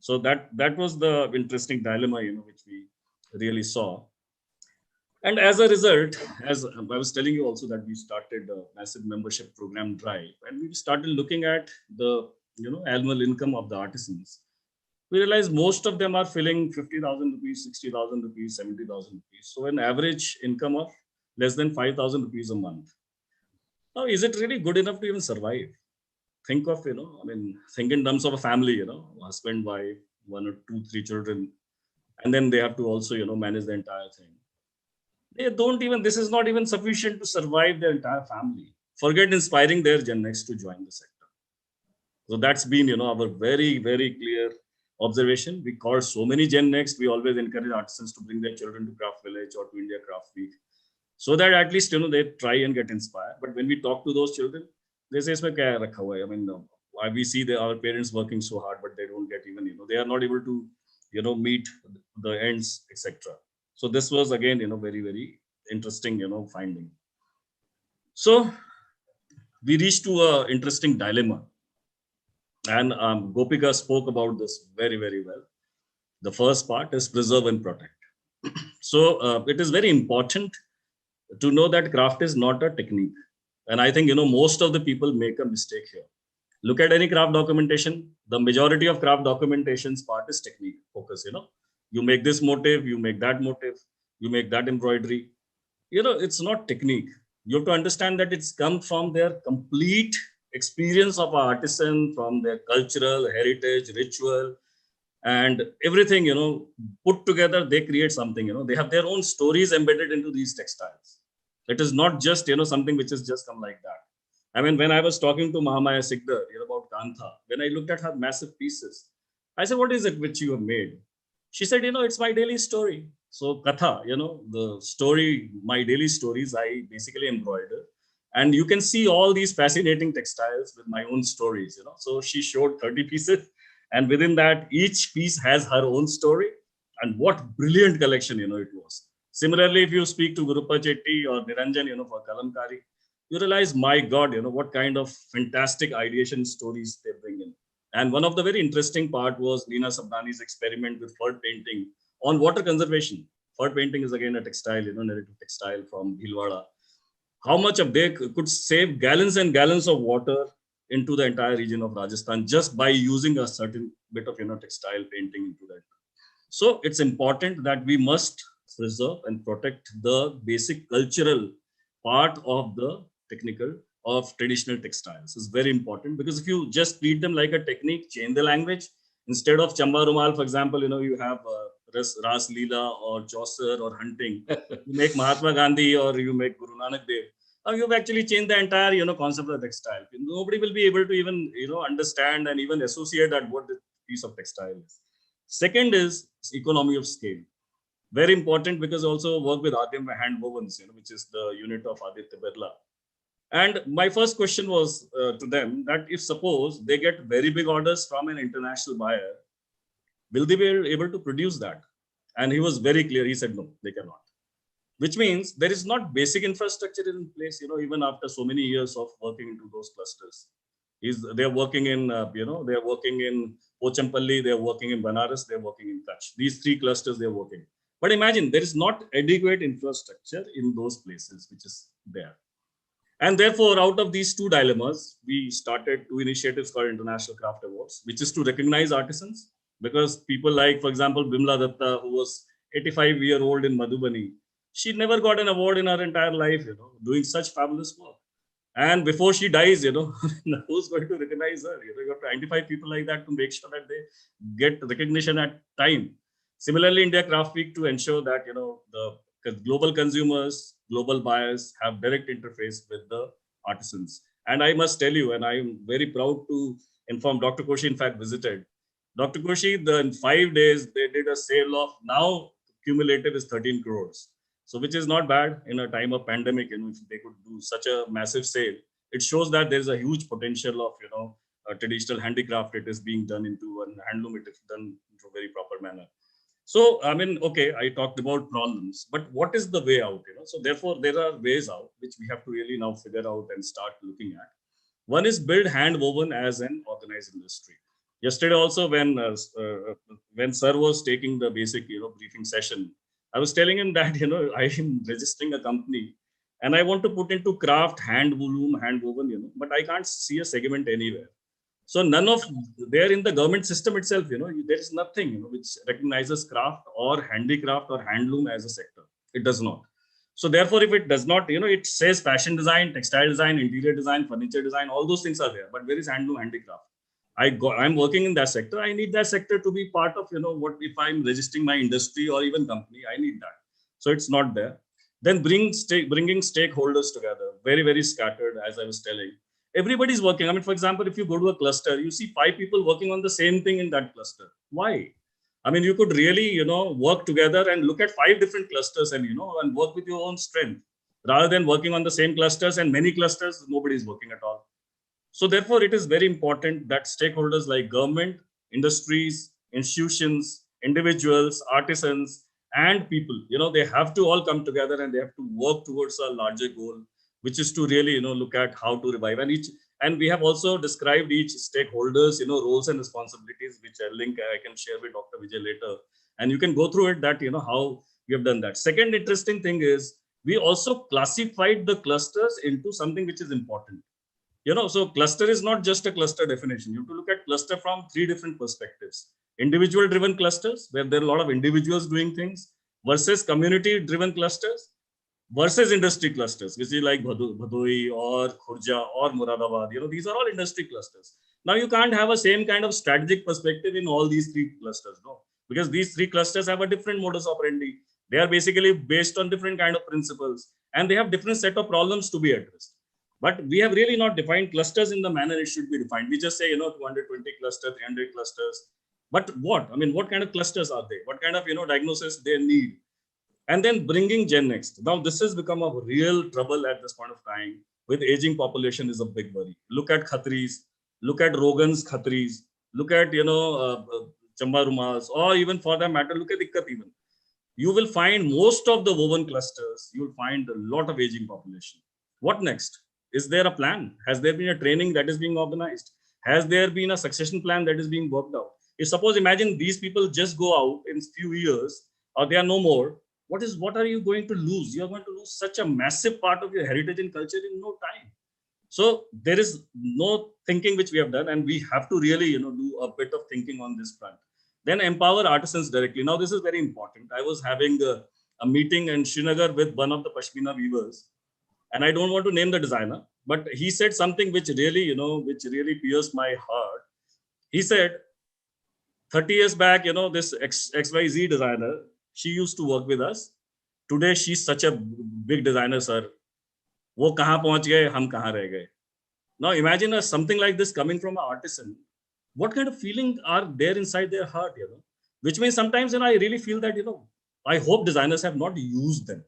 [SPEAKER 8] So that was the interesting dilemma, which we really saw. And as a result, as I was telling you also, that we started a massive membership program drive, and we started looking at the annual income of the artisans. We realized most of them are filling 50,000 rupees, 60,000 rupees, 70,000 rupees. So an average income of less than 5,000 rupees a month. Now, is it really good enough to even survive? Think of, think in terms of a family, husband, wife, 1 or 2, 3 children, and then they have to also, manage the entire thing. They don't even, this is not even sufficient to survive their entire family. Forget inspiring their Gen Next to join the sector. So that's been, our very, very clear observation. We called so many Gen Next. We always encourage artisans to bring their children to Craft Village or to India Craft Week, so that at least, they try and get inspired. But when we talk to those children, they say, "Isme kya rakha hua hai?" I mean, why we see our parents working so hard, but they don't get even, they are not able to, meet the ends, etc. So this was again, very, very interesting, finding. So we reached to an interesting dilemma, and Gopika spoke about this very, very well. The first part is preserve and protect. So it is very important to know that craft is not a technique. And I think, most of the people make a mistake here. Look at any craft documentation. The majority of craft documentations part is technique focus, You make this motif, you make that motif, you make that embroidery. It's not technique. You have to understand that it's come from their complete experience of an artisan, from their cultural heritage, ritual, and everything, put together, they create something, they have their own stories embedded into these textiles. It is not just, something which has just come like that. I mean, when I was talking to Mahamaya Sikdar about Kantha, when I looked at her massive pieces, I said, what is it which you have made? She said, it's my daily story. So Katha, the story, my daily stories, I basically embroider. And you can see all these fascinating textiles with my own stories, So she showed 30 pieces. And within that, each piece has her own story. And what brilliant collection, it was. Similarly, if you speak to Gurupa Chetty or Niranjan, for Kalamkari, you realize, my God, what kind of fantastic ideation stories they bring in. And one of the very interesting part was Nina Sabnani's experiment with fur painting on water conservation. Fur painting is again a textile, narrative textile from Bhilwara. How much of they could save gallons and gallons of water into the entire region of Rajasthan just by using a certain bit of, textile painting into that. So it's important that we must preserve and protect the basic cultural part of the technical of traditional textiles. Is very important, because if you just treat them like a technique, change the language, instead of Chamba Rumal, for example, you have Ras Leela or Chaucer or hunting, you make Mahatma Gandhi or you make Guru Nanak Dev. Now you've actually changed the entire, concept of textile. Nobody will be able to even, understand and even associate that what this piece of textile is. Second is economy of scale. Very important, because also work with RDM hand wovens, which is the unit of Aditya Birla. And my first question was to them that if suppose they get very big orders from an international buyer, will they be able to produce that? And he was very clear. He said, no, they cannot. Which means there is not basic infrastructure in place, even after so many years of working into those clusters. They're working in, they're working in Pochampalli, they're working in Banaras, they're working in Kutch. These 3 clusters they're working. But imagine there is not adequate infrastructure in those places, which is there. And therefore, out of these 2 dilemmas, we started 2 initiatives called International Craft Awards, which is to recognize artisans, because people like, for example, Bimla Datta, who was 85-year-old in Madhubani, she never got an award in her entire life, doing such fabulous work. And before she dies, who's going to recognize her? You have to identify people like that to make sure that they get recognition at time. Similarly, India Craft Week, to ensure that, the global consumers global buyers have direct interface with the artisans. And I must tell you, and I am very proud to inform Dr. Koshi, in fact, visited. Dr. Koshi, in 5 days, they did a sale of now cumulative is 13 crores. So which is not bad in a time of pandemic, if they could do such a massive sale. It shows that there is a huge potential of, traditional handicraft. It is being done into an handloom. It is done into a very proper manner. So, I mean, okay, I talked about problems, but what is the way out? So therefore, there are ways out, which we have to really now figure out and start looking at. One is build hand woven as an organized industry. Yesterday also, when Sir was taking the basic, briefing session, I was telling him that, I am registering a company and I want to put into craft, hand woven, but I can't see a segment anywhere. So none of there in the government system itself, there is nothing which recognizes craft or handicraft or handloom as a sector. It does not. So therefore, if it does not, it says fashion design, textile design, interior design, furniture design, all those things are there. But where is handloom, handicraft? I'm working in that sector. I need that sector to be part of, what if I'm registering my industry or even company, I need that. So it's not there. Then bringing stakeholders together, very, very scattered, as I was telling. Everybody's working. I mean, for example, if you go to a cluster, you see 5 people working on the same thing in that cluster. Why? I mean, you could really, work together and look at 5 different clusters and, and work with your own strength rather than working on the same clusters and many clusters, nobody's working at all. So therefore, it is very important that stakeholders like government, industries, institutions, individuals, artisans, and people, they have to all come together and they have to work towards a larger goal, which is to really, look at how to revive. And we have also described each stakeholders, roles and responsibilities, which a link I can share with Dr. Vijay later. And you can go through it that, how we have done that. Second interesting thing is we also classified the clusters into something which is important. So cluster is not just a cluster definition. You have to look at cluster from 3 different perspectives. Individual driven clusters, where there are a lot of individuals doing things, versus community driven clusters, versus industry clusters, which is like Bhadoi or Khurja or Muradabad. These are all industry clusters. Now you can't have a same kind of strategic perspective in all these 3 clusters, no, because these 3 clusters have a different modus operandi. They are basically based on different kind of principles and they have different set of problems to be addressed. But we have really not defined clusters in the manner it should be defined. We just say, 220 clusters, 300 clusters. But what? I mean, what kind of clusters are they? What kind of, diagnosis they need? And then bringing Gen Next. Now, this has become a real trouble at this point of time. With aging population is a big worry. Look at Khatris, look at Rogan's Khatris, look at, Chamba Rumals, or even for that matter, look at Ikkat even. You will find most of the woven clusters, you will find a lot of aging population. What next? Is there a plan? Has there been a training that is being organized? Has there been a succession plan that is being worked out? If suppose imagine these people just go out in few years or they are no more, what are you going to lose? You are going to lose such a massive part of your heritage and culture in no time. So there is no thinking which we have done, and we have to really, do a bit of thinking on this front. Then empower artisans directly. Now this is very important. I was having a meeting in Srinagar with one of the Pashmina weavers, and I don't want to name the designer, but he said something which really, which really pierced my heart. He said, 30 years back, this XYZ designer, she used to work with us. Today, she's such a big designer, sir. वो कहाँ पहुँच गए, हम कहाँ रह गए. Now, imagine something like this coming from an artisan. What kind of feeling are there inside their heart, Which means sometimes, I really feel that, I hope designers have not used them.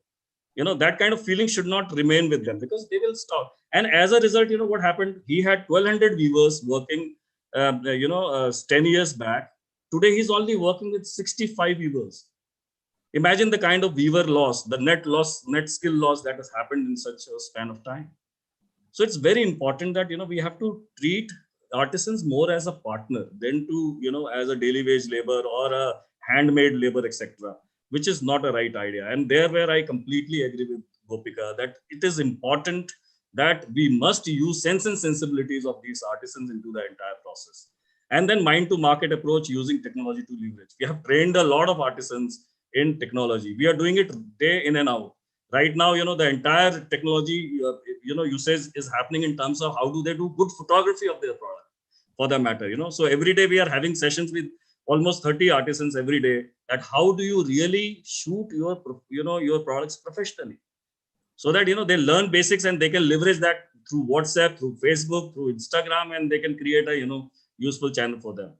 [SPEAKER 8] That kind of feeling should not remain with them because they will stop. And as a result, what happened? He had 1,200 weavers working, 10 years back. Today, he's only working with 65 weavers. Imagine the kind of weaver loss, the net skill loss that has happened in such a span of time. So it's very important that, we have to treat artisans more as a partner than to, as a daily wage labor or a handmade labor, etc., which is not a right idea. And there where I completely agree with Gopika, that it is important that we must use sense and sensibilities of these artisans into the entire process. And then mind to market approach using technology to leverage. We have trained a lot of artisans in technology. We are doing it day in and out. Right now, the entire technology, usage is happening in terms of how do they do good photography of their product, for that matter, So every day we are having sessions with almost 30 artisans every day. That how do you really shoot your, your products professionally? so that, they learn basics and they can leverage that through WhatsApp, through Facebook, through Instagram, and they can create a, useful channel for them.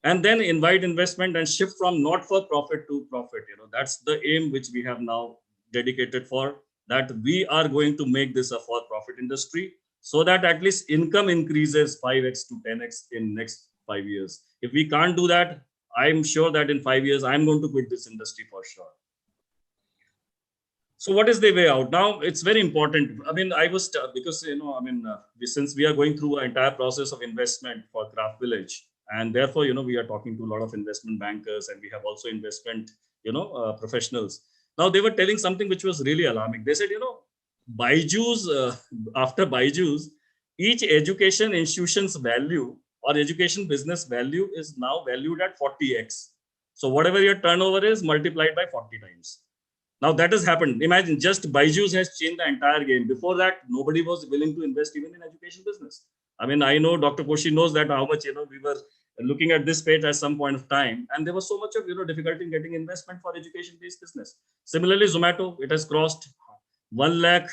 [SPEAKER 8] And then invite investment and shift from not for profit to profit. That's the aim which we have now dedicated for, that we are going to make this a for profit industry, so that at least income increases 5x to 10x in next 5 years. If we can't do that, I'm sure that in 5 years, I'm going to quit this industry for sure. So what is the way out? Now, it's very important. I mean, because, since we are going through an entire process of investment for Craft Village, and therefore, we are talking to a lot of investment bankers, and we have also investment, professionals. Now, they were telling something which was really alarming. They said, Byju's, after Byju's, each education institution's value or education business value is now valued at 40x. So whatever your turnover is, multiplied by 40 times. Now that has happened. Imagine, just Byju's has changed the entire game. Before that, nobody was willing to invest even in education business. I mean, I know Dr. Koshi knows that how much, we were looking at this page at some point of time, and there was so much of, difficulty in getting investment for education-based business. Similarly, Zomato, it has crossed 1 lakh,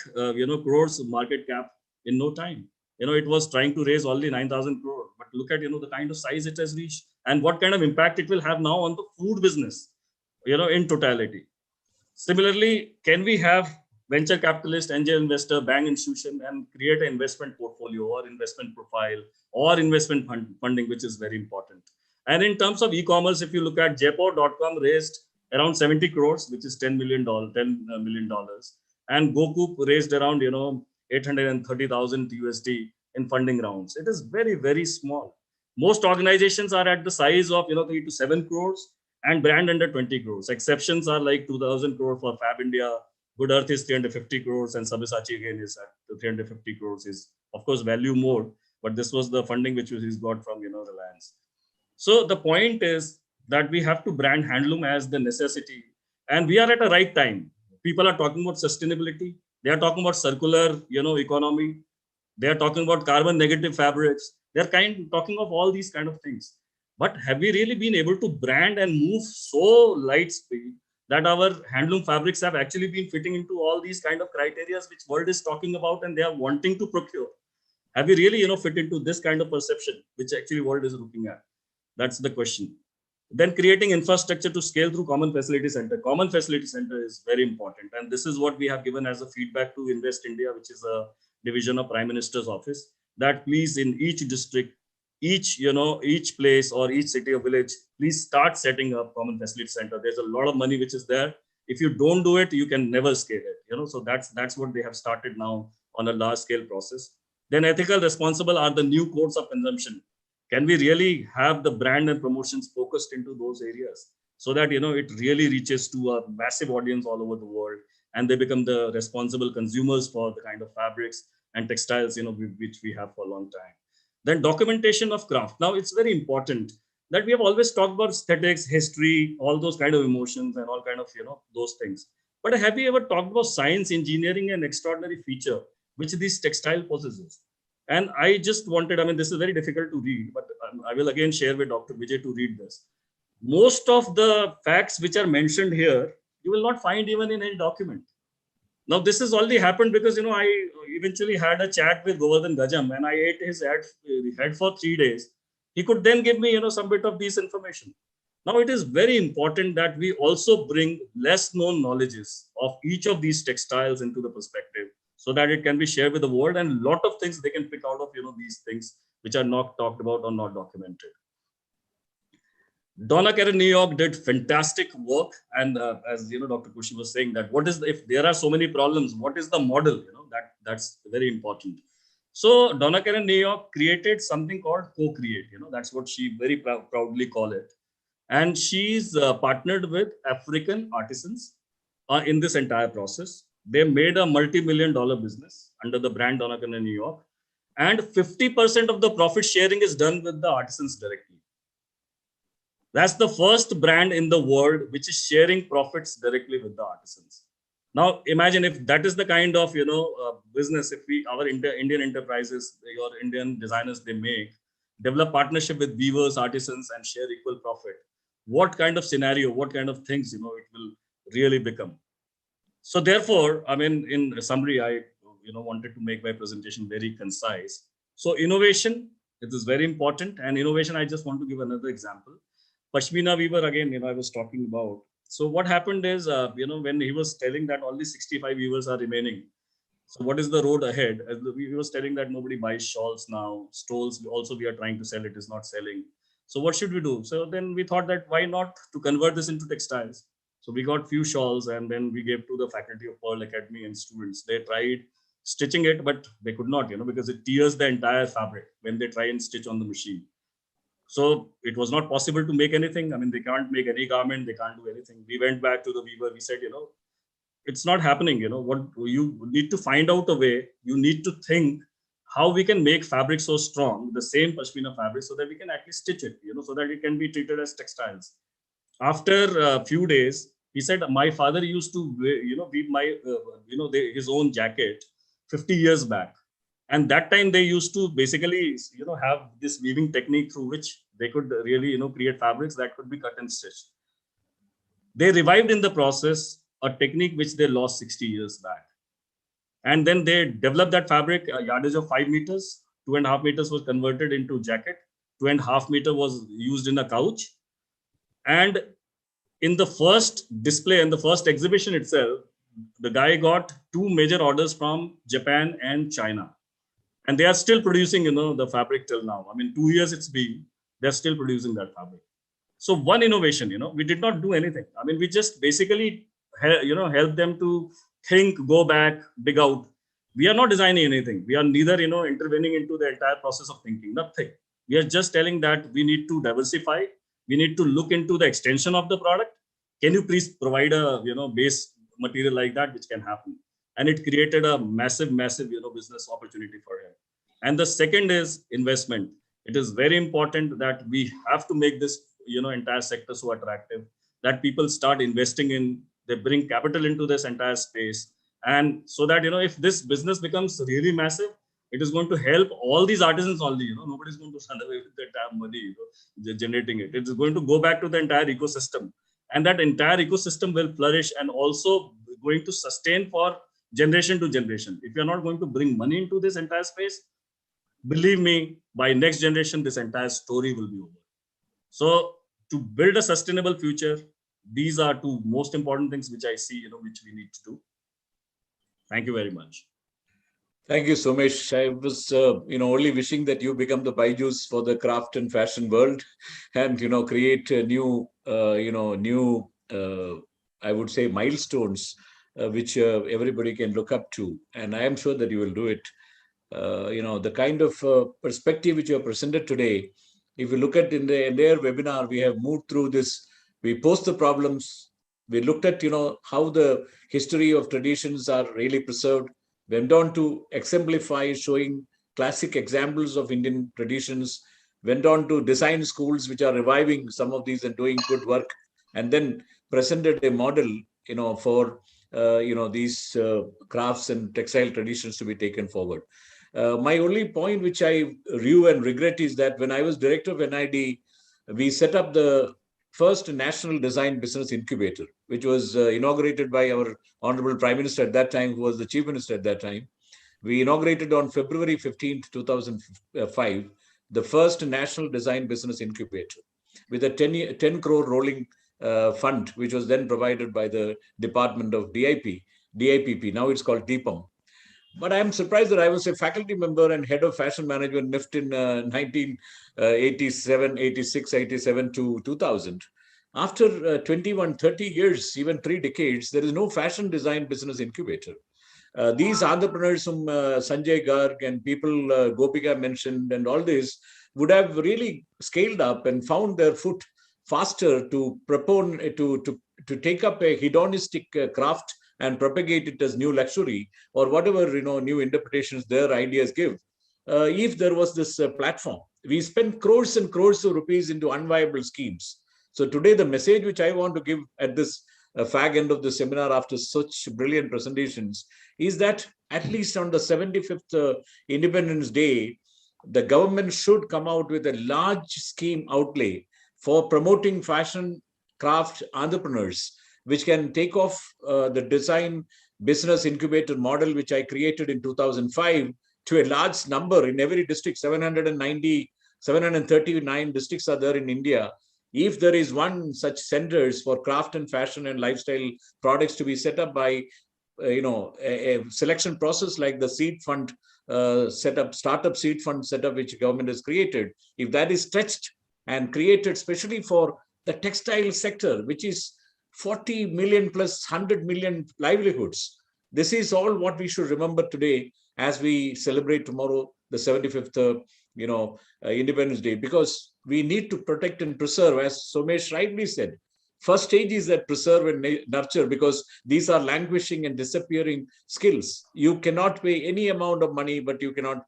[SPEAKER 8] crores market cap in no time. It was trying to raise only 9,000 crore, but look at, the kind of size it has reached and what kind of impact it will have now on the food business, in totality. Similarly, can we have venture capitalist, angel investor, bank institution, and create an investment portfolio or investment profile or investment funding, which is very important. And in terms of e-commerce, if you look at Jaipur.com raised around 70 crores, which is $10 million. And Goku raised around, 830,000 USD in funding rounds. It is very, very small. Most organizations are at the size of, 3 to 7 crores. And brand under 20 crores. Exceptions are like 2,000 crore for Fab India. Good Earth is 350 crores, and Sabyasachi again is at 350 crores. Is of course value more, but this was the funding which he's got from Reliance. So the point is that we have to brand handloom as the necessity, and we are at a right time. People are talking about sustainability. They are talking about circular, economy. They are talking about carbon negative fabrics. They are talking of all these kind of things. But have we really been able to brand and move so light speed that our handloom fabrics have actually been fitting into all these kind of criteria which world is talking about and they are wanting to procure? Have we really, fit into this kind of perception which actually world is looking at? That's the question. Then creating infrastructure to scale through common facility center. Common facility center is very important. And this is what we have given as a feedback to Invest India, which is a division of Prime Minister's office, that please in each district, each place or each city or village, please start setting up common facility center. There's a lot of money which is there. If you don't do it, you can never scale it. So that's what they have started now on a large scale process. Then ethical, responsible are the new codes of consumption. Can we really have the brand and promotions focused into those areas so that it really reaches to a massive audience all over the world and they become the responsible consumers for the kind of fabrics and textiles which we have for a long time. Then documentation of craft. Now it's very important that we have always talked about aesthetics, history, all those kind of emotions and all kind of, those things. But have we ever talked about science, engineering, and extraordinary feature which this textile possesses? And I just wanted, this is very difficult to read, but I will again share with Dr. Vijay to read this. Most of the facts which are mentioned here, you will not find even in any document. Now, this has only happened because, I eventually had a chat with Govardhan Gajam and I ate his head for 3 days. He could then give me, some bit of this information. Now, it is very important that we also bring less known knowledges of each of these textiles into the perspective so that it can be shared with the world and a lot of things they can pick out of, these things which are not talked about or not documented. Donna Karen New York did fantastic work. And as Dr. Kushi was saying that if there are so many problems, what is the model? That's very important. So Donna Karen New York created something called co-create. That's what she very proudly call it. And she's partnered with African artisans in this entire process. They made a multi-million-dollar business under the brand Donna Karen New York. And 50% of the profit sharing is done with the artisans directly. That's the first brand in the world which is sharing profits directly with the artisans. Now, imagine if that is the kind of business. If our Indian enterprises, your Indian designers, they develop partnership with weavers, artisans, and share equal profit. What kind of scenario? What kind of things it will really become? So therefore, I mean, in summary, I wanted to make my presentation very concise. So innovation, it is very important. And innovation, I just want to give another example. Pashmina weaver, again, I was talking about. So what happened is, when he was telling that only 65 weavers are remaining. So what is the road ahead? As he was telling that nobody buys shawls now. Stoles also we are trying to sell, it is not selling. So what should we do? So then we thought that why not to convert this into textiles? So we got few shawls and then we gave to the faculty of Pearl Academy and students. They tried stitching it, but they could not, because it tears the entire fabric when they try and stitch on the machine. So it was not possible to make anything. I mean, they can't make any garment, they can't do anything. We went back to the weaver, we said, it's not happening. What you need to find out a way, you need to think how we can make fabric so strong, the same pashmina fabric, so that we can actually stitch it, so that it can be treated as textiles. After a few days, he said, my father used to, weave my, his own jacket 50 years back. And that time they used to basically, have this weaving technique through which they could really, create fabrics that could be cut and stitched. They revived in the process a technique which they lost 60 years back. And then they developed that fabric, a yardage of 5 meters, 2.5 meters was converted into jacket, 2.5 meter was used in a couch. And in the first display and the first exhibition itself, the guy got 2 major orders from Japan and China. And they are still producing, the fabric till now. I mean, 2 years it's been, they're still producing that fabric. So one innovation, we did not do anything. I mean, we just basically, help them to think, go back, dig out. We are not designing anything. We are neither, intervening into the entire process of thinking, nothing. We are just telling that we need to diversify. We need to look into the extension of the product. Can you please provide a, base material like that, which can happen? And it created a massive, business opportunity for him. And the second is investment. It is very important that we have to make this, entire sector so attractive that people start investing in, they bring capital into this entire space. And so that, if this business becomes really massive, it is going to help all these artisans only, nobody's going to run away with the entire money, generating it. It is going to go back to the entire ecosystem. And that entire ecosystem will flourish and also going to sustain for generation to generation. If you're not going to bring money into this entire space, believe me, by next generation, this entire story will be over. So to build a sustainable future, these are two most important things which I see, which we need to do. Thank you very much.
[SPEAKER 1] Thank you, Somesh. I was, only wishing that you become the Byju's for the craft and fashion world, and create a new, I would say, milestones which everybody can look up to. And I am sure that you will do it. The kind of perspective which you have presented today, if you look at in the entire webinar, we have moved through this. We posed the problems. We looked at, how the history of traditions are really preserved. Went on to exemplify, showing classic examples of Indian traditions. Went on to design schools which are reviving some of these and doing good work. And then presented a model, for, these crafts and textile traditions to be taken forward. My only point which I rue and regret is that when I was director of NID, we set up the first national design business incubator, which was inaugurated by our Honorable Prime Minister at that time, who was the Chief Minister at that time. We inaugurated on February 15th, 2005, the first national design business incubator with a 10 crore rolling fund, which was then provided by the Department of DIPP. Now it's called DIPAM. But I'm surprised that I was a faculty member and head of fashion management NIFT in 1987, 86, 87 to 2000. After 21, 30 years, even 3 decades, there is no fashion design business incubator. These entrepreneurs whom Sanjay Garg and people Gopika mentioned and all this would have really scaled up and found their foot faster to to take up a hedonistic craft and propagate it as new luxury or whatever new interpretations their ideas give. If there was this platform, we spent crores and crores of rupees into unviable schemes. So today, the message which I want to give at this fag end of the seminar after such brilliant presentations is that at least on the 75th Independence Day, the government should come out with a large scheme outlay for promoting fashion craft entrepreneurs, which can take off the design business incubator model, which I created in 2005, to a large number in every district. 739 districts are there in India. If there is one such centers for craft and fashion and lifestyle products to be set up by a selection process like the seed fund startup seed fund setup, which government has created, if that is stretched and created especially for the textile sector, which is 40 million plus 100 million livelihoods. This is all what we should remember today as we celebrate tomorrow the 75th Independence Day, because we need to protect and preserve, as Somesh rightly said. First stage is that preserve and nurture, because these are languishing and disappearing skills. You cannot pay any amount of money, but you cannot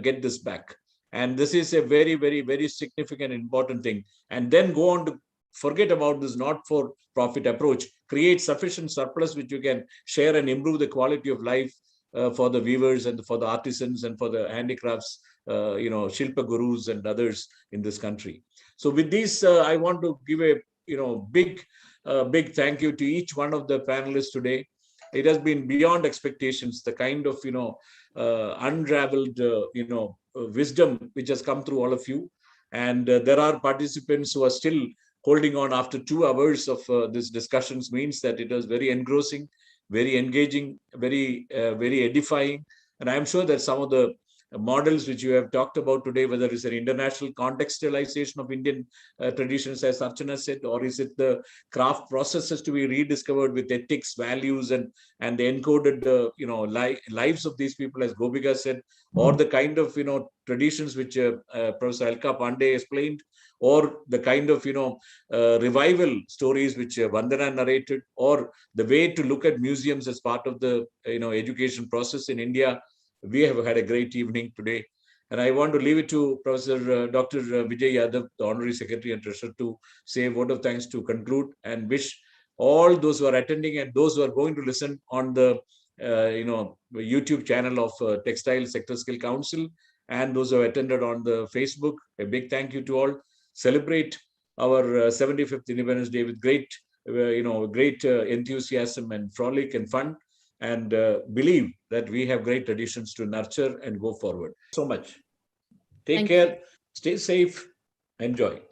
[SPEAKER 1] get this back. And this is a very, very, very significant, important thing. And then go on to forget about this not-for-profit approach. Create sufficient surplus which you can share and improve the quality of life for the weavers and for the artisans and for the handicrafts, Shilpa Gurus and others in this country. So with this, I want to give a big thank you to each one of the panelists today. It has been beyond expectations, the kind of unraveled wisdom which has come through all of you. And there are participants who are still holding on after 2 hours of this discussions, means that it was very engrossing, very engaging, very edifying. And I'm sure that some of the models which you have talked about today, whether it's an international contextualization of Indian traditions, as Archana said, or is it the craft processes to be rediscovered with ethics, values, and the encoded lives of these people, as Gobika said, or the kind of traditions which Professor Alka Pandey explained, or the kind of revival stories which Vandana narrated, or the way to look at museums as part of the education process in India. We have had a great evening today. And I want to leave it to Professor Dr. Vijay Yadav, the Honorary Secretary and Treasurer, to say a word of thanks to conclude, and wish all those who are attending and those who are going to listen on the YouTube channel of Textile Sector Skill Council, and those who have attended on the Facebook, a big thank you to all. Celebrate our 75th Independence Day with great enthusiasm and frolic and fun. And believe that we have great traditions to nurture and go forward. So much. Take care, stay safe, enjoy.